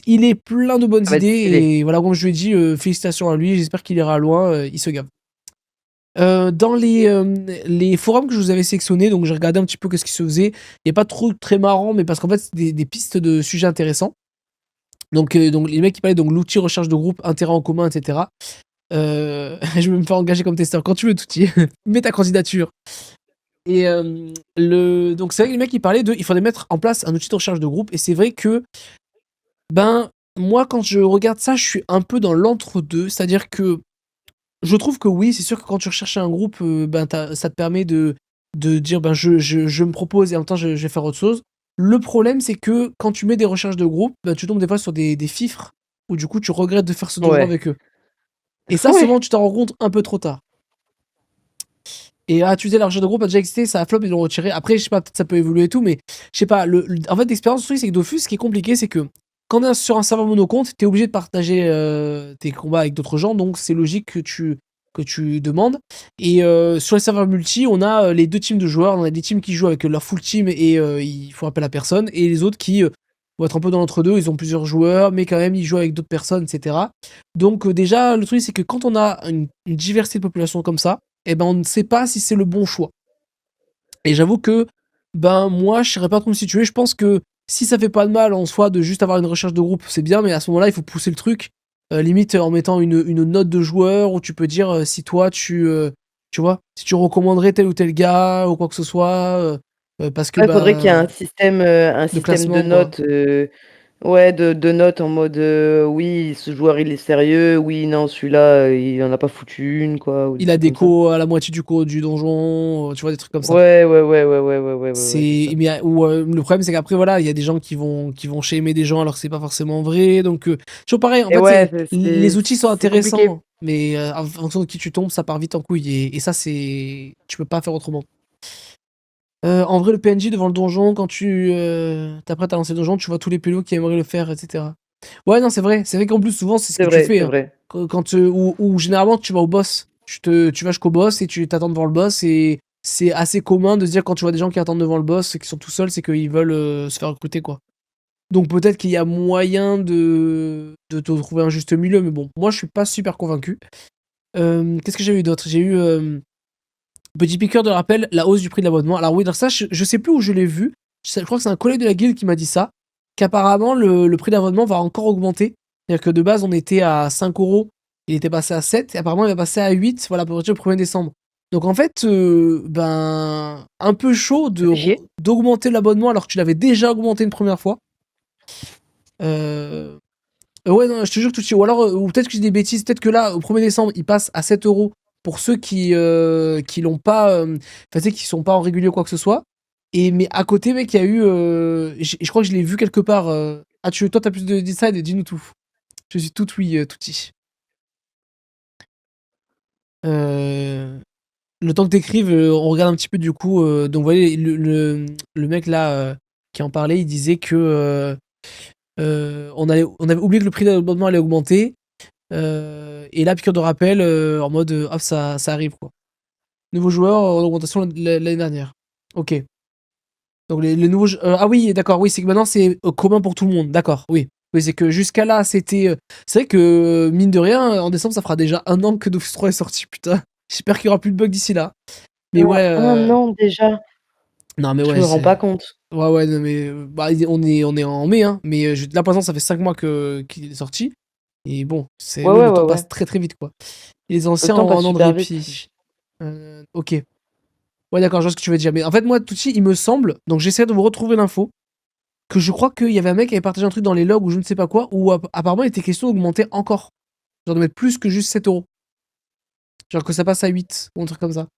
il est plein de bonnes idées et voilà, comme je lui ai dit, félicitations à lui, j'espère qu'il ira loin, il se gave. Dans les forums que je vous avais sélectionnés, donc j'ai regardé un petit peu ce qui se faisait. Il n'y a pas trop très marrant, mais parce qu'en fait c'est des pistes de sujets intéressants. Donc les mecs qui parlaient donc l'outil recherche de groupe, intérêt en commun, etc. Je vais me faire engager comme testeur quand tu veux, Touti. Mets ta candidature. Et donc c'est vrai que les mecs ils parlaient il faudrait mettre en place un outil de recherche de groupe. Et c'est vrai que ben moi quand je regarde ça, je suis un peu dans l'entre-deux. C'est-à-dire que je trouve que oui, c'est sûr que quand tu recherches un groupe, ben ça te permet de dire ben je me propose et en même temps je vais faire autre chose. Le problème c'est que quand tu mets des recherches de groupe, ben, tu tombes des fois sur des fifres où du coup tu regrettes de faire ce donjon avec eux. Et ça, souvent, tu t'en rends compte un peu trop tard. Et tu disais, leur jeu de groupe a déjà existé, ça a flop, ils l'ont retiré. Après, je sais pas, peut-être ça peut évoluer et tout, mais je sais pas. En fait, l'expérience, le truc, c'est que Dofus, ce qui est compliqué, c'est que quand on est sur un serveur monocompte, t'es obligé de partager tes combats avec d'autres gens, donc c'est logique que tu demandes. Et sur les serveurs multi, on a les deux teams de joueurs. On a des teams qui jouent avec leur full team et ils font appel à personne, et les autres qui vont être un peu dans l'entre-deux. Ils ont plusieurs joueurs, mais quand même, ils jouent avec d'autres personnes, etc. Donc, déjà, le truc, c'est que quand on a une diversité de population comme ça, eh ben, on ne sait pas si c'est le bon choix. Et j'avoue que, ben, moi, je saurais pas trop me situer. Je pense que si ça fait pas de mal en soi de juste avoir une recherche de groupe, c'est bien, mais à ce moment-là, il faut pousser le truc, limite en mettant une note de joueur où tu peux dire si toi, tu vois, si tu recommanderais tel ou tel gars ou quoi que ce soit, parce que, Ouais, faudrait qu'il y ait bah, un système de classement, quoi. notes, ouais, de notes en mode, oui, ce joueur il est sérieux, oui, non, celui-là, il en a pas foutu une, quoi, ou des Il a trucs des comme ça. co à la moitié du co du donjon, tu vois, des trucs comme ça. Ouais, ouais, ouais, ouais, ouais, ouais, ouais, ouais, ouais, c'est C'est ça. mais le problème c'est qu'après voilà, il y a des gens qui vont shamer des gens alors que c'est pas forcément vrai donc toujours pareil en Et fait ouais, c'est les outils sont c'est compliqué. intéressants mais en fonction de qui tu tombes, ça part vite en couille et ça c'est tu peux pas faire autrement. En vrai le PNJ devant le donjon quand tu t'apprêtes à lancer le donjon, tu vois tous les pélos qui aimeraient le faire et cetera. Ouais non, c'est vrai qu'en plus souvent c'est ce C'est que tu vrai, fais, c'est hein. vrai. Quand, ou généralement tu vas au boss. Tu vas jusqu'au boss et tu t'attends devant le boss et c'est assez commun de se dire quand tu vois des gens qui attendent devant le boss et qui sont tout seuls, c'est qu'ils veulent se faire recruter quoi. Donc peut-être qu'il y a moyen de te trouver un juste milieu, mais bon, moi je suis pas super convaincu. Qu'est-ce que j'ai eu d'autre? J'ai eu petit piqueur de rappel, la hausse du prix de l'abonnement. Alors oui, dans ça, je sais plus où je l'ai vu. Je crois que c'est un collègue de la guilde qui m'a dit ça, qu'apparemment le prix d'abonnement va encore augmenter. C'est-à-dire que de base, on était à 5 €, il était passé à 7, et apparemment il va passer à 8, voilà, pour le 1er décembre. Donc en fait, ben, un peu chaud Ça fait chier. d'augmenter l'abonnement alors que tu l'avais déjà augmenté une première fois. Euh, ouais, non, je te jure que tout de suite. Ou alors, ou peut-être que j'ai des bêtises, peut-être que là, au 1er décembre, il passe à 7 € pour ceux qui l'ont pas, enfin, tu sais, qui sont pas en régulier ou quoi que ce soit. Mais à côté, mec, il y a eu, je crois que je l'ai vu quelque part. Toi, t'as plus de d'inside, dis-nous tout. Je suis tout oui, touti. Le temps que t'écrives, on regarde un petit peu du coup. Donc, vous voyez, le mec là qui en parlait, il disait que on avait oublié que le prix de l'abonnement allait augmenter. Et là, piqûre de rappel, en mode hop, ça arrive quoi. Nouveaux joueurs en augmentation l'année dernière. Ok. Donc les nouveaux. Ah oui, d'accord, oui, c'est que maintenant c'est commun pour tout le monde. D'accord, oui. Oui, c'est que jusqu'à là, c'était. C'est vrai que, mine de rien, en décembre, ça fera déjà 1 an que Dofus 3 est sorti, putain. J'espère qu'il y aura plus de bugs d'ici là. Mais ouais. 1 an déjà, Non, mais je ouais, me rends pas c'est. compte. Ouais, ouais, non, mais. Bah, on est en mai, hein. Mais là, pour l'instant, ça fait 5 mois qu'il est sorti. Et bon, Ouais, oui, ouais, le ouais, temps ouais. passe très très vite, quoi. Et les Le anciens temps ont passe 1 an de super vite. répit. Ok. Ouais, d'accord, je vois ce que tu veux dire. Mais en fait, moi, tout de suite, il me semble, donc j'essaie de vous retrouver l'info, que je crois qu'il y avait un mec qui avait partagé un truc dans les logs ou je ne sais pas quoi, où apparemment il était question d'augmenter encore. Genre de mettre plus que juste 7 €. Genre que ça passe à 8 ou un truc comme ça.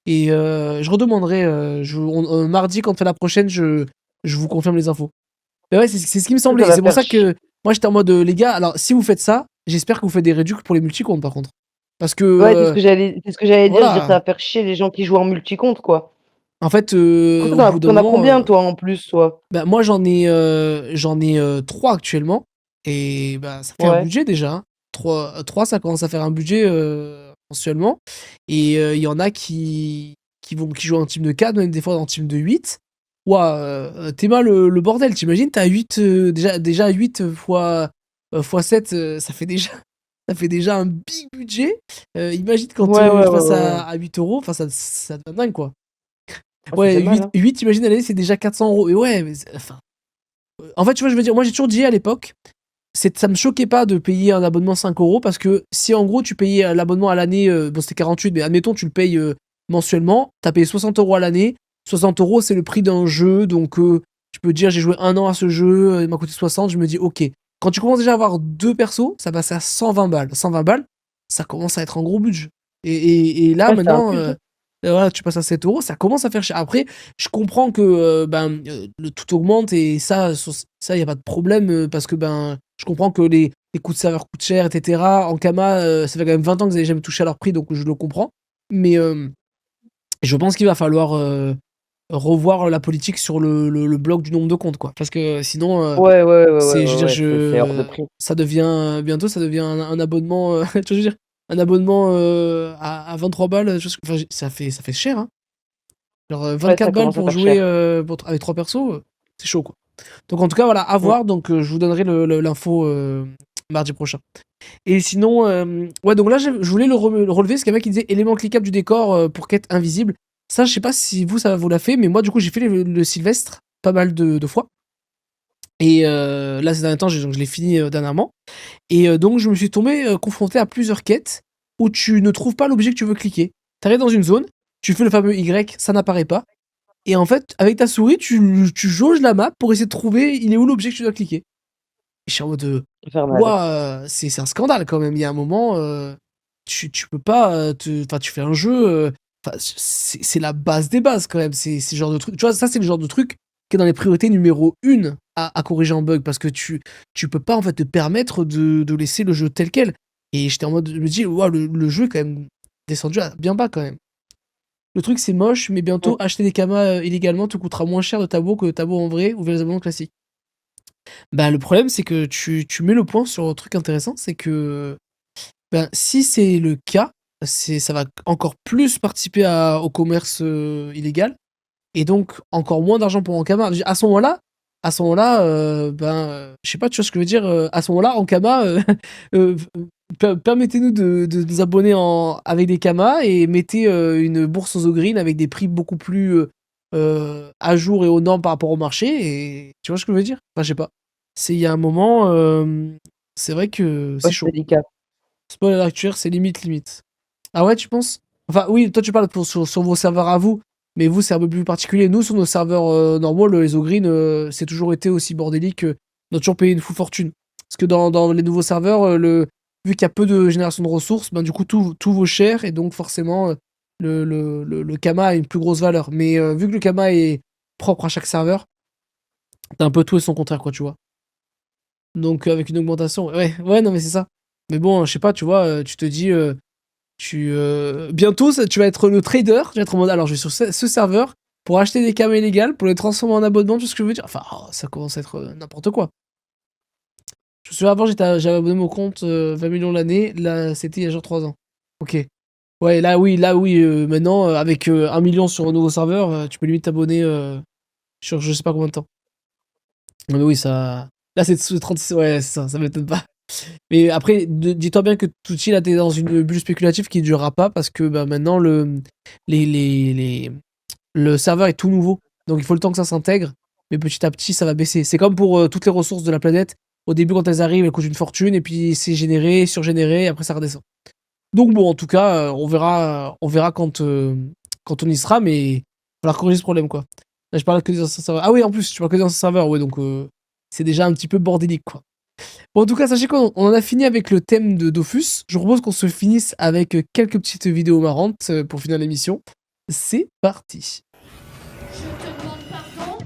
Et je redemanderai, mardi, quand on fait la prochaine, je vous confirme les infos. Mais ouais, c'est ce qui me semblait. Ça Et va c'est pour faire ça que moi j'étais en mode, les gars, alors si vous faites ça, j'espère que vous faites des réducs pour les multicomptes par contre. Parce que, Ouais, c'est ce que j'allais dire, je veux dire, ça voilà, va faire chier les gens qui jouent en multi-compte, quoi. en fait, En plus, au bout d'un tu as moment, combien toi en plus, toi? bah, moi j'en ai 3 actuellement. Et bah, ça fait un Ouais. budget déjà, hein. 3 ça commence à faire un budget mensuellement. Et il y en a qui jouent en team de 4, même des fois en team de 8. Ouah, t'es mal le bordel, t'imagines, t'as 8, déjà 8 fois 7, ça fait déjà un big budget. Imagine quand Ouais, ouais, tu ouais, passes ouais, ouais. à 8 €, enfin ça devient dingue quoi. Ah, ça Ouais, fait mal, 8, hein. 8 imagine à l'année, c'est déjà 400 €. Et ouais, mais enfin, en fait, tu vois, je veux dire, moi j'ai toujours dit à l'époque, ça me choquait pas de payer un abonnement 5 € parce que si en gros tu payais l'abonnement à l'année, bon c'était 48, mais admettons tu le payes mensuellement, t'as payé 60 € à l'année. 60 € c'est le prix d'un jeu, donc tu peux te dire j'ai joué 1 an à ce jeu, il m'a coûté 60, je me dis ok. Quand tu commences déjà à avoir 2 persos, ça passe à 120 balles. 120 balles, ça commence à être un gros budget. Et là Ouais, c'est un maintenant, plus, hein. voilà, tu passes à 7 €, ça commence à faire cher. Après, je comprends que le tout augmente et ça y a pas de problème parce que je comprends que les coûts de serveur coûtent cher, etc. En Kama, ça fait quand même 20 ans que vous n'avez jamais touché à leur prix, donc je le comprends. Mais Et je pense qu'il va falloir revoir la politique sur le bloc du nombre de comptes, quoi. Parce que sinon, Ouais, ouais, ouais, ouais, c'est, je veux ouais, dire, ouais, c'est hors de prix. ça devient, bientôt, ça devient un abonnement, tu vois, je veux dire, un abonnement à 23 balles, enfin, ça fait cher, hein. Genre Ouais, 24 ça balles commence à pour faire jouer cher. avec 3 persos, c'est chaud, quoi. Donc en tout cas, voilà, à Mm. voir. Donc je vous donnerai l'info mardi prochain. Et sinon, ouais, donc là, je voulais le relever, parce qu'il y en a qui disait élément cliquable du décor pour quête invisible. Ça, je sais pas si vous, ça vous l'a fait, mais moi, du coup, j'ai fait le Sylvestre pas mal de fois. Et là, ces derniers temps, donc, je l'ai fini dernièrement. Et donc, je me suis tombé confronté à plusieurs quêtes où tu ne trouves pas l'objet que tu veux cliquer. T'arrives dans une zone, tu fais le fameux Y, ça n'apparaît pas. Et en fait, avec ta souris, tu jauges la map pour essayer de trouver il est où l'objet que tu dois cliquer. Et je suis en mode, Infernal. ouah, c'est un scandale quand même. Il y a un moment, tu peux pas, enfin, tu fais un jeu, enfin, c'est la base des bases quand même. C'est ce genre de truc. Tu vois, ça, c'est le genre de truc qui est dans les priorités numéro 1 à corriger en bug parce que tu peux pas en fait te permettre de laisser le jeu tel quel. Et j'étais en mode, je me dis, ouah, le jeu est quand même descendu bien bas quand même. Le truc, c'est moche, mais bientôt, Mm. acheter des kamas illégalement te coûtera moins cher de tableau que de tableau en vrai ou via les abonnements classiques. Bah, le problème, c'est que tu mets le point sur un truc intéressant, c'est que ben, si c'est le cas, ça va encore plus participer au commerce illégal et donc encore moins d'argent pour Ankama. À ce moment-là, je sais pas, tu vois ce que je veux dire. À ce moment-là, Ankama, euh, permettez-nous de nous abonner avec des kamas et mettez une bourse aux green avec des prix beaucoup plus à jour et aux normes par rapport au marché. Et tu vois ce que je veux dire? Enfin, je sais pas. Il y a un moment, c'est vrai que Ouais, c'est c'est chaud. délicat. Spoiler actuel, c'est limite. Ah ouais, tu penses? Enfin, oui, toi tu parles sur vos serveurs à vous, mais vous c'est un peu plus particulier. Nous, sur nos serveurs normaux, les Ogreen, c'est toujours été aussi bordélique. On a toujours payé une fou fortune. Parce que dans les nouveaux serveurs, vu qu'il y a peu de génération de ressources, ben, du coup tout vaut cher et donc forcément le Kama a une plus grosse valeur. Mais vu que le Kama est propre à chaque serveur, t'as un peu tout et son contraire, quoi, tu vois. Donc avec une augmentation, ouais, non mais c'est ça. Mais bon, je sais pas, tu vois, tu te dis, bientôt, tu vas être le trader. Tu vas être en mode, alors je vais sur ce serveur pour acheter des cams illégales, pour les transformer en abonnement, tout ce que je veux dire. Enfin, ça commence à être n'importe quoi. Je me souviens avant, j'avais abonné mon compte 20 millions l'année. Là, c'était il y a genre 3 ans. Ok. Ouais, là, oui. Maintenant, avec 1 million sur un nouveau serveur, tu peux limite t'abonner sur je sais pas combien de temps. Non, mais oui, ça. Là, c'est 36. Ouais, c'est ça m'étonne pas. Mais après, dis-toi bien que tout de suite, là, t'es dans une bulle spéculative qui ne durera pas parce que bah, maintenant, les, les, les- le serveur est tout nouveau. Donc, il faut le temps que ça s'intègre. Mais petit à petit, ça va baisser. C'est comme pour toutes les ressources de la planète. Au début, quand elles arrivent, elles coûtent une fortune. Et puis, c'est généré, surgénéré. Et après, ça redescend. Donc, bon, en tout cas, on verra quand on y sera. Mais il va falloir corriger ce problème, quoi. Là, je parle que des anciens serveurs. Ah oui, en plus, tu parles que des anciens serveurs. Ouais, donc, c'est déjà un petit peu bordélique, quoi. Bon, en tout cas, sachez qu'on en a fini avec le thème de Dofus. Je propose qu'on se finisse avec quelques petites vidéos marrantes pour finir l'émission. C'est parti. Je te demande pardon.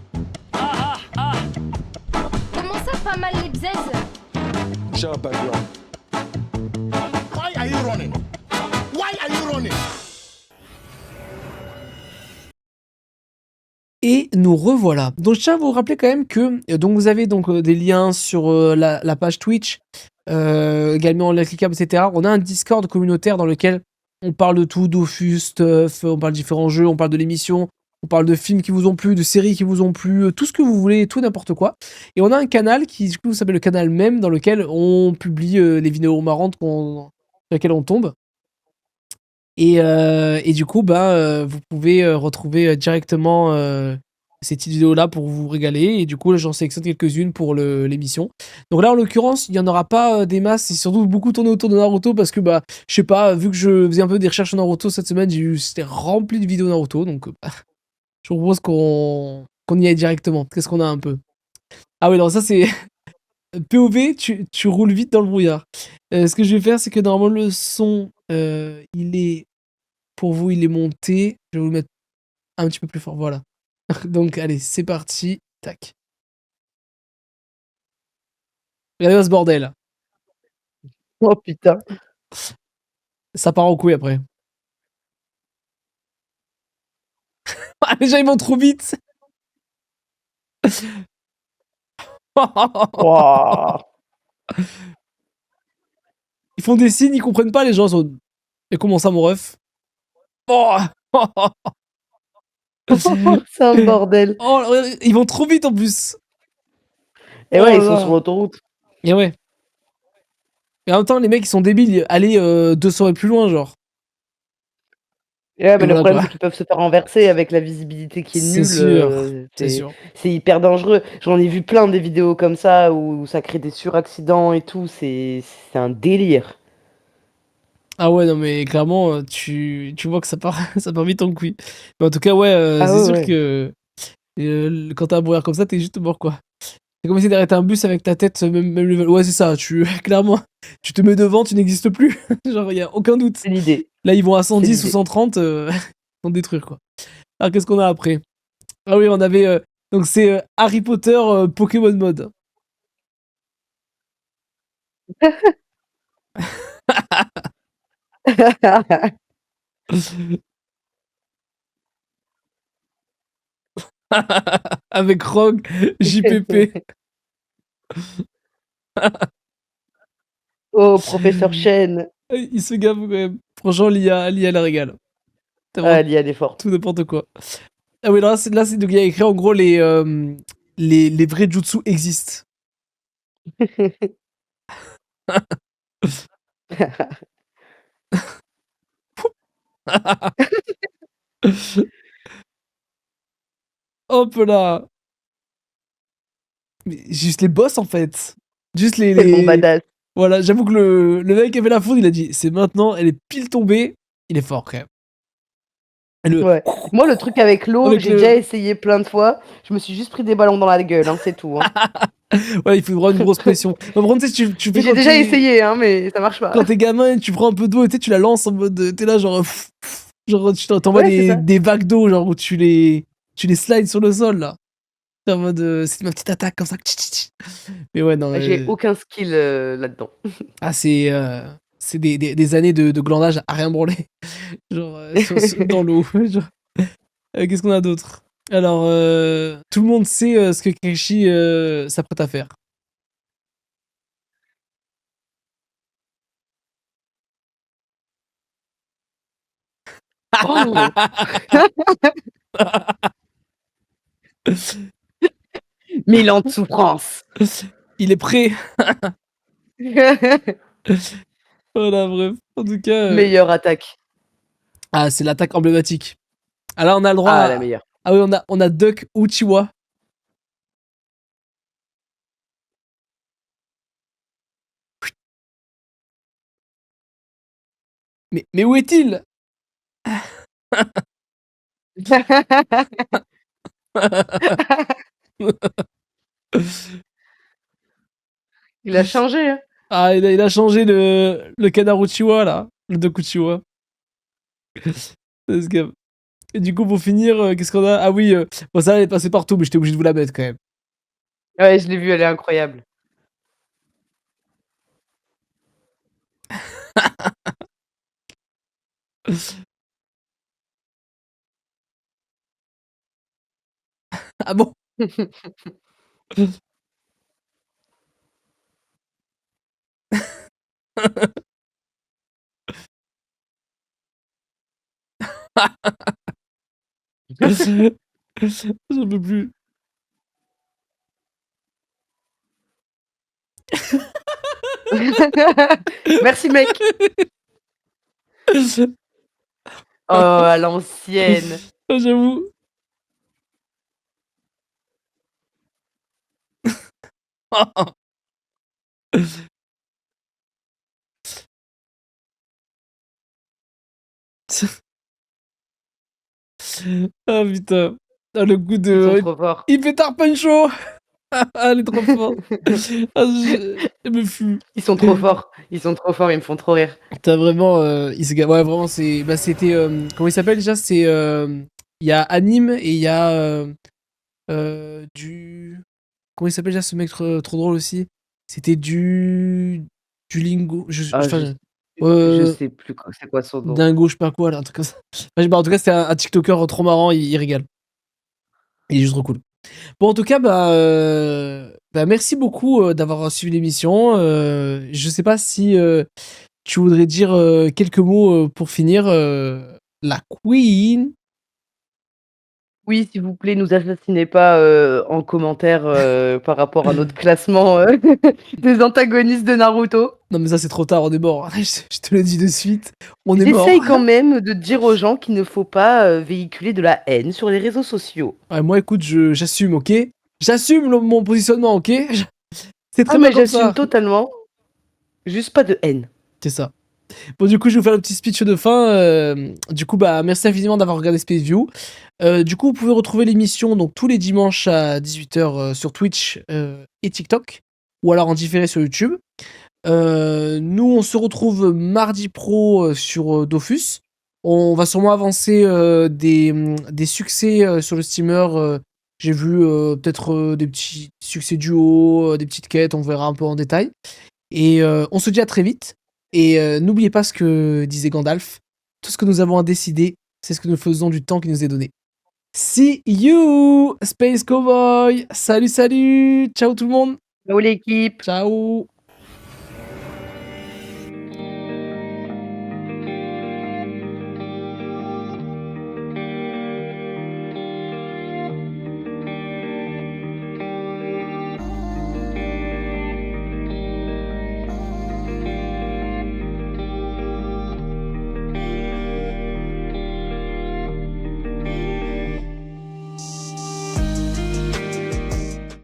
Comment ça, pas mal les bzaises? Shut up, everyone. Why are you running? Why are you running? Et nous revoilà. Donc je tiens à vous rappeler quand même que donc vous avez donc des liens sur la page Twitch, également la cliquable, etc. On a un Discord communautaire dans lequel on parle de tout, Dofus, stuff, on parle de différents jeux, on parle de l'émission, on parle de films qui vous ont plu, de séries qui vous ont plu, tout ce que vous voulez, tout n'importe quoi. Et on a un canal qui du coup s'appelle le canal même dans lequel on publie les vidéos marrantes sur lesquelles on tombe. Et du coup, vous pouvez retrouver directement ces petites vidéos-là pour vous régaler. Et du coup, là, j'en sélectionne quelques-unes pour l'émission. Donc là, en l'occurrence, il n'y en aura pas des masses. C'est surtout beaucoup tourné autour de Naruto parce que, je sais pas, vu que je faisais un peu des recherches sur Naruto cette semaine, c'était rempli de vidéos Naruto. Donc, je vous propose qu'on y aille directement. Qu'est-ce qu'on a un peu? Ah oui, non, ça c'est POV, tu roules vite dans le brouillard. Ce que je vais faire, c'est que normalement, le son, pour vous, il est monté. Je vais vous le mettre un petit peu plus fort. Voilà. Donc, allez, c'est parti. Tac. Regardez ce bordel. Oh putain. Ça part en couille après. Les gens, ils vont trop vite. Wouah. Ils font des signes, ils comprennent pas, les gens sont... Et comment ça, mon ref? Oh, C'est un bordel. oh, ils vont trop vite en plus. Et Oh ouais, là ils sont là. sur l'autoroute. Et ouais. Et en même temps, les mecs, ils sont débiles. Allez 200 et plus loin, genre. Et ouais, mais Et le voilà, problème, quoi. c'est qu'ils peuvent se faire renverser avec la visibilité qui est C'est nulle. sûr. C'est sûr. C'est hyper dangereux. J'en ai vu plein des vidéos comme ça où ça crée des suraccidents et tout. C'est un délire. Ah ouais, non, mais clairement, tu vois que ça part, ça part vite en couille. Mais en tout cas, ouais, Ah c'est ouais, sûr ouais. que quand t'as un brouillard comme ça, t'es juste mort, quoi. C'est comme essayer d'arrêter un bus avec ta tête, même level. Ouais, c'est ça, clairement, tu te mets devant, tu n'existes plus. Genre, y a aucun doute. C'est l'idée. Là, ils vont à C'est 110 ou l'idée. 130, ils vont te détruire, quoi. Alors, qu'est-ce qu'on a après? Ah oui, on avait. Donc, c'est Harry Potter Pokémon Mode. Avec Rogue, JPP. Oh, professeur Chen. Il se gave quand même. Franchement, l'IA la régale. C'est Ah, vraiment l'IA est forte. tout n'importe quoi. Ah oui, là, c'est donc il y a écrit en gros les vrais jutsu existent. Hop là. Mais juste les boss en fait. Juste Tellement badass. Voilà, j'avoue que le mec qui avait la foudre, il a dit c'est maintenant, elle est pile tombée. Il est fort quand même. Et Ouais. Moi, le truc avec l'eau, Avec j'ai le- déjà essayé plein de fois. Je me suis juste pris des ballons dans la gueule, hein, c'est tout. Hein. Ouais, il faut vraiment une grosse pression. Non, par contre, tu sais, tu fais J'ai quand déjà t'es- essayé, hein, mais ça marche pas. Quand t'es gamin et tu prends un peu d'eau et tu la lances en mode. T'es là, genre. Genre, tu t'envoies Ouais, c'est ça. des vagues d'eau, genre où tu les slides sur le sol là. T'es en mode. C'est ma petite attaque comme ça. Mais ouais, non. J'ai aucun skill là-dedans. Ah, c'est des années de glandage à rien branler. Genre, dans l'eau. Genre, qu'est-ce qu'on a d'autre? Alors, tout le monde sait ce que Kakashi s'apprête à faire. Oh 1000 ans de souffrance. Il est prêt. Voilà, bref. En tout cas. Meilleure attaque. Ah, c'est l'attaque emblématique. Ah, là, on a le droit Ah, la meilleure. Ah oui, on a Duck Uchiwa. Mais où est-il? Il a changé, hein. Ah, il a changé le canard Uchiwa, là. Le Duck Uchiwa. Let's go. Et du coup, pour finir, qu'est-ce qu'on a? Ah oui, bon, ça, elle est passée partout, mais j'étais obligé de vous la mettre quand même. Ouais, je l'ai vue, elle est incroyable. Ah bon? J'en peux plus. Merci, mec. Oh, à l'ancienne. Ah, j'avoue. Ah putain. Ah, le coup Ils de. sont trop forts. Il fait Tarpuncho. Ah, elle est trop forte. Ah, je me fume. Ils sont trop forts. Ils sont trop forts, ils me font trop rire. T'as vraiment. Ouais, vraiment, c'est. Bah, c'était. Comment il s'appelle déjà? C'est. Il y a Anime et il y a. Du. Comment il s'appelle déjà ce mec trop drôle aussi? C'était du. Du Lingo. Ah, Enfin, Je Euh, sais plus c'est quoi son nom. Dingo, je sais pas quoi, là, un truc comme ça. Enfin, en tout cas, c'est un TikToker trop marrant, il régale. Il est juste trop cool. Bon, en tout cas, merci beaucoup d'avoir suivi l'émission. Je sais pas si tu voudrais dire quelques mots pour finir. La Queen. Oui, s'il vous plaît, nous assassinez pas en commentaire par rapport à notre classement des antagonistes de Naruto. Non, mais ça, c'est trop tard, on est mort. Je te le dis de suite, on est mort. J'essaye quand même de dire aux gens qu'il ne faut pas véhiculer de la haine sur les réseaux sociaux. Ouais, moi, écoute, j'assume, ok? J'assume mon positionnement, ok? C'est très Ah, bien mais comme j'assume ça. totalement. Juste pas de haine. C'est ça. Bon, du coup, je vais vous faire le petit speech de fin. Du coup, merci infiniment d'avoir regardé Space View. Du coup, vous pouvez retrouver l'émission donc tous les dimanches à 18h sur Twitch et TikTok, ou alors en différé sur YouTube. Nous, on se retrouve mardi pro sur Dofus. On va sûrement avancer des succès sur le steamer. J'ai vu peut-être des petits succès duo, des petites quêtes, on verra un peu en détail. Et on se dit à très vite. Et n'oubliez pas ce que disait Gandalf. Tout ce que nous avons à décider, c'est ce que nous faisons du temps qui nous est donné. See you, Space Cowboy. Salut, salut. Ciao tout le monde. Ciao l'équipe. Ciao.